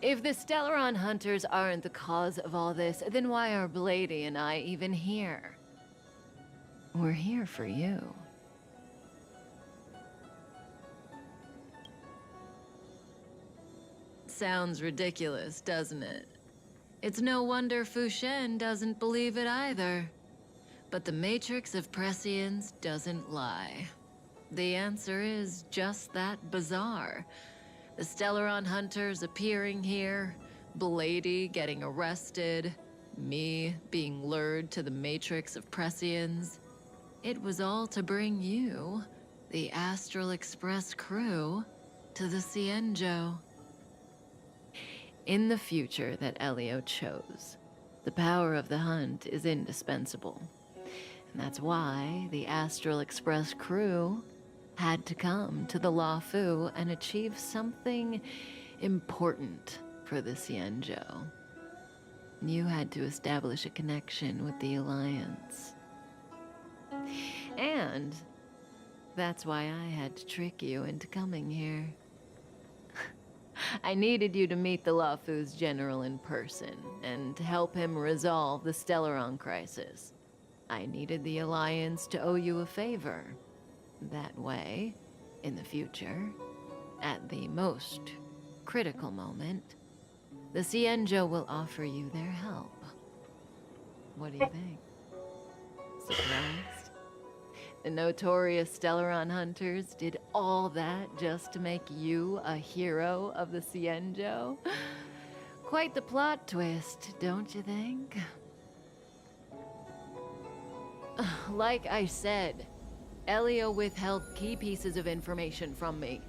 If the Stellaron Hunters aren't the cause of all this, then why are Blady and I even here? We're here for you. Sounds ridiculous, doesn't it? It's no wonder Fu Shen doesn't believe it either. But the Matrix of Prescience doesn't lie. The answer is just that bizarre. The Stellaron Hunters appearing here, Blady getting arrested, me being lured to the Matrix of Prescience. It was all to bring you, the Astral Express crew, to the Cienjo. In the future that Elio chose, the power of the hunt is indispensable. And that's why the Astral Express crew had to come to the Luofu and achieve something important for the Cienjo. You had to establish a connection with the Alliance. And that's why I had to trick you into coming here. I needed you to meet the Luofu's general in person and to help him resolve the Stellaron crisis. I needed the Alliance to owe you a favor. That way, in the future, at the most critical moment, the Cienjo will offer you their help. What do you think? Surprised? The notorious Stellaron Hunters did all that just to make you a hero of the Cienjo? Quite the plot twist, don't you think? Like I said, Elio withheld key pieces of information from me.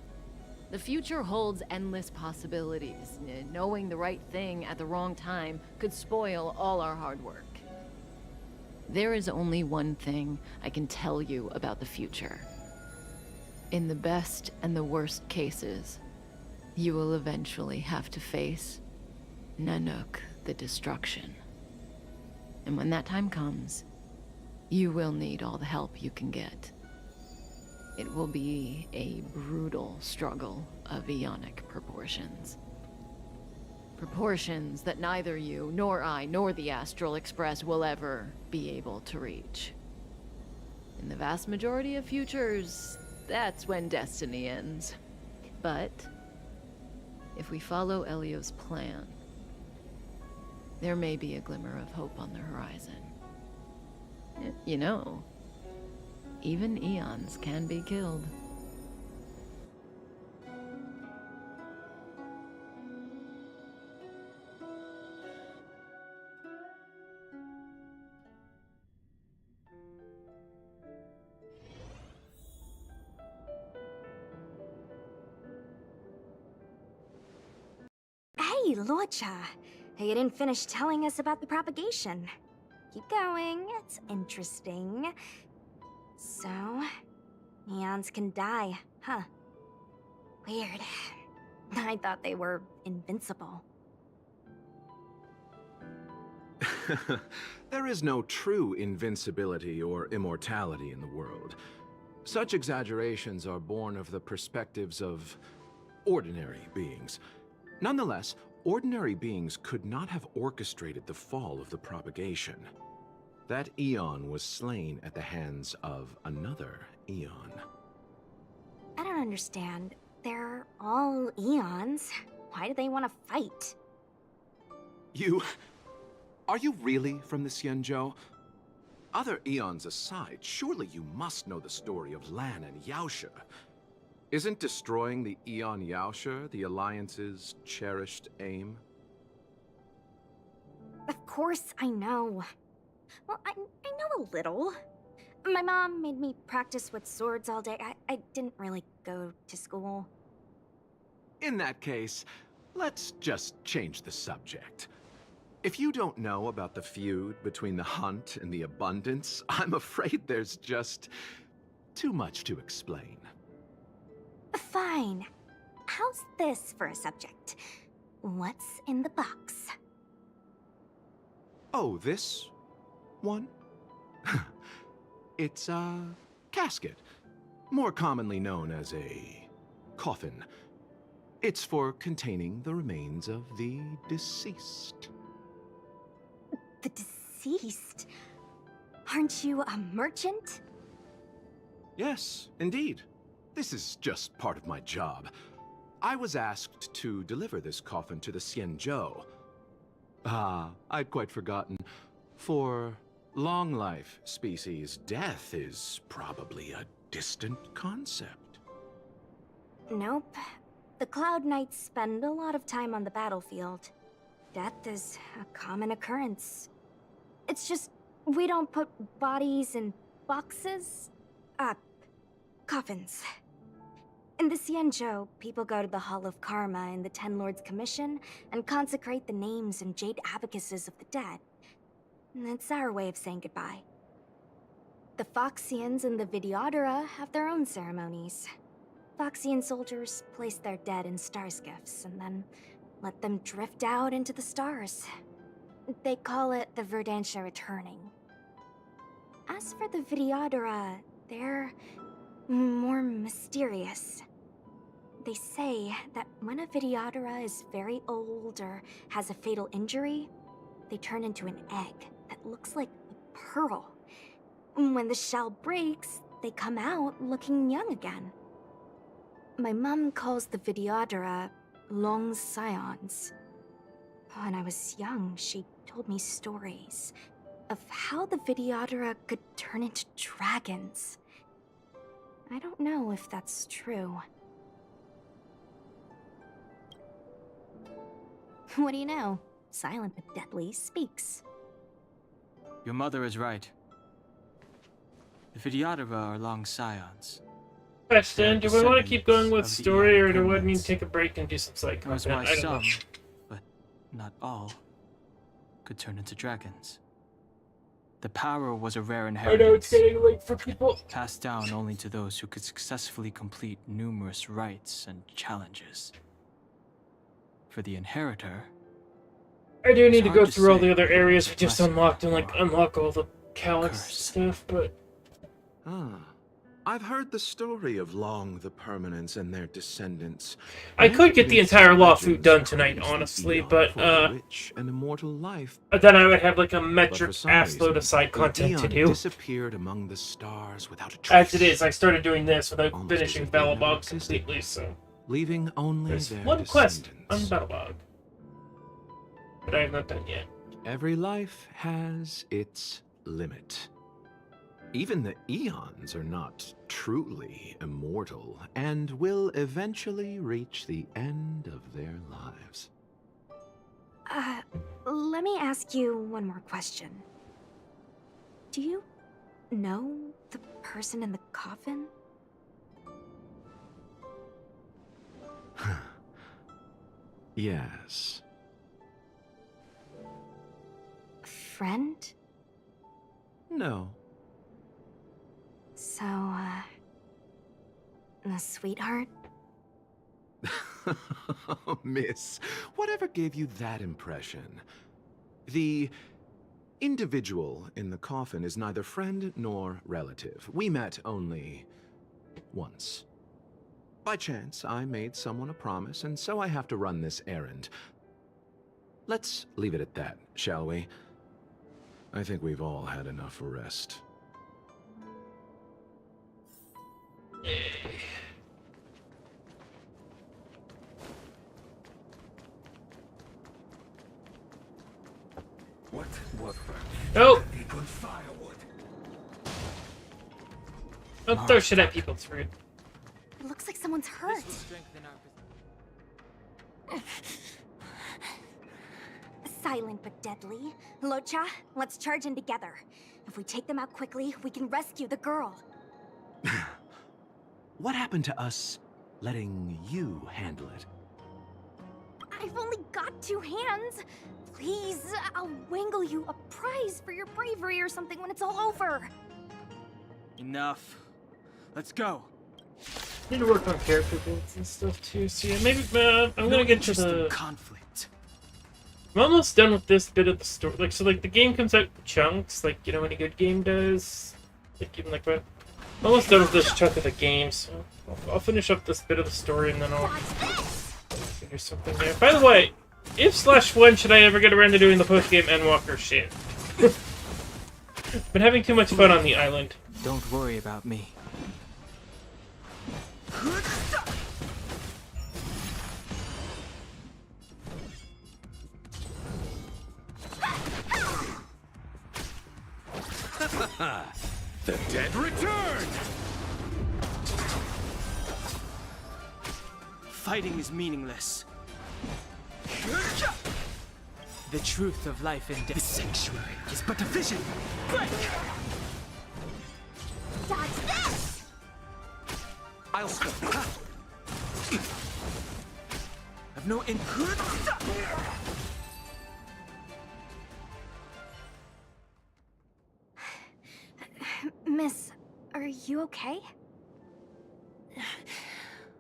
The future holds endless possibilities. Knowing the right thing at the wrong time could spoil all our hard work. There is only one thing I can tell you about the future. In the best and the worst cases, you will eventually have to face Nanook the Destruction. And when that time comes, you will need all the help you can get. It will be a brutal struggle of Ionic proportions. Proportions that neither you, nor I, nor the Astral Express will ever be able to reach. In the vast majority of futures, that's when destiny ends. But if we follow Elio's plan, there may be a glimmer of hope on the horizon. You know, even eons can be killed. Hey, Luocha. You didn't finish telling us about the propagation. Keep going, it's interesting. So, eons can die, huh? Weird. I thought they were invincible. There is no true invincibility or immortality in the world. Such exaggerations are born of the perspectives of ordinary beings. Nonetheless, ordinary beings could not have orchestrated the fall of the propagation. That eon was slain at the hands of another eon. I don't understand. They're all eons. Why do they want to fight? Are you really from the Cienjo? Other eons aside, surely you must know the story of Lan and Yaoshe. Isn't destroying the Eon Yaoshe the Alliance's cherished aim? Of course I know. Well, I know a little. My mom made me practice with swords all day. I didn't really go to school. In that case, let's just change the subject. If you don't know about the feud between the Hunt and the Abundance, I'm afraid there's just too much to explain. Fine. How's this for a subject? What's in the box? Oh, this? one? It's a casket, more commonly known as a coffin. It's for containing the remains of the deceased. The deceased? Aren't you a merchant? Yes, indeed. This is just part of my job. I was asked to deliver this coffin to the Xianzhou. I'd quite forgotten. For long life species, death is probably a distant concept. Nope. The Cloud Knights spend a lot of time on the battlefield. Death is a common occurrence. It's just, we don't put bodies in boxes? Coffins. In the Xianzhou, people go to the Hall of Karma in the Ten Lords Commission and consecrate the names and jade abacuses of the dead. It's our way of saying goodbye. The Foxians and the Videodora have their own ceremonies. Foxian soldiers place their dead in star skiffs and then let them drift out into the stars. They call it the Verdantia returning. As for the Videodora, they're more mysterious. They say that when a Videodora is very old or has a fatal injury, they turn into an egg that looks like a pearl. When the shell breaks, they come out looking young again. My mom calls the Videodora long scions. When I was young, she told me stories of how the Videodora could turn into dragons. I don't know if that's true. What do you know? Silent but deadly speaks. Your mother is right. The Videodora are long scions. Question, do we want to keep going with Descendants of the story, Eon or do we need Permanents. to take a break and do some side That was content? why I don't know. some, but not all, could turn into dragons. The power was a rare I inheritance. know it's getting late for people. Passed down only to those who could successfully complete numerous rites and challenges. For the inheritor, I do need to hard go to through all say the other areas we what's just blessing unlocked and or unlock all the Calyx curse. stuff, but I've heard the story of Long the Permanents and their descendants. I could get the entire Legends lawsuit done tonight, praise the honestly, Eon but for a rich and immortal life. then I would have like a But metric for some ass load reason, of side the content to Eon do. disappeared among the stars without a trace. As it is, I started doing this without Almost finishing as if they never Battlebog existed. completely, so Leaving only there's their one quest on descendants. Battlebog that I have not done yet. Every life has its limit. Even the Eons are not truly immortal and will eventually reach the end of their lives. Let me ask you one more question. Do you know the person in the coffin? Yes. A friend? No. So, a sweetheart? Miss, whatever gave you that impression? The individual in the coffin is neither friend nor relative. We met only once. By chance, I made someone a promise, and so I have to run this errand. Let's leave it at that, shall we? I think we've all had enough rest. What was that? Oh! Good firewood. Don't throw shit at people, it's rude. It looks like someone's hurt. Silent but deadly. Locha, let's charge in together. If we take them out quickly, we can rescue the girl. What happened to us letting you handle it? I've only got 2 hands. Please, I'll wangle you a prize for your bravery or something when it's all over. enough. Let's go. Need to work on character builds and stuff too, so yeah, maybe I'm gonna get to the conflict. I'm almost done with this bit of the story. Like, so, like, the game comes out in chunks, like, you know, any good game does. Like, even like what? I'm almost done with this chunk of the game, so I'll finish up this bit of the story and then I'll figure something there. By the way, if/when should I ever get around to doing the post-game Endwalker shit? Been having too much fun on the island. Don't worry about me. The dead return! Fighting is meaningless. The truth of life and death. The sanctuary is but a vision. Break! Dodge this! I'll stop. I've no input. Miss, are you okay?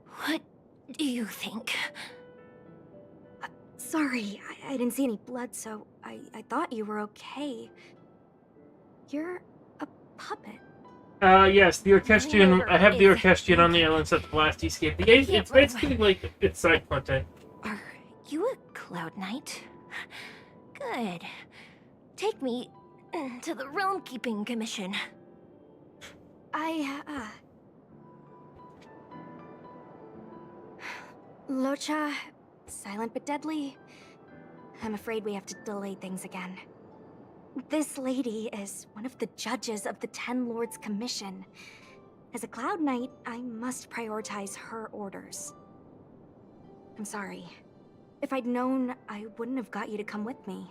What do you think? Sorry, I didn't see any blood, so I thought you were okay. You're a puppet. Yes, the Orchestrion. I have the Orchestrion on the island since the last escape. The game, it's basically like it's side content. Are you a Cloud Knight? Good. Take me to the Realm Keeping Commission. Locha, silent but deadly. I'm afraid we have to delay things again. This lady is one of the judges of the Ten Lords Commission. As a Cloud Knight, I must prioritize her orders. I'm sorry. If I'd known, I wouldn't have got you to come with me.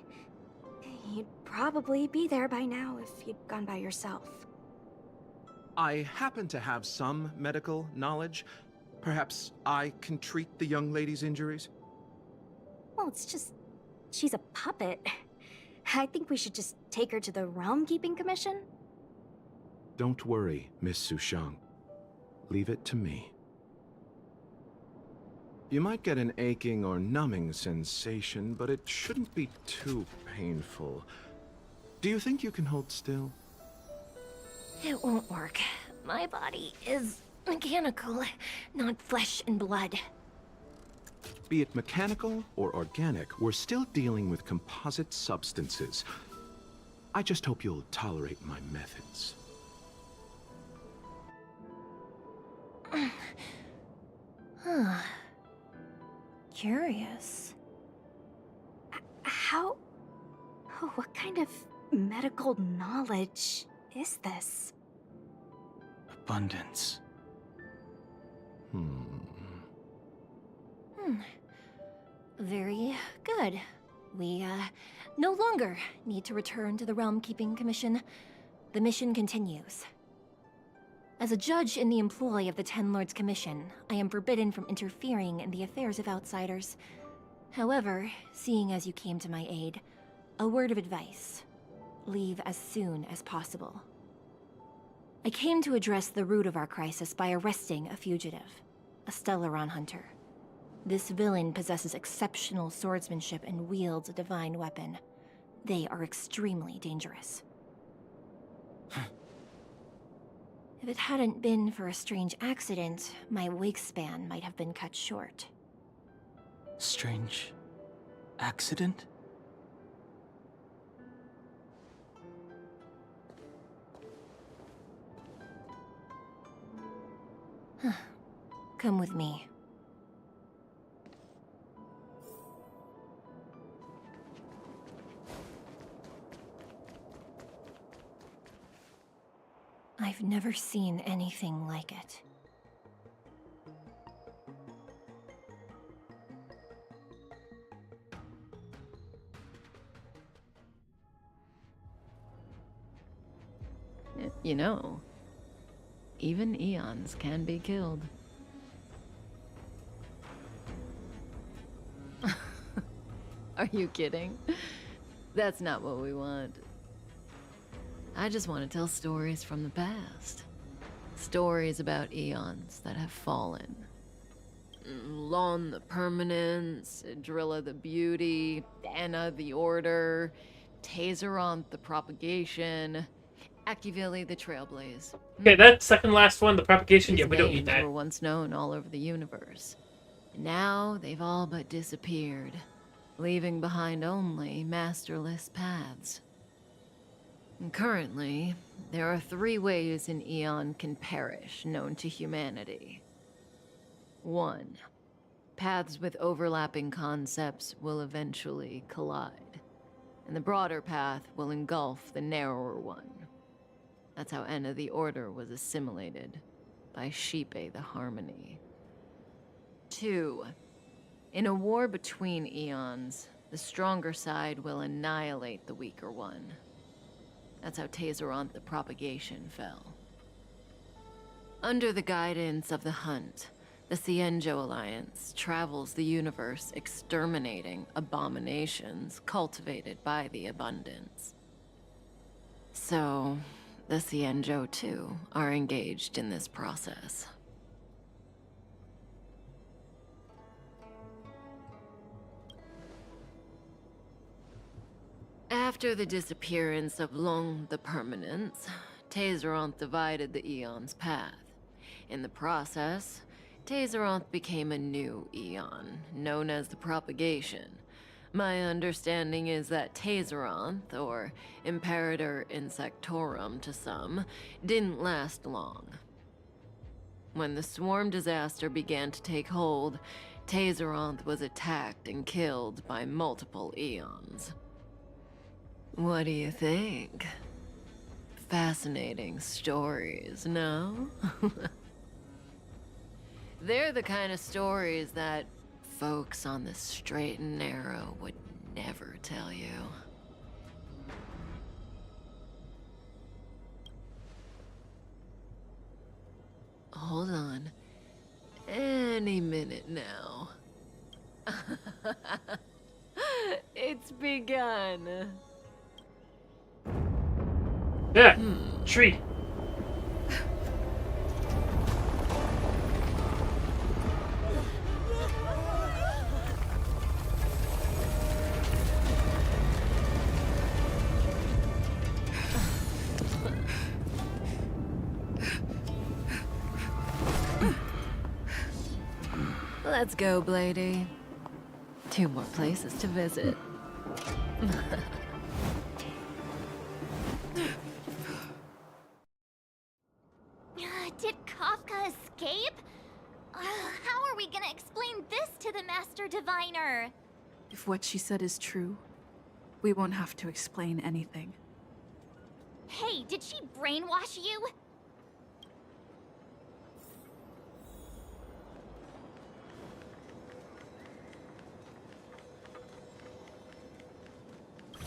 You'd probably be there by now if you'd gone by yourself. I happen to have some medical knowledge. Perhaps I can treat the young lady's injuries? Well, it's just... she's a puppet. I think we should just take her to the Realm Keeping Commission. Don't worry, Miss Sushang. Leave it to me. You might get an aching or numbing sensation, but it shouldn't be too painful. Do you think you can hold still? It won't work. My body is mechanical, not flesh and blood. Be it mechanical or organic, we're still dealing with composite substances. I just hope you'll tolerate my methods. Huh. Curious. How... oh, what kind of medical knowledge is this? Abundance. Very good. We, no longer need to return to the Realm Keeping Commission. The mission continues. As a judge in the employ of the Ten Lords Commission, I am forbidden from interfering in the affairs of outsiders. However, seeing as you came to my aid, a word of advice. Leave as soon as possible. I came to address the root of our crisis by arresting a fugitive, a Stellaron hunter. This villain possesses exceptional swordsmanship and wields a divine weapon. They are extremely dangerous. If it hadn't been for a strange accident, my wingspan might have been cut short. Strange accident? Come with me. I've never seen anything like it. You know, even eons can be killed. Are you kidding? That's not what we want. I just want to tell stories from the past. Stories about eons that have fallen. Lon the Permanence, Drilla the Beauty, Anna the Order, Tazeronth the Propagation, Acuvili the Trailblaze. Okay, that second last one, the propagation, These yeah, we don't need names that. were once known all over the universe. Now they've all but disappeared, leaving behind only masterless paths. And currently, there are 3 ways an Eon can perish known to humanity. 1. Paths with overlapping concepts will eventually collide, and the broader path will engulf the narrower one. That's how Enna the Order was assimilated by Sheepe the Harmony. 2. In a war between eons, the stronger side will annihilate the weaker one. That's how Tazeronth the Propagation fell. Under the guidance of the Hunt, the Cienjo Alliance travels the universe exterminating abominations cultivated by the Abundance. So, the Cienjo, too, are engaged in this process. After the disappearance of Long the Permanence, Tazeronth divided the Eon's path. In the process, Tazeronth became a new Eon, known as the Propagation. My understanding is that Tazeronth, or Imperator Insectorum to some, didn't last long. When the swarm disaster began to take hold, Tazeronth was attacked and killed by multiple Eons. What do you think? Fascinating stories, no? They're the kind of stories that folks on the straight and narrow would never tell you. Hold on. Any minute now. It's begun. Yeah, tree. Let's go, Blady. 2 more places to visit. Did Kafka escape? How are we gonna explain this to the Master Diviner? If what she said is true, we won't have to explain anything. Hey, did she brainwash you?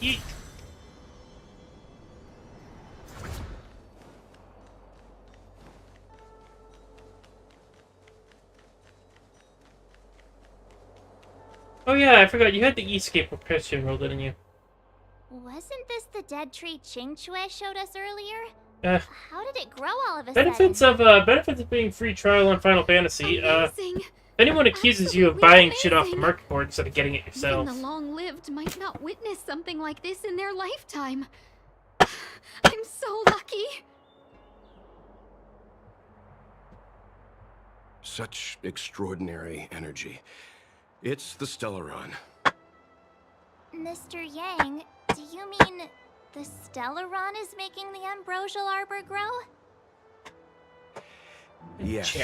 Yeet. Oh yeah, I forgot you had the escape repression roll, didn't you? Wasn't this the dead tree Qingque showed us earlier? How did it grow all of a Benefits sudden? of being free trial on Final Fantasy. Amazing. If anyone accuses you of buying shit off the market board instead of getting it yourself. Even the long-lived might not witness something like this in their lifetime. I'm so lucky. Such extraordinary energy. It's the Stellaron. Mr. Yang, do you mean the Stellaron is making the ambrosial arbor grow? Yes.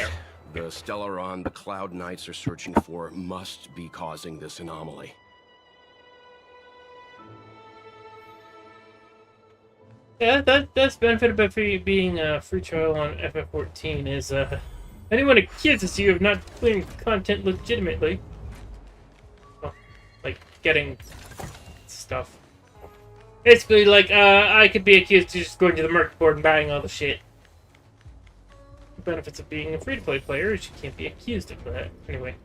The Stellaron the Cloud Knights are searching for must be causing this anomaly. Yeah, that's benefit of being a free trial on FF14 is anyone accuses you of not clearing content legitimately. Well, like getting stuff. Basically, like, I could be accused of just going to the market board and buying all the shit. The benefits of being a free-to-play player is you can't be accused of that. Anyway.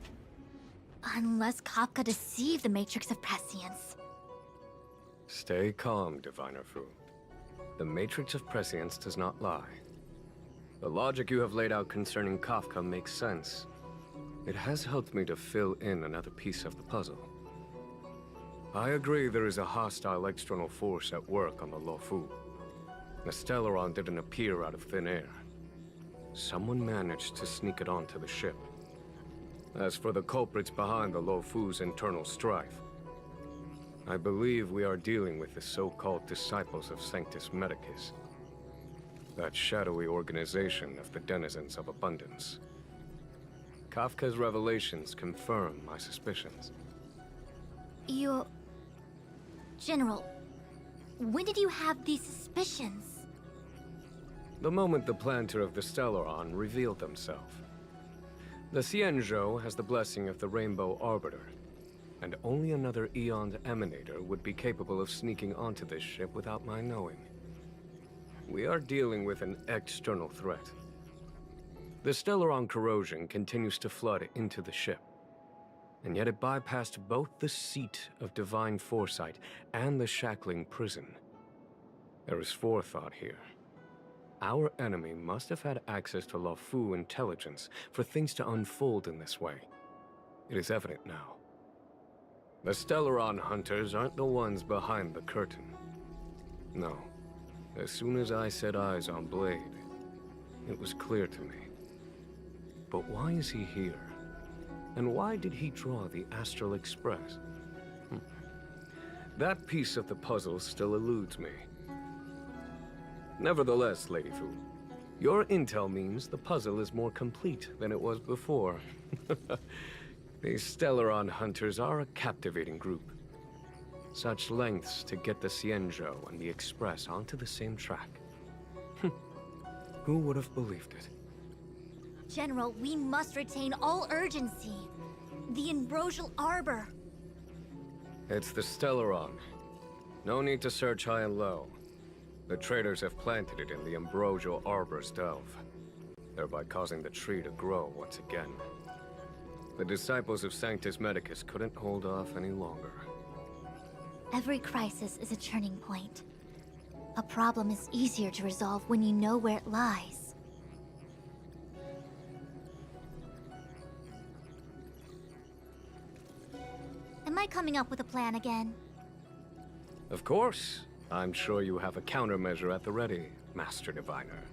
Unless Kafka deceived the Matrix of Prescience. Stay calm, Diviner Fu. The Matrix of Prescience does not lie. The logic you have laid out concerning Kafka makes sense. It has helped me to fill in another piece of the puzzle. I agree there is a hostile external force at work on the Luofu. The Stellaron didn't appear out of thin air. Someone managed to sneak it onto the ship. As for the culprits behind the Luofu's internal strife, I believe we are dealing with the so-called Disciples of Sanctus Medicus. That shadowy organization of the denizens of abundance. Kafka's revelations confirm my suspicions. General, when did you have these suspicions? The moment the planter of the Stellaron revealed himself. The Xianzhou has the blessing of the Rainbow Arbiter, and only another Eon's Emanator would be capable of sneaking onto this ship without my knowing. We are dealing with an external threat. The Stellaron corrosion continues to flood into the ship, and yet it bypassed both the seat of divine foresight and the shackling prison. There is forethought here. Our enemy must have had access to Luofu intelligence for things to unfold in this way. It is evident now. The Stellaron hunters aren't the ones behind the curtain. No. As soon as I set eyes on Blade, it was clear to me. But why is he here? And why did he draw the Astral Express? That piece of the puzzle still eludes me. Nevertheless, Lady Fu, your intel means the puzzle is more complete than it was before. These Stellaron hunters are a captivating group. Such lengths to get the Xianzhou and the Express onto the same track. Who would have believed it? General, we must retain all urgency. The Ambrosial Arbor. It's the Stellaron. No need to search high and low. The traders have planted it in the Ambrosial Arbor's delve, thereby causing the tree to grow once again. The Disciples of Sanctus Medicus couldn't hold off any longer. Every crisis is a turning point. A problem is easier to resolve when you know where it lies. Am I coming up with a plan again? Of course. I'm sure you have a countermeasure at the ready, Master Diviner.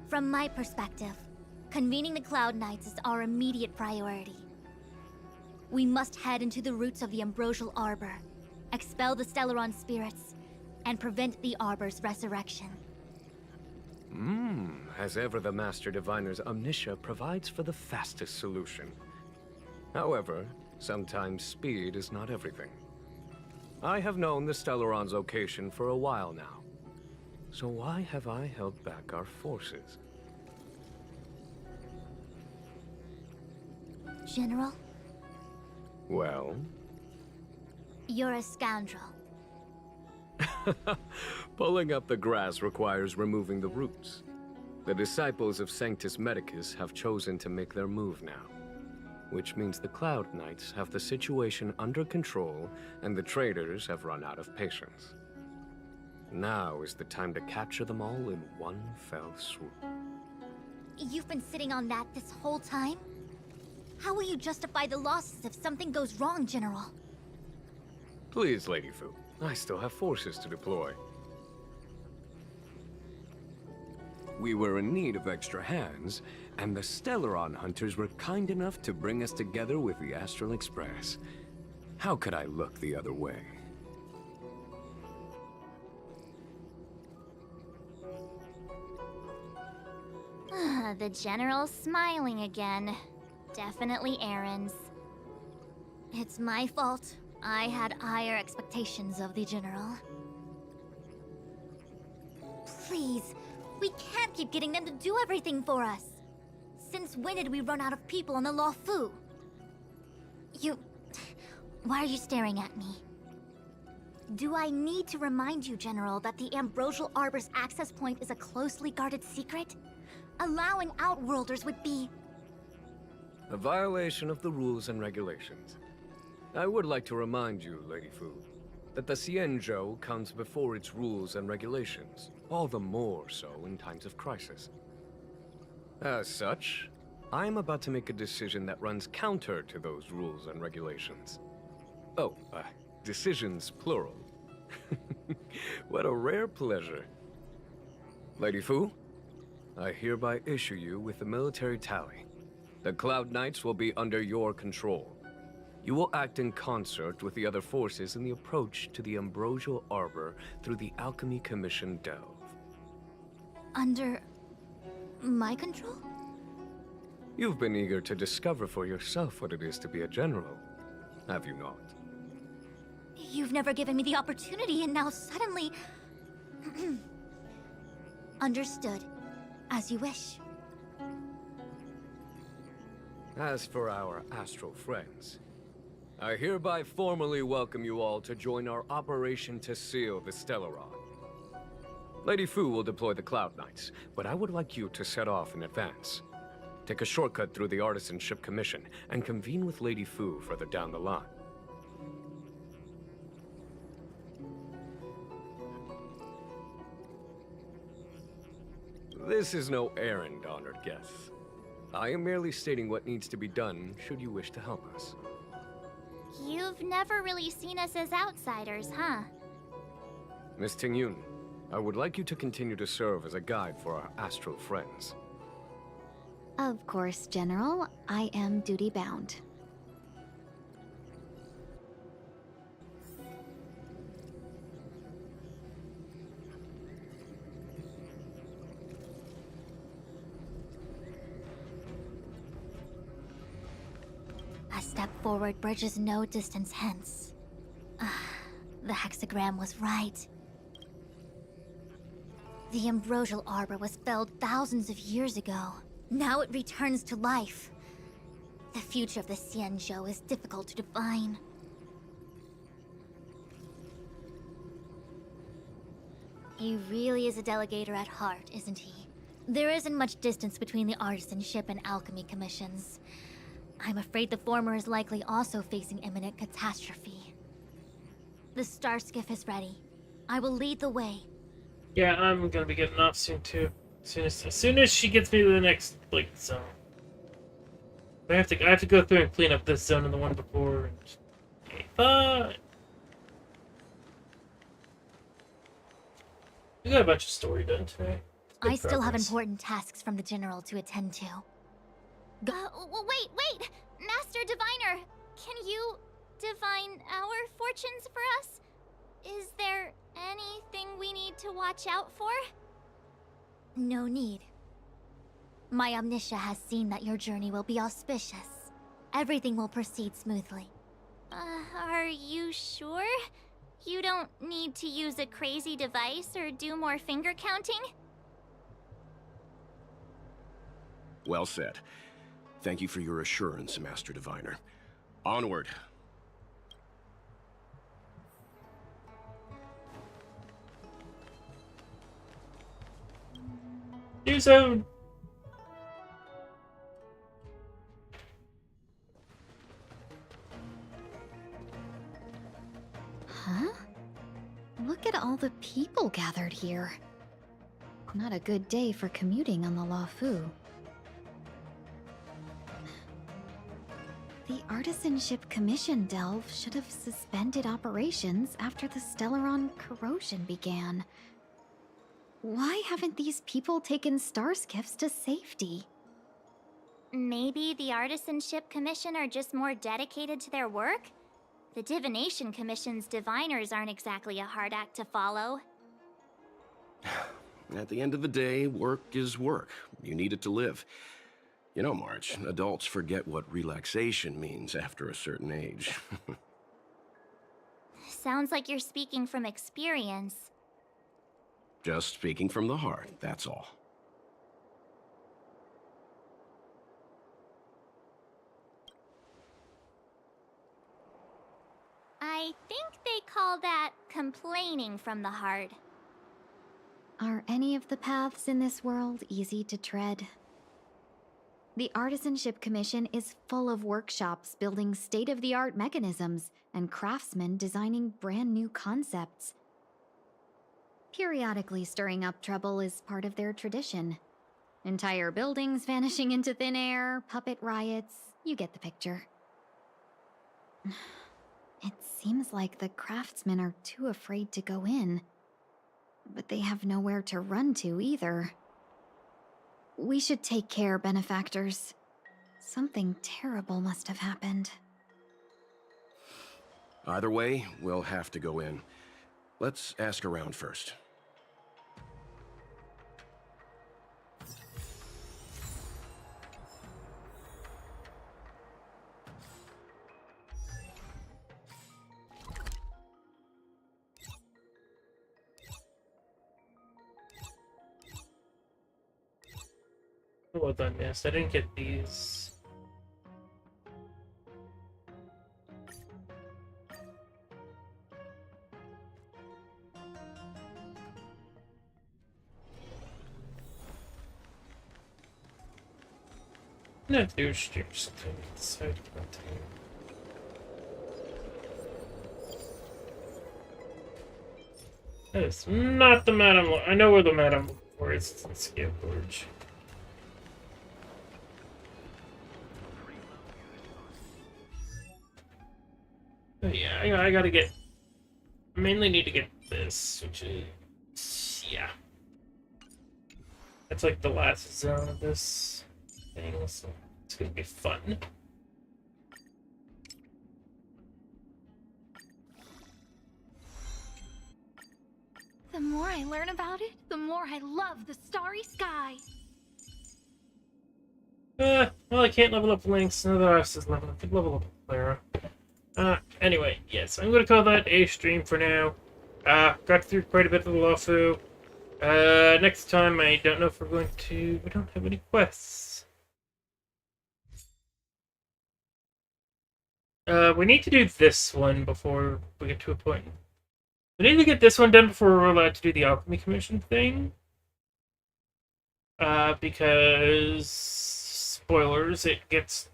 From my perspective, convening the Cloud Knights is our immediate priority. We must head into the roots of the Ambrosial Arbor, expel the Stellaron spirits, and prevent the Arbor's resurrection. As ever, the Master Diviner's omniscia provides for the fastest solution. However, sometimes speed is not everything. I have known the Stellaron's location for a while now. So why have I held back our forces? General? Well? You're a scoundrel. Pulling up the grass requires removing the roots. The Disciples of Sanctus Medicus have chosen to make their move now, which means the Cloud Knights have the situation under control and the traders have run out of patience. Now is the time to capture them all in one fell swoop. You've been sitting on that this whole time? How will you justify the losses if something goes wrong, General? Please, Lady Fu, I still have forces to deploy. We were in need of extra hands, and the Stellaron hunters were kind enough to bring us together with the Astral Express. How could I look the other way? The General's smiling again. Definitely Aaron's. It's my fault. I had higher expectations of the General. Please, we can't keep getting them to do everything for us. Since when did we run out of people on the Luofu? Why are you staring at me? Do I need to remind you, General, that the Ambrosial Arbor's access point is a closely guarded secret? Allowing Outworlders would be... A violation of the rules and regulations. I would like to remind you, Lady Fu, that the Xianzhou comes before its rules and regulations, all the more so in times of crisis. As such, I'm about to make a decision that runs counter to those rules and regulations. Oh, decisions plural. What a rare pleasure. Lady Fu, I hereby issue you with the military tally. The Cloud Knights will be under your control. You will act in concert with the other forces in the approach to the Ambrosial Arbor through the Alchemy Commission Delve. Under my control? You've been eager to discover for yourself what it is to be a general, have you not? You've never given me the opportunity, and now suddenly... Understood. As you wish. As for our astral friends, I hereby formally welcome you all to join our operation to seal the Stellaron. Lady Fu will deploy the Cloud Knights, but I would like you to set off in advance. Take a shortcut through the Artisanship Commission and convene with Lady Fu further down the line. This is no errand, honored guests. I am merely stating what needs to be done should you wish to help us. You've never really seen us as outsiders, huh? Miss Tingyun, I would like you to continue to serve as a guide for our astral friends. Of course, General. I am duty-bound. A step forward bridges no distance hence. The hexagram was right. The Ambrosial Arbor was felled thousands of years ago. Now it returns to life. The future of the Xianzhou is difficult to define. He really is a delegator at heart, isn't he? There isn't much distance between the Artisanship and Alchemy Commissions. I'm afraid the former is likely also facing imminent catastrophe. The star skiff is ready. I will lead the way. Yeah, I'm gonna be getting off soon too. As soon as she gets me to the next zone. I have to go through and clean up this zone and the one before. And... Okay, fine. We got a bunch of story done today. I still have important tasks from the General to attend to. Wait! Master Diviner, can you divine our fortunes for us? Is there anything we need to watch out for? No need. My Omniscia has seen that your journey will be auspicious. Everything will proceed smoothly. Are you sure? You don't need to use a crazy device or do more finger counting? Well said. Thank you for your assurance, Master Diviner. Onward. New zone. Huh? Look at all the people gathered here. Not a good day for commuting on the Luofu. The Artisanship Commission Delve should have suspended operations after the Stellaron corrosion began. Why haven't these people taken star skiffs to safety? Maybe the Artisanship Commission are just more dedicated to their work? The Divination Commission's diviners aren't exactly a hard act to follow. At the end of the day, work is work. You need it to live. You know, March, adults forget what relaxation means after a certain age. Sounds like you're speaking from experience. Just speaking from the heart, that's all. I think they call that complaining from the heart. Are any of the paths in this world easy to tread? The Artisanship Commission is full of workshops building state-of-the-art mechanisms and craftsmen designing brand new concepts. Periodically stirring up trouble is part of their tradition. Entire buildings vanishing into thin air, puppet riots. You get the picture. It seems like the craftsmen are too afraid to go in. But they have nowhere to run to either. We should take care, benefactors. Something terrible must have happened. Either way, we'll have to go in. Let's ask around first. Well done, yes. I didn't get these. No, there's something inside content. That is not the map I'm looking. I know where the map I'm looking for is. It's in Skateboard. But yeah, I gotta get. I mainly need to get this, which is. Yeah. That's like the last zone of this thing, so it's gonna be fun. The more I learn about it, the more I love the starry sky. Well, I can't level up Lynx. None of the rest is level up. I could level up Clara. Anyway, yes, I'm gonna call that a stream for now. Got through quite a bit of the Lawfu. Next time, I don't know if we're going to... We don't have any quests. We need to do this one before we get to a point. We need to get this one done before we're allowed to do the Alchemy Commission thing. Because... Spoilers, it gets...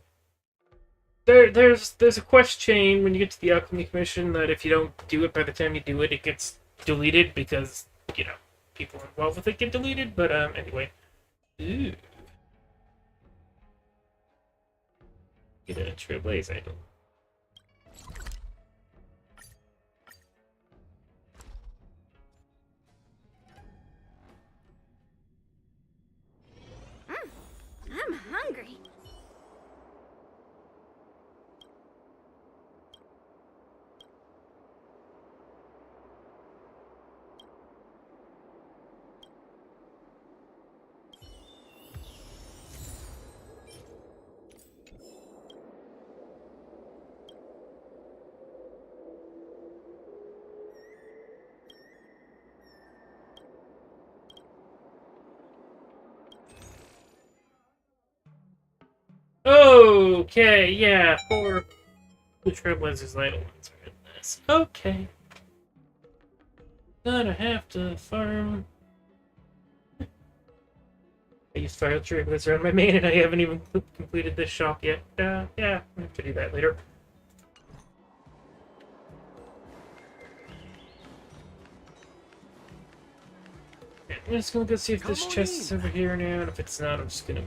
There's a quest chain when you get to the Alchemy Commission that if you don't do it by the time you do it, it gets deleted because, you know, people involved with it get deleted, but, anyway. Ooh. Get a Trailblaze idol. I'm hungry. Okay, yeah, for the Trailblazers idle ones are in this. Okay. Gonna have to farm. I used Fire Trailblazer on my main and I haven't even completed this shop yet. Yeah, I have to do that later. Yeah, I'm just gonna go see if this chest is over here now, and if it's not, I'm just gonna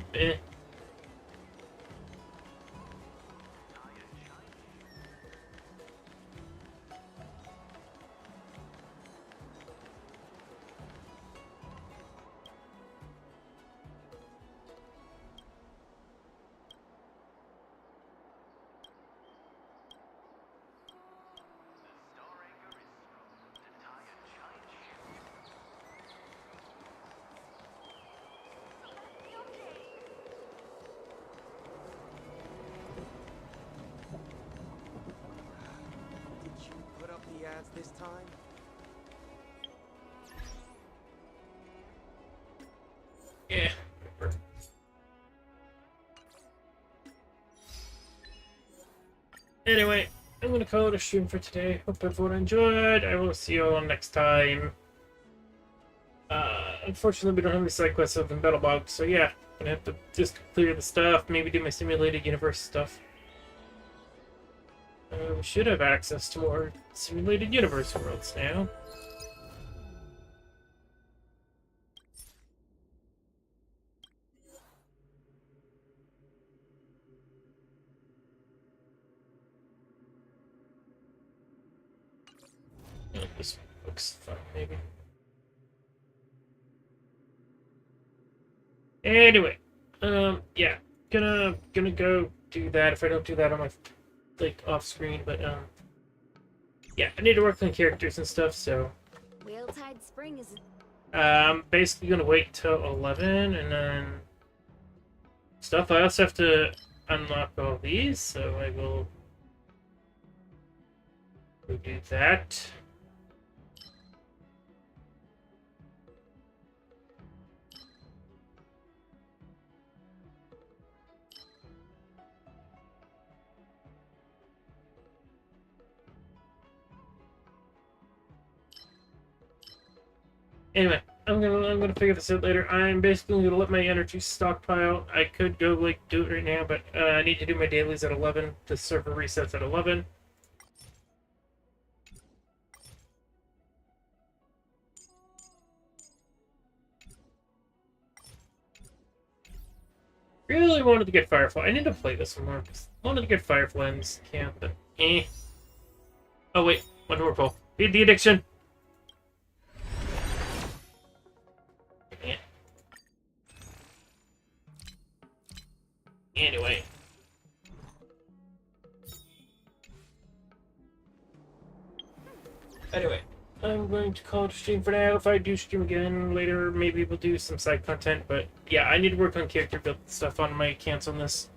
This time? Yeah. Anyway, I'm gonna call it a stream for today. Hope everyone enjoyed. I will see you all next time. Unfortunately, we don't have any side quests other than Battle Box, so yeah, I'm gonna have to just clear the stuff, maybe do my simulated universe stuff. We should have access to more simulated universe worlds now. Looks fun, maybe. Anyway, yeah, gonna go do that. If I don't do that on my off screen, but yeah, I need to work on characters and stuff. So Whale-tide Spring is. I'm basically gonna wait till 11 and then stuff. I also have to unlock all these, so I will go do that. Anyway, I'm gonna figure this out later. I'm basically gonna let my energy stockpile. I could go do it right now, but I need to do my dailies at 11. The server resets at 11. Really wanted to get Firefly. I need to play this one more. Wanted to get Firefly in this camp, but eh. Oh wait, one more pull. Feed the addiction. Anyway. Anyway, I'm going to call it a stream for now. If I do stream again later, maybe we'll do some side content. But yeah, I need to work on character build stuff on my accounts on this.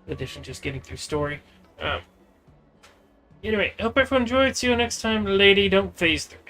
In addition to just getting through story. Anyway, hope everyone enjoyed. See you next time. Lady, don't phase through.